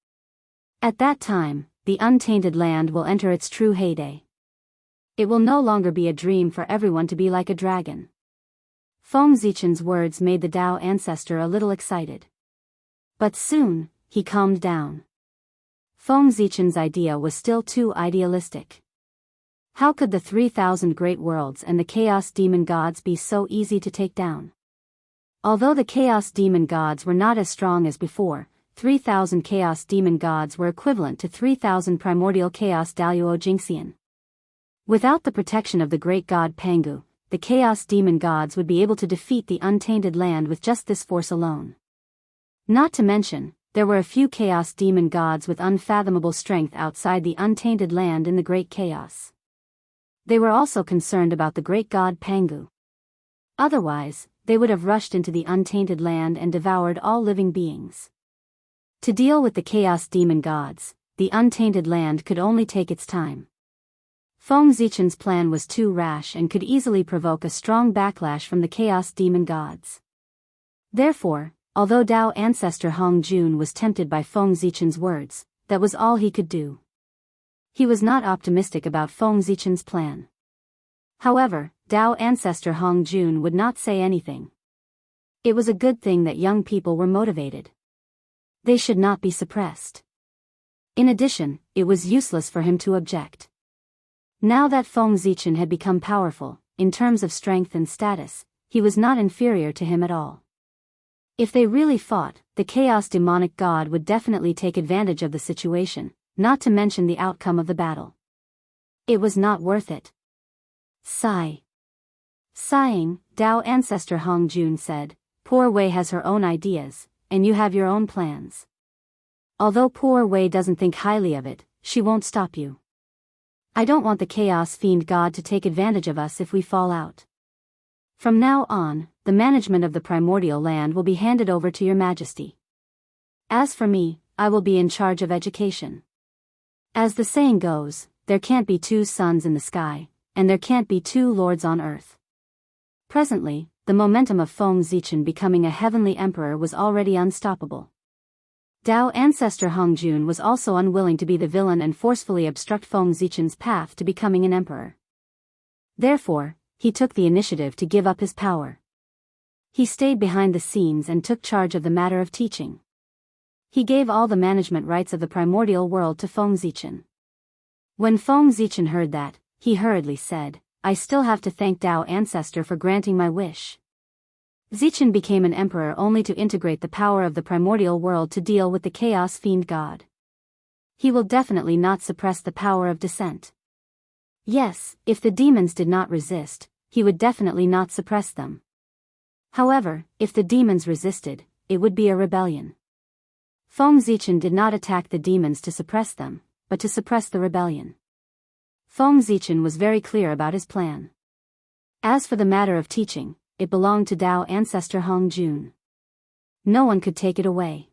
At that time, the untainted land will enter its true heyday. It will no longer be a dream for everyone to be like a dragon. Feng Zichen's words made the Tao ancestor a little excited. But soon, he calmed down. Feng Zichen's idea was still too idealistic. How could the 3,000 great worlds and the chaos demon gods be so easy to take down? Although the chaos demon gods were not as strong as before, 3,000 chaos demon gods were equivalent to 3,000 primordial chaos Daluo Jingxian. Without the protection of the great god Pangu, the chaos demon gods would be able to defeat the untainted land with just this force alone. Not to mention, there were a few chaos demon gods with unfathomable strength outside the untainted land in the great chaos. They were also concerned about the great god Pangu. Otherwise, they would have rushed into the untainted land and devoured all living beings. To deal with the chaos demon gods, the untainted land could only take its time. Feng Zichen's plan was too rash and could easily provoke a strong backlash from the chaos demon gods. Therefore, although Tao ancestor Hong Jun was tempted by Feng Zichen's words, that was all he could do. He was not optimistic about Feng Zichen's plan. However, Tao ancestor Hong Jun would not say anything. It was a good thing that young people were motivated. They should not be suppressed. In addition, it was useless for him to object. Now that Feng Zichen had become powerful, in terms of strength and status, he was not inferior to him at all. If they really fought, the chaos demonic god would definitely take advantage of the situation, not to mention the outcome of the battle. It was not worth it. Sigh. Sighing, Tao ancestor Hong Jun said, Poor Wei has her own ideas, and you have your own plans. Although Poor Wei doesn't think highly of it, she won't stop you. I don't want the chaos fiend god to take advantage of us if we fall out. From now on, the management of the primordial land will be handed over to your majesty. As for me, I will be in charge of education. As the saying goes, there can't be 2 suns in the sky, and there can't be 2 lords on earth. Presently, the momentum of Feng Zichen becoming a heavenly emperor was already unstoppable. Tao ancestor Hong Jun was also unwilling to be the villain and forcefully obstruct Feng Zichen's path to becoming an emperor. Therefore, he took the initiative to give up his power. He stayed behind the scenes and took charge of the matter of teaching. He gave all the management rights of the primordial world to Feng Zichen. When Feng Zichen heard that, he hurriedly said, "I still have to thank Tao Ancestor for granting my wish." Zichen became an emperor only to integrate the power of the primordial world to deal with the chaos fiend god. He will definitely not suppress the power of dissent. Yes, if the demons did not resist, he would definitely not suppress them. However, if the demons resisted, it would be a rebellion. Feng Zichen did not attack the demons to suppress them, but to suppress the rebellion. Feng Zichen was very clear about his plan. As for the matter of teaching, it belonged to Tao Ancestor Hong Jun. No one could take it away.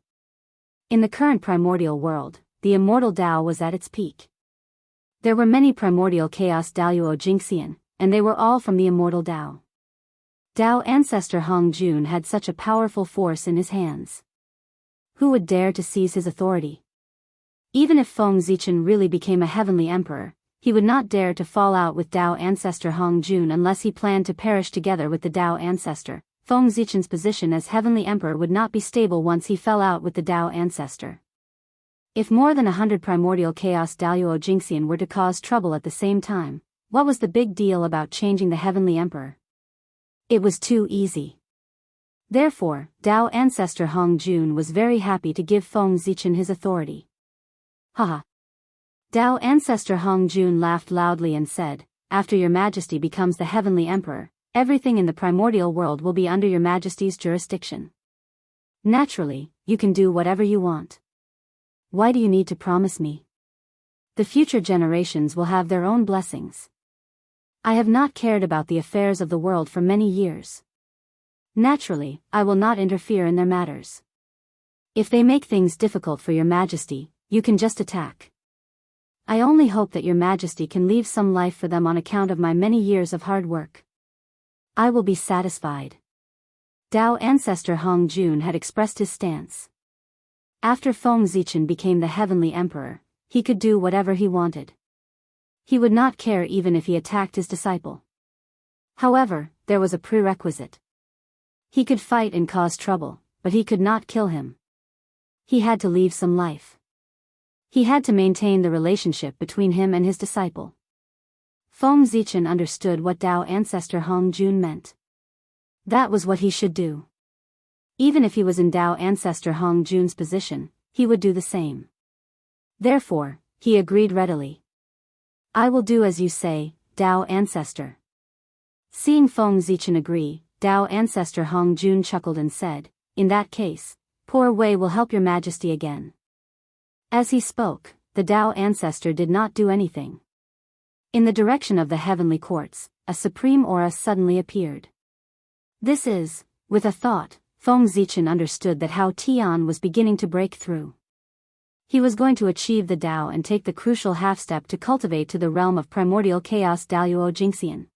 In the current primordial world, the immortal Tao was at its peak. There were many primordial chaos Daluo Jingxian, and they were all from the immortal Tao. Tao Ancestor Hong Jun had such a powerful force in his hands. Who would dare to seize his authority? Even if Feng Zichen really became a heavenly emperor, he would not dare to fall out with Tao Ancestor Hong Jun unless he planned to perish together with the Tao Ancestor. Feng Zichen's position as heavenly emperor would not be stable once he fell out with the Tao Ancestor. If more than 100 primordial chaos Daluo Jingxian were to cause trouble at the same time, what was the big deal about changing the heavenly emperor? It was too easy. Therefore, Tao Ancestor Hong Jun was very happy to give Feng Zichen his authority. Haha. Tao Ancestor Hong Jun laughed loudly and said, "After your majesty becomes the heavenly emperor, everything in the primordial world will be under your majesty's jurisdiction. Naturally, you can do whatever you want. Why do you need to promise me? The future generations will have their own blessings. I have not cared about the affairs of the world for many years. Naturally, I will not interfere in their matters. If they make things difficult for your majesty, you can just attack. I only hope that your majesty can leave some life for them on account of my many years of hard work. I will be satisfied." Tao Ancestor Hong Jun had expressed his stance. After Feng Zichen became the heavenly emperor, he could do whatever he wanted. He would not care even if he attacked his disciple. However, there was a prerequisite. He could fight and cause trouble, but he could not kill him. He had to leave some life. He had to maintain the relationship between him and his disciple. Feng Zichen understood what Tao Ancestor Hong Jun meant. That was what he should do. Even if he was in Tao Ancestor Hong Jun's position, he would do the same. Therefore, he agreed readily. "I will do as you say, Tao Ancestor." Seeing Feng Zichen agree, Tao Ancestor Hong Jun chuckled and said, "In that case, poor Wei will help your majesty again." As he spoke, the Tao Ancestor did not do anything. In the direction of the heavenly courts, a supreme aura suddenly appeared. This is, with a thought, Feng Zichen understood that Hao Tian was beginning to break through. He was going to achieve the Tao and take the crucial half-step to cultivate to the realm of primordial chaos Daluo Jingxian.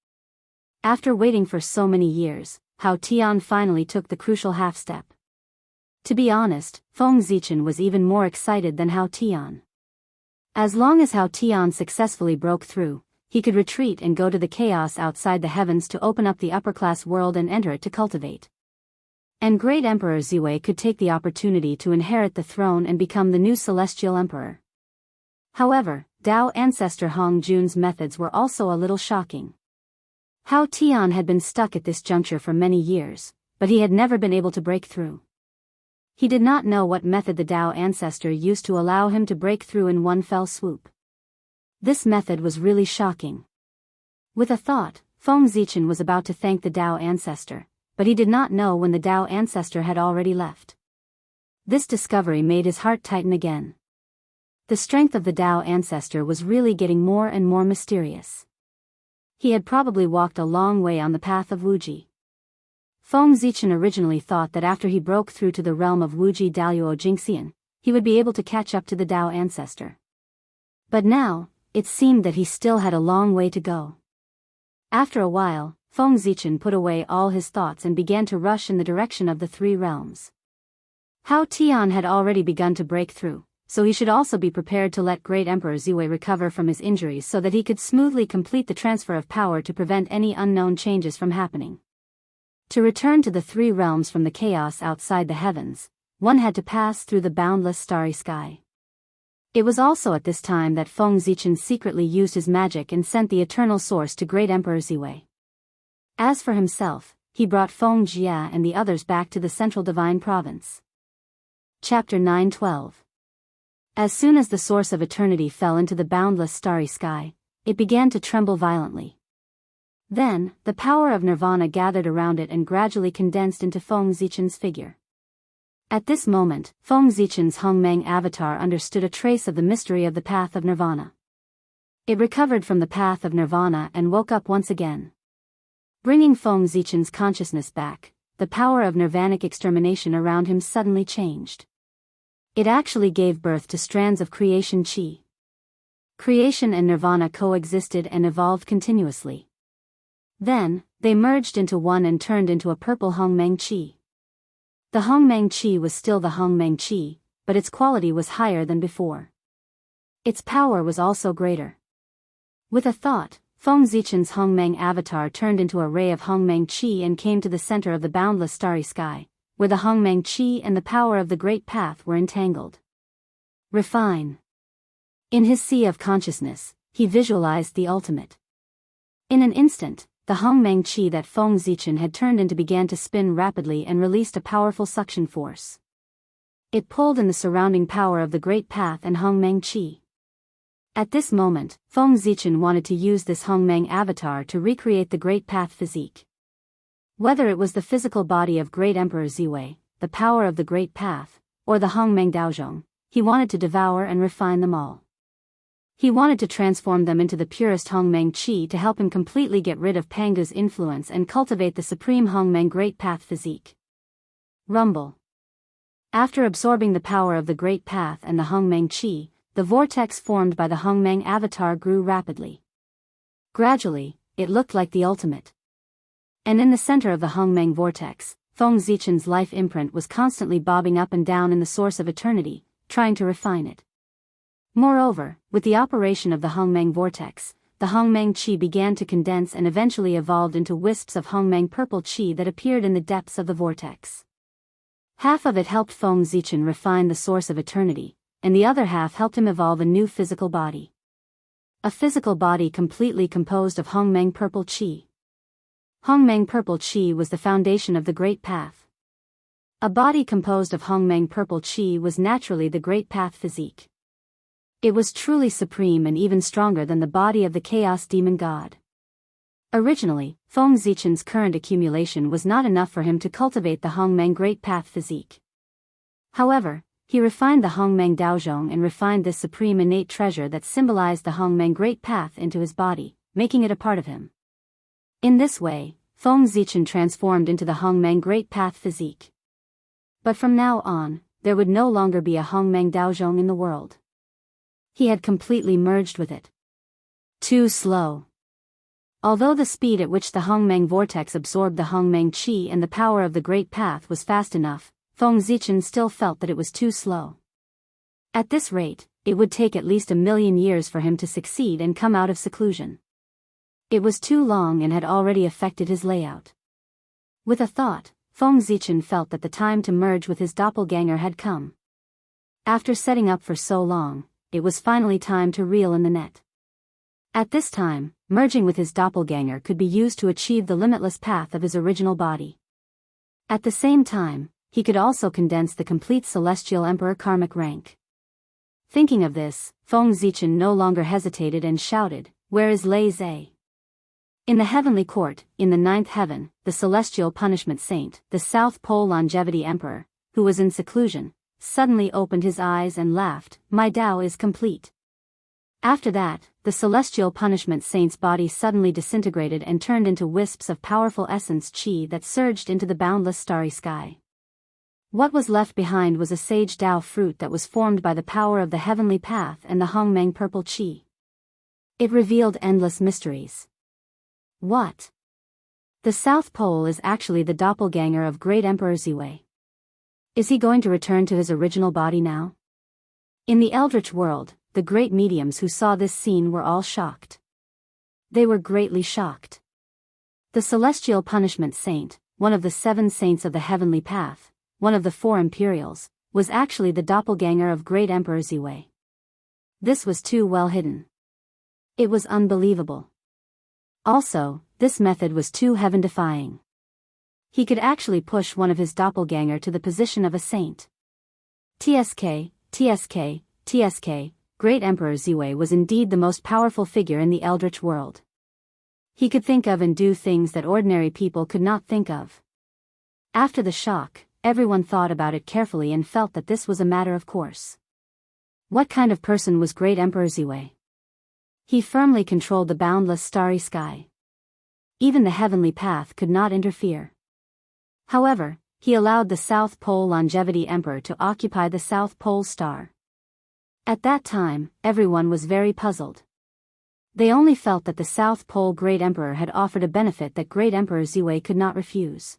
After waiting for so many years, Hao Tian finally took the crucial half-step. To be honest, Feng Zichen was even more excited than Hao Tian. As long as Hao Tian successfully broke through, he could retreat and go to the chaos outside the heavens to open up the upper-class world and enter it to cultivate. And Great Emperor Ziwei could take the opportunity to inherit the throne and become the new celestial emperor. However, Tao Ancestor Hong Jun's methods were also a little shocking. Hao Tian had been stuck at this juncture for many years, but he had never been able to break through. He did not know what method the Tao Ancestor used to allow him to break through in one fell swoop. This method was really shocking. With a thought, Feng Zichen was about to thank the Tao Ancestor, but he did not know when the Tao Ancestor had already left. This discovery made his heart tighten again. The strength of the Tao Ancestor was really getting more and more mysterious. He had probably walked a long way on the path of Wuji. Feng Zichen originally thought that after he broke through to the realm of Wuji Daluo Jingxian, he would be able to catch up to the Tao Ancestor. But now, it seemed that he still had a long way to go. After a while, Feng Zichen put away all his thoughts and began to rush in the direction of the three realms. Hao Tian had already begun to break through, so he should also be prepared to let Great Emperor Ziwei recover from his injuries so that he could smoothly complete the transfer of power to prevent any unknown changes from happening. To return to the three realms from the chaos outside the heavens, one had to pass through the boundless starry sky. It was also at this time that Feng Zichen secretly used his magic and sent the eternal source to Great Emperor Ziwei. As for himself, he brought Feng Jia and the others back to the central divine province. Chapter 9:12. As soon as the source of eternity fell into the boundless starry sky, it began to tremble violently. Then, the power of nirvana gathered around it and gradually condensed into Feng Zichen's figure. At this moment, Feng Zichen's Hongmeng avatar understood a trace of the mystery of the path of nirvana. It recovered from the path of nirvana and woke up once again. Bringing Feng Zichen's consciousness back, the power of nirvanic extermination around him suddenly changed. It actually gave birth to strands of creation chi. Creation and nirvana coexisted and evolved continuously. Then, they merged into one and turned into a purple Hongmeng chi. The Hongmeng Qi was still the Hongmeng Qi, but its quality was higher than before. Its power was also greater. With a thought, Feng Zichen's Hongmeng avatar turned into a ray of Hongmeng Qi and came to the center of the boundless starry sky, where the Hongmeng Qi and the power of the Great Path were entangled. Refine. In his sea of consciousness, he visualized the ultimate. In an instant, the Hongmeng Qi that Feng Zichen had turned into began to spin rapidly and released a powerful suction force. It pulled in the surrounding power of the Great Path and Hongmeng Qi. At this moment, Feng Zichen wanted to use this Hongmeng avatar to recreate the Great Path physique. Whether it was the physical body of Great Emperor Ziwei, the power of the Great Path, or the Hongmeng Daozhong, he wanted to devour and refine them all. He wanted to transform them into the purest Hongmeng Qi to help him completely get rid of Pangu's influence and cultivate the supreme Hongmeng Great Path physique. Rumble. After absorbing the power of the Great Path and the Hongmeng Qi, the vortex formed by the Hongmeng avatar grew rapidly. Gradually, it looked like the ultimate. And in the center of the Hongmeng vortex, Feng Zichen's life imprint was constantly bobbing up and down in the source of eternity, trying to refine it. Moreover, with the operation of the Hongmeng vortex, the Hongmeng Qi began to condense and eventually evolved into wisps of Hongmeng purple Qi that appeared in the depths of the vortex. Half of it helped Feng Zichen refine the source of eternity, and the other half helped him evolve a new physical body. A physical body completely composed of Hongmeng purple Qi. Hongmeng purple Qi was the foundation of the Great Path. A body composed of Hongmeng purple Qi was naturally the Great Path physique. It was truly supreme and even stronger than the body of the Chaos Demon God. Originally, Feng Zichen's current accumulation was not enough for him to cultivate the Hongmeng Great Path physique. However, he refined the Hongmeng Daozhong and refined this supreme innate treasure that symbolized the Hongmeng Great Path into his body, making it a part of him. In this way, Feng Zichen transformed into the Hongmeng Great Path physique. But from now on, there would no longer be a Hongmeng Daozhong in the world. He had completely merged with it. Too slow. Although the speed at which the Hongmeng vortex absorbed the Hongmeng Qi and the power of the Great Path was fast enough, Feng Zichen still felt that it was too slow. At this rate, it would take at least 1,000,000 years for him to succeed and come out of seclusion. It was too long and had already affected his layout. With a thought, Feng Zichen felt that the time to merge with his doppelganger had come. After setting up for so long, it was finally time to reel in the net. At this time, merging with his doppelganger could be used to achieve the limitless path of his original body. At the same time, he could also condense the complete Celestial Emperor karmic rank. Thinking of this, Feng Zichen no longer hesitated and shouted, "Where is Lei Zhe?" In the heavenly court, in the 9th heaven, the celestial punishment saint, the South Pole Longevity Emperor, who was in seclusion, suddenly opened his eyes and laughed, "My Tao is complete." After that, the celestial punishment saint's body suddenly disintegrated and turned into wisps of powerful essence Qi that surged into the boundless starry sky. What was left behind was a sage Tao fruit that was formed by the power of the heavenly path and the Hongmeng purple Qi. It revealed endless mysteries. What? The South Pole is actually the doppelganger of Great Emperor Ziwei. Is he going to return to his original body now? In the eldritch world, the great mediums who saw this scene were all shocked. They were greatly shocked. The celestial punishment saint, one of the 7 saints of the heavenly path, one of the 4 imperials, was actually the doppelganger of great Emperor Ziwei. This was too well hidden. It was unbelievable. Also, this method was too heaven-defying. He could actually push one of his doppelganger to the position of a saint. TSK, Great Emperor Ziwei was indeed the most powerful figure in the eldritch world. He could think of and do things that ordinary people could not think of. After the shock, everyone thought about it carefully and felt that this was a matter of course. What kind of person was Great Emperor Ziwei? He firmly controlled the boundless starry sky. Even the heavenly path could not interfere. However, he allowed the South Pole Longevity Emperor to occupy the South Pole star. At that time, everyone was very puzzled. They only felt that the South Pole Great Emperor had offered a benefit that Great Emperor Ziwei could not refuse.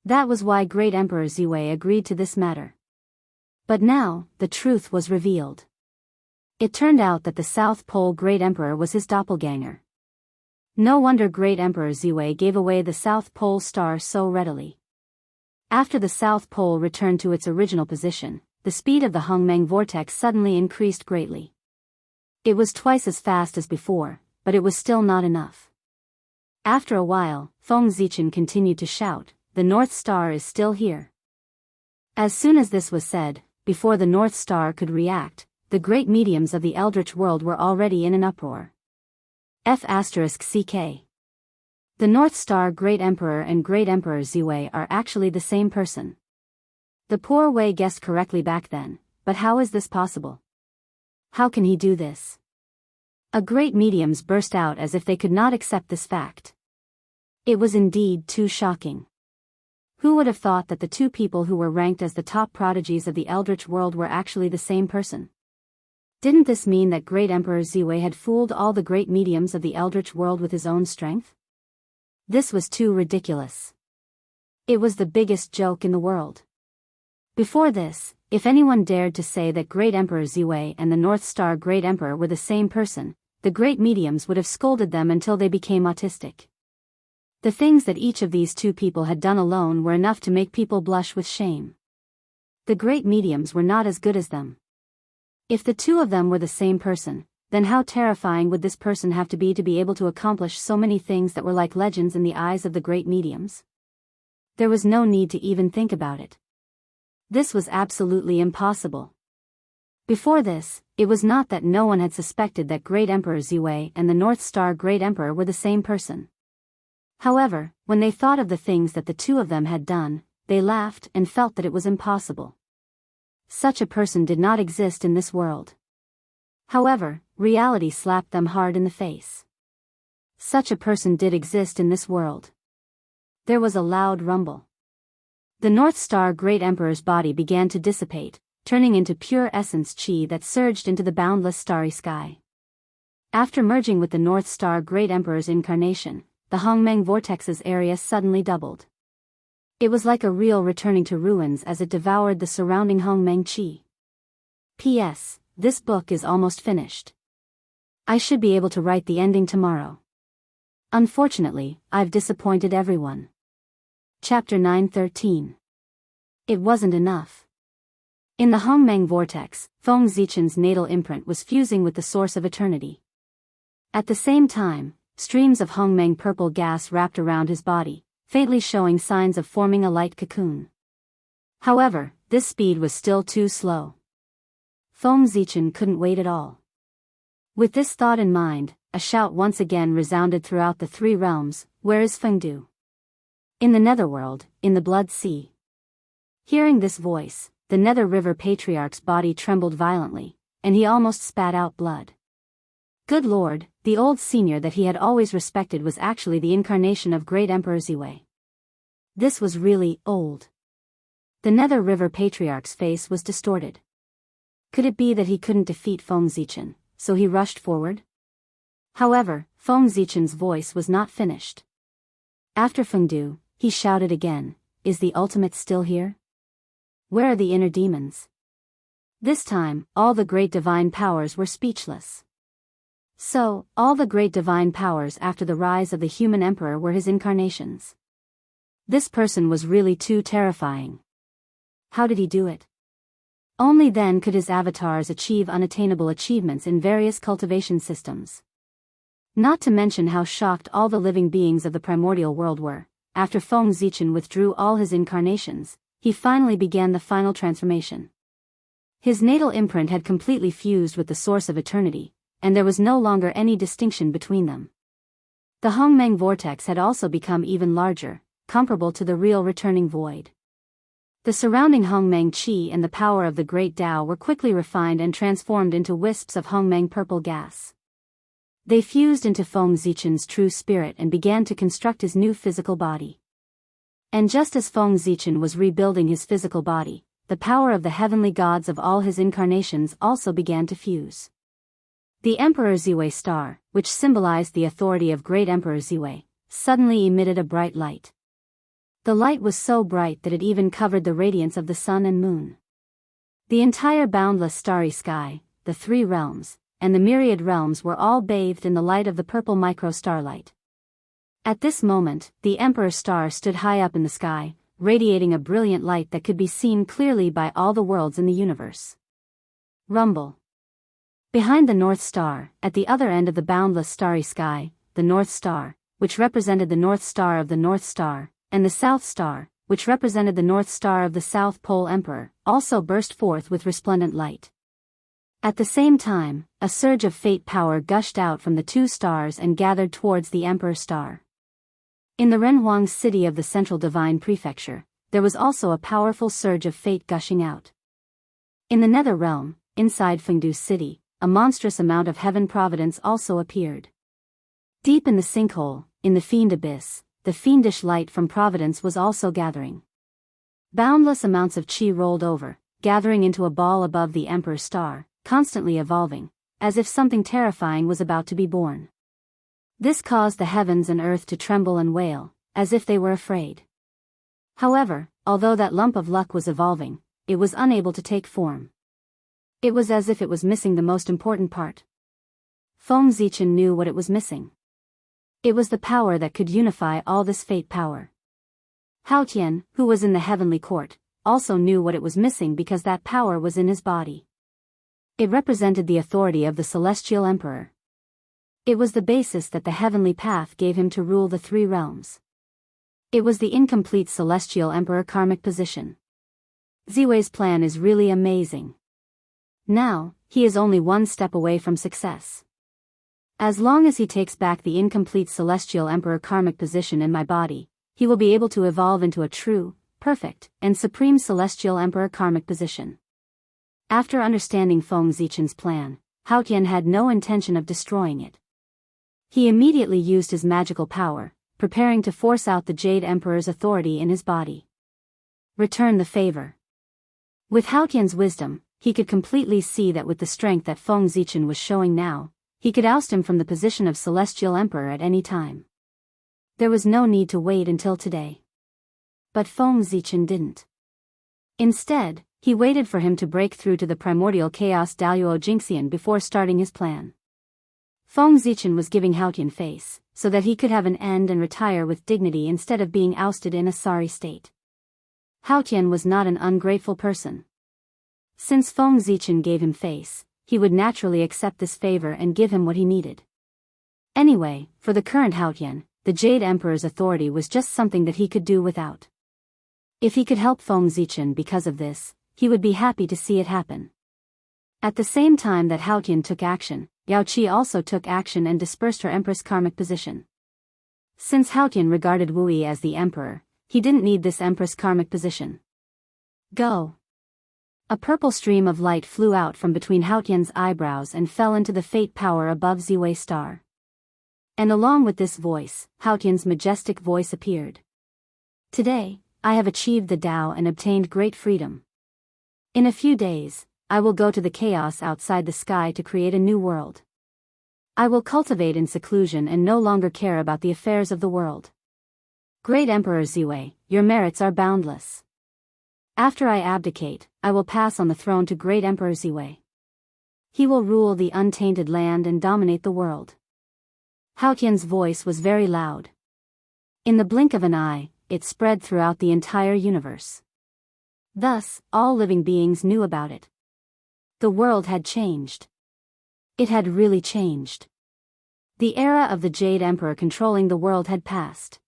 That was why Great Emperor Ziwei agreed to this matter. But now, the truth was revealed. It turned out that the South Pole Great Emperor was his doppelganger. No wonder Great Emperor Ziwei gave away the South Pole star so readily. After the South Pole returned to its original position, the speed of the Hongmeng vortex suddenly increased greatly. It was twice as fast as before, but it was still not enough. After a while, Feng Zichen continued to shout, "The North Star is still here." As soon as this was said, before the North Star could react, the great mediums of the eldritch world were already in an uproar. F***CK. The North Star Great Emperor and Great Emperor Ziwei are actually the same person. The poor Wei guessed correctly back then, but how is this possible? How can he do this? A great mediums burst out as if they could not accept this fact. It was indeed too shocking. Who would have thought that the 2 people who were ranked as the top prodigies of the eldritch world were actually the same person? Didn't this mean that Great Emperor Ziwei had fooled all the great mediums of the eldritch world with his own strength? This was too ridiculous. It was the biggest joke in the world. Before this, if anyone dared to say that Great Emperor Ziwei and the North Star Great Emperor were the same person, the great mediums would have scolded them until they became autistic. The things that each of these 2 people had done alone were enough to make people blush with shame. The great mediums were not as good as them. If the 2 of them were the same person, then how terrifying would this person have to be able to accomplish so many things that were like legends in the eyes of the great mediums? There was no need to even think about it. This was absolutely impossible. Before this, it was not that no one had suspected that Great Emperor Ziwei and the North Star Great Emperor were the same person. However, when they thought of the things that the 2 of them had done, they laughed and felt that it was impossible. Such a person did not exist in this world. However, reality slapped them hard in the face. Such a person did exist in this world. There was a loud rumble. The North Star Great Emperor's body began to dissipate, turning into pure essence chi that surged into the boundless starry sky. After merging with the North Star Great Emperor's incarnation, the Hongmeng vortex's area suddenly doubled. It was like a reel returning to ruins as it devoured the surrounding Hongmeng chi. P.S. This book is almost finished. I should be able to write the ending tomorrow. Unfortunately, I've disappointed everyone. Chapter 9:13. It wasn't enough. In the Hongmeng vortex, Feng Zichen's natal imprint was fusing with the source of eternity. At the same time, streams of Hongmeng purple gas wrapped around his body, faintly showing signs of forming a light cocoon. However, this speed was still too slow. Feng Zichen couldn't wait at all. With this thought in mind, a shout once again resounded throughout the 3 realms, "Where is Fengdu?" In the Netherworld, in the Blood Sea. Hearing this voice, the Nether River Patriarch's body trembled violently, and he almost spat out blood. Good Lord, the old senior that he had always respected was actually the incarnation of Great Emperor Ziwei. This was really old. The Nether River Patriarch's face was distorted. Could it be that he couldn't defeat Feng Zichen, so he rushed forward? However, Feng Zichen's voice was not finished. After Fengdu, he shouted again, "Is the ultimate still here? Where are the inner demons?" This time, all the great divine powers were speechless. So, all the great divine powers after the rise of the human emperor were his incarnations. This person was really too terrifying. How did he do it? Only then could his avatars achieve unattainable achievements in various cultivation systems. Not to mention how shocked all the living beings of the primordial world were. After Feng Zichen withdrew all his incarnations, he finally began the final transformation. His natal imprint had completely fused with the source of eternity, and there was no longer any distinction between them. The Hongmeng vortex had also become even larger, comparable to the real returning void. The surrounding Hongmeng Qi and the power of the Great Tao were quickly refined and transformed into wisps of Hongmeng purple gas. They fused into Feng Zichen's true spirit and began to construct his new physical body. And just as Feng Zichen was rebuilding his physical body, the power of the heavenly gods of all his incarnations also began to fuse. The Emperor Ziwei star, which symbolized the authority of Great Emperor Ziwei, suddenly emitted a bright light. The light was so bright that it even covered the radiance of the sun and moon. The entire boundless starry sky, the three realms, and the myriad realms were all bathed in the light of the purple micro-starlight. At this moment, the Emperor star stood high up in the sky, radiating a brilliant light that could be seen clearly by all the worlds in the universe. Rumble. Behind the North Star, at the other end of the boundless starry sky, the North Star, which represented the North Star of the North Star, and the South Star, which represented the North Star of the South Pole Emperor, also burst forth with resplendent light. At the same time, a surge of fate power gushed out from the two stars and gathered towards the Emperor Star. In the Renhuang city of the Central Divine Prefecture, there was also a powerful surge of fate gushing out. In the Nether Realm, inside Fengdu City, a monstrous amount of heaven providence also appeared. Deep in the sinkhole, in the fiend abyss, the fiendish light from providence was also gathering. Boundless amounts of qi rolled over, gathering into a ball above the Emperor's star, constantly evolving, as if something terrifying was about to be born. This caused the heavens and earth to tremble and wail, as if they were afraid. However, although that lump of luck was evolving, it was unable to take form. It was as if it was missing the most important part. Feng Zichen knew what it was missing. It was the power that could unify all this fate power. Hao Tian, who was in the heavenly court, also knew what it was missing because that power was in his body. It represented the authority of the celestial emperor. It was the basis that the heavenly path gave him to rule the three realms. It was the incomplete celestial emperor karmic position. Ziwei's plan is really amazing. Now, he is only one step away from success. As long as he takes back the incomplete celestial emperor karmic position in my body, he will be able to evolve into a true, perfect, and supreme celestial emperor karmic position. After understanding Feng Zichen's plan, Hao Tian had no intention of destroying it. He immediately used his magical power, preparing to force out the Jade Emperor's authority in his body. Return the favor. With Hao Tian's wisdom, he could completely see that with the strength that Feng Zichen was showing now, he could oust him from the position of celestial emperor at any time. There was no need to wait until today. But Feng Zichen didn't. Instead, he waited for him to break through to the primordial chaos Daluo Jingxian before starting his plan. Feng Zichen was giving Hao Tian face, so that he could have an end and retire with dignity instead of being ousted in a sorry state. Hao Tian was not an ungrateful person. Since Feng Zichen gave him face, he would naturally accept this favor and give him what he needed. Anyway, for the current Hao Tian, the Jade Emperor's authority was just something that he could do without. If he could help Feng Zichen because of this, he would be happy to see it happen. At the same time that Hao Tian took action, Yao Qi also took action and dispersed her Empress karmic position. Since Hao Tian regarded Wu Yi as the Emperor, he didn't need this Empress karmic position. Go! A purple stream of light flew out from between Hao Tian's eyebrows and fell into the fate power above Ziwei star. And along with this voice, Hao Tian's majestic voice appeared. Today, I have achieved the Tao and obtained great freedom. In a few days, I will go to the chaos outside the sky to create a new world. I will cultivate in seclusion and no longer care about the affairs of the world. Great Emperor Ziwei, your merits are boundless. After I abdicate, I will pass on the throne to great Emperor Ziwei. He will rule the untainted land and dominate the world. Hao Qian's voice was very loud. In the blink of an eye, it spread throughout the entire universe. Thus, all living beings knew about it. The world had changed. It had really changed. The era of the Jade Emperor controlling the world had passed.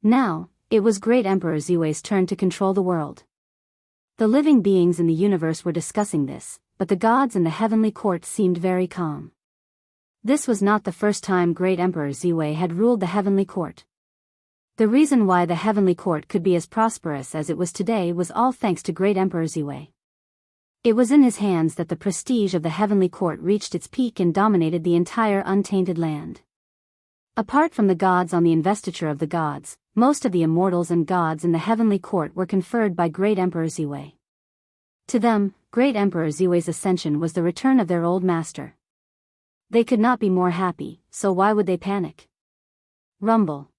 Now, it was Great Emperor Ziwei's turn to control the world. The living beings in the universe were discussing this, but the gods in the heavenly court seemed very calm. This was not the first time Great Emperor Ziwei had ruled the heavenly court. The reason why the heavenly court could be as prosperous as it was today was all thanks to Great Emperor Ziwei. It was in his hands that the prestige of the heavenly court reached its peak and dominated the entire untainted land. Apart from the gods on the investiture of the gods, most of the immortals and gods in the heavenly court were conferred by Great Emperor Ziwei. To them, Great Emperor Ziwei's ascension was the return of their old master. They could not be more happy, so why would they panic? Rumble.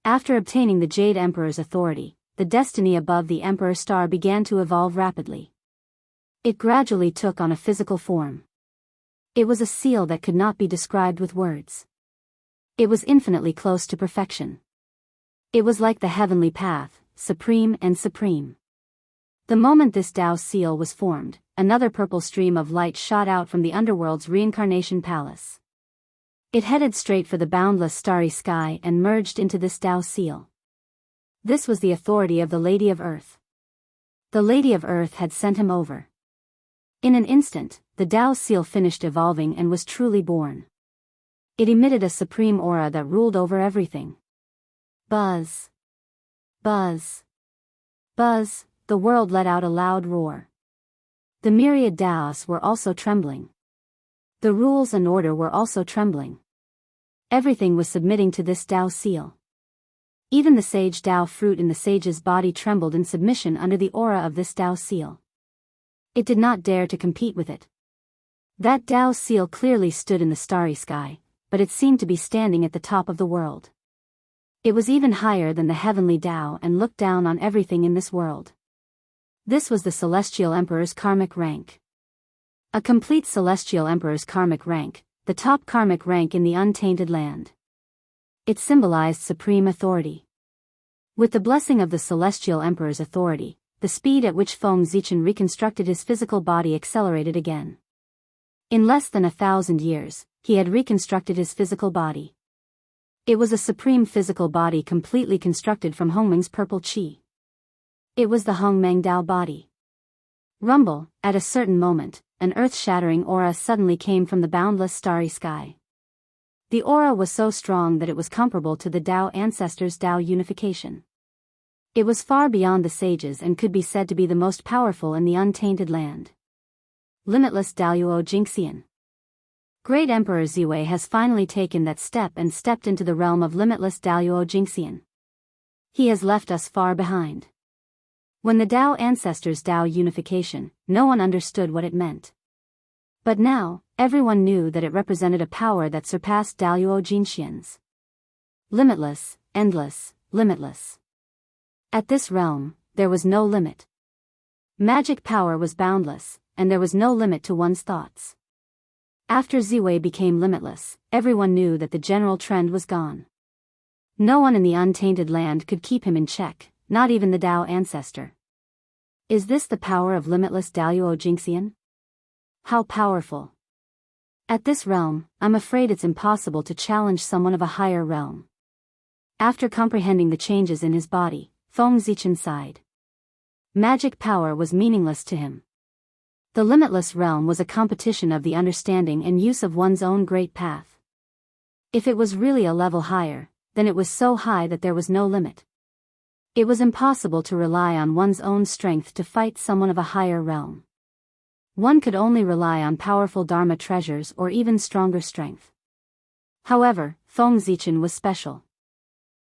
After obtaining the Jade Emperor's authority, the destiny above the Emperor Star began to evolve rapidly. It gradually took on a physical form. It was a seal that could not be described with words. It was infinitely close to perfection. It was like the heavenly path, supreme and supreme. The moment this Tao seal was formed, another purple stream of light shot out from the underworld's reincarnation palace. It headed straight for the boundless starry sky and merged into this Tao seal. This was the authority of the Lady of Earth. The Lady of Earth had sent him over. In an instant, the Tao seal finished evolving and was truly born. It emitted a supreme aura that ruled over everything. Buzz. Buzz. Buzz, the world let out a loud roar. The myriad Taos were also trembling. The rules and order were also trembling. Everything was submitting to this Tao seal. Even the sage Tao fruit in the sage's body trembled in submission under the aura of this Tao seal. It did not dare to compete with it. That Tao seal clearly stood in the starry sky, but it seemed to be standing at the top of the world. It was even higher than the heavenly Tao and looked down on everything in this world. This was the Celestial Emperor's karmic rank. A complete Celestial Emperor's karmic rank, the top karmic rank in the untainted land. It symbolized supreme authority. With the blessing of the Celestial Emperor's authority, the speed at which Feng Zichen reconstructed his physical body accelerated again. In less than 1,000 years, he had reconstructed his physical body. It was a supreme physical body completely constructed from Hongmeng's purple qi. It was the Hongmeng Dao body. Rumble, at a certain moment, an earth-shattering aura suddenly came from the boundless starry sky. The aura was so strong that it was comparable to the Tao ancestors' Tao unification. It was far beyond the sages and could be said to be the most powerful in the untainted land. Limitless Daoyuo Jingxian. Great Emperor Ziwei has finally taken that step and stepped into the realm of limitless Daoyuo Jingxian. He has left us far behind. When the Tao ancestors' Tao unification, no one understood what it meant. But now, everyone knew that it represented a power that surpassed Daoyuo Jingxian's. Limitless, endless, limitless. At this realm, there was no limit. Magic power was boundless, and there was no limit to one's thoughts. After Ziwei became limitless, everyone knew that the general trend was gone. No one in the untainted land could keep him in check, not even the Tao ancestor. Is this the power of limitless Daoyuo Jingxian? How powerful! At this realm, I'm afraid it's impossible to challenge someone of a higher realm. After comprehending the changes in his body, Feng Zichen sighed. Magic power was meaningless to him. The limitless realm was a competition of the understanding and use of one's own great path. If it was really a level higher, then it was so high that there was no limit. It was impossible to rely on one's own strength to fight someone of a higher realm. One could only rely on powerful Dharma treasures or even stronger strength. However, Feng Zichen was special.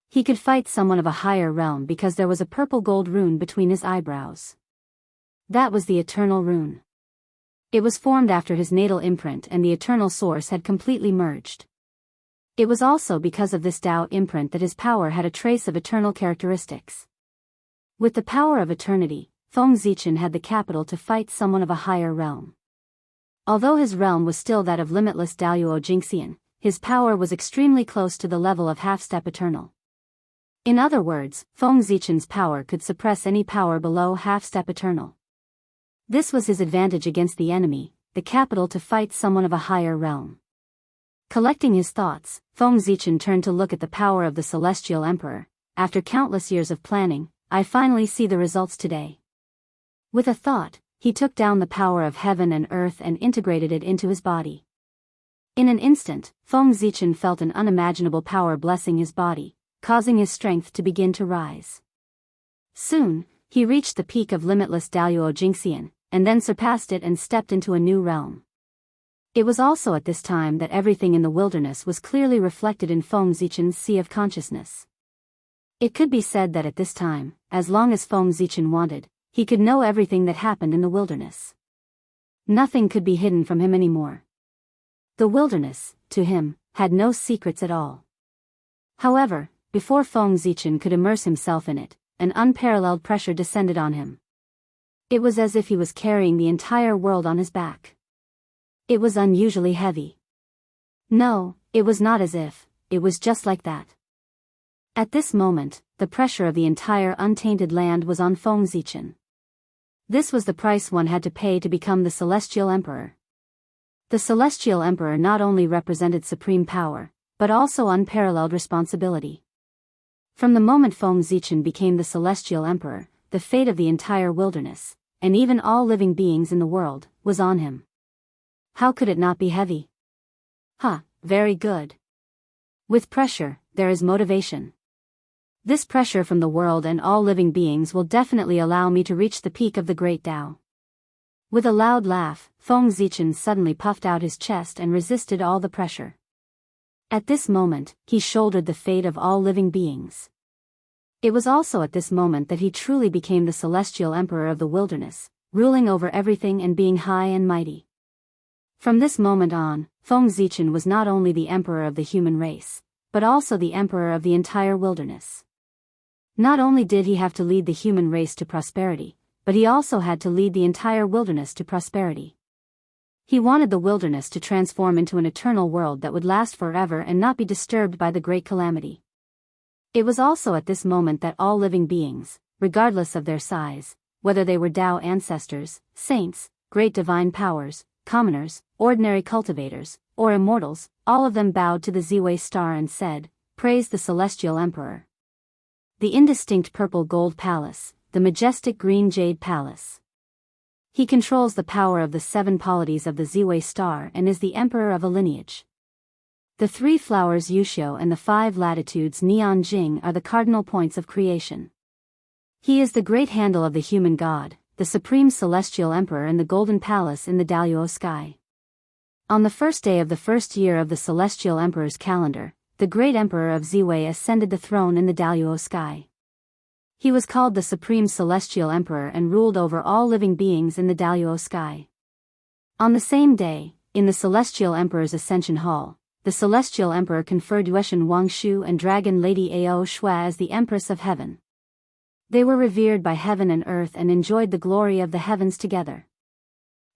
He could fight someone of a higher realm because there was a purple gold rune between his eyebrows. That was the eternal rune. It was formed after his natal imprint and the eternal source had completely merged. It was also because of this Tao imprint that his power had a trace of eternal characteristics. With the power of eternity, Feng Zichen had the capital to fight someone of a higher realm. Although his realm was still that of limitless Daoyuo Jingxian, his power was extremely close to the level of half-step eternal. In other words, Feng Zichen's power could suppress any power below half-step eternal. This was his advantage against the enemy, the capital to fight someone of a higher realm. Collecting his thoughts, Feng Zichen turned to look at the power of the Celestial Emperor. After countless years of planning, I finally see the results today. With a thought, he took down the power of heaven and earth and integrated it into his body. In an instant, Feng Zichen felt an unimaginable power blessing his body, causing his strength to begin to rise. Soon, he reached the peak of limitless Daoyuo Jingxian, and then surpassed it and stepped into a new realm. It was also at this time that everything in the wilderness was clearly reflected in Feng Zichen's sea of consciousness. It could be said that at this time, as long as Feng Zichen wanted, he could know everything that happened in the wilderness. Nothing could be hidden from him anymore. The wilderness, to him, had no secrets at all. However, before Feng Zichen could immerse himself in it, an unparalleled pressure descended on him. It was as if he was carrying the entire world on his back. It was unusually heavy. No, it was not as if, it was just like that. At this moment, the pressure of the entire untainted land was on Feng Zichen. This was the price one had to pay to become the Celestial Emperor. The Celestial Emperor not only represented supreme power, but also unparalleled responsibility. From the moment Feng Zichen became the Celestial Emperor, the fate of the entire wilderness, and even all living beings in the world, was on him. How could it not be heavy? Very good. With pressure, there is motivation. This pressure from the world and all living beings will definitely allow me to reach the peak of the Great Tao. With a loud laugh, Feng Zichen suddenly puffed out his chest and resisted all the pressure. At this moment, he shouldered the fate of all living beings. It was also at this moment that he truly became the Celestial Emperor of the wilderness, ruling over everything and being high and mighty. From this moment on, Feng Zichen was not only the emperor of the human race, but also the emperor of the entire wilderness. Not only did he have to lead the human race to prosperity, but he also had to lead the entire wilderness to prosperity. He wanted the wilderness to transform into an eternal world that would last forever and not be disturbed by the great calamity. It was also at this moment that all living beings, regardless of their size, whether they were Tao ancestors, saints, great divine powers, commoners, ordinary cultivators, or immortals, all of them bowed to the Ziwei star and said, "Praise the Celestial Emperor." The indistinct purple gold palace, the majestic green jade palace. He controls the power of the 7 polities of the Ziwei star and is the emperor of a lineage. The 3 flowers Yuxiu and the 5 latitudes Neon Jing are the cardinal points of creation. He is the great handle of the human god, the supreme celestial emperor in the golden palace in the Daoyuo sky. On the first day of the first year of the celestial emperor's calendar, the great emperor of Ziwei ascended the throne in the Daoyuo sky. He was called the supreme celestial emperor and ruled over all living beings in the Daoyuo sky. On the same day, in the celestial emperor's ascension hall, the celestial emperor conferred Yueshan Wangshu and dragon lady Ao Shui as the empress of heaven. They were revered by heaven and earth and enjoyed the glory of the heavens together.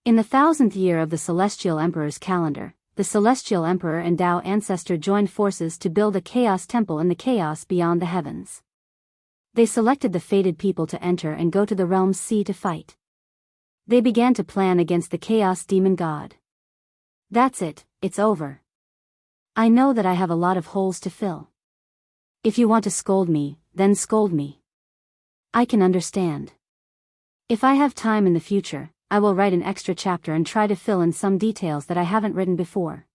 In the 1000th year of the celestial emperor's calendar, the celestial emperor and Tao ancestor joined forces to build a chaos temple in the chaos beyond the heavens. They selected the fated people to enter and go to the realm's sea to fight. They began to plan against the chaos demon god. That's it, it's over. I know that I have a lot of holes to fill. If you want to scold me, then scold me. I can understand. If I have time in the future, I will write an extra chapter and try to fill in some details that I haven't written before.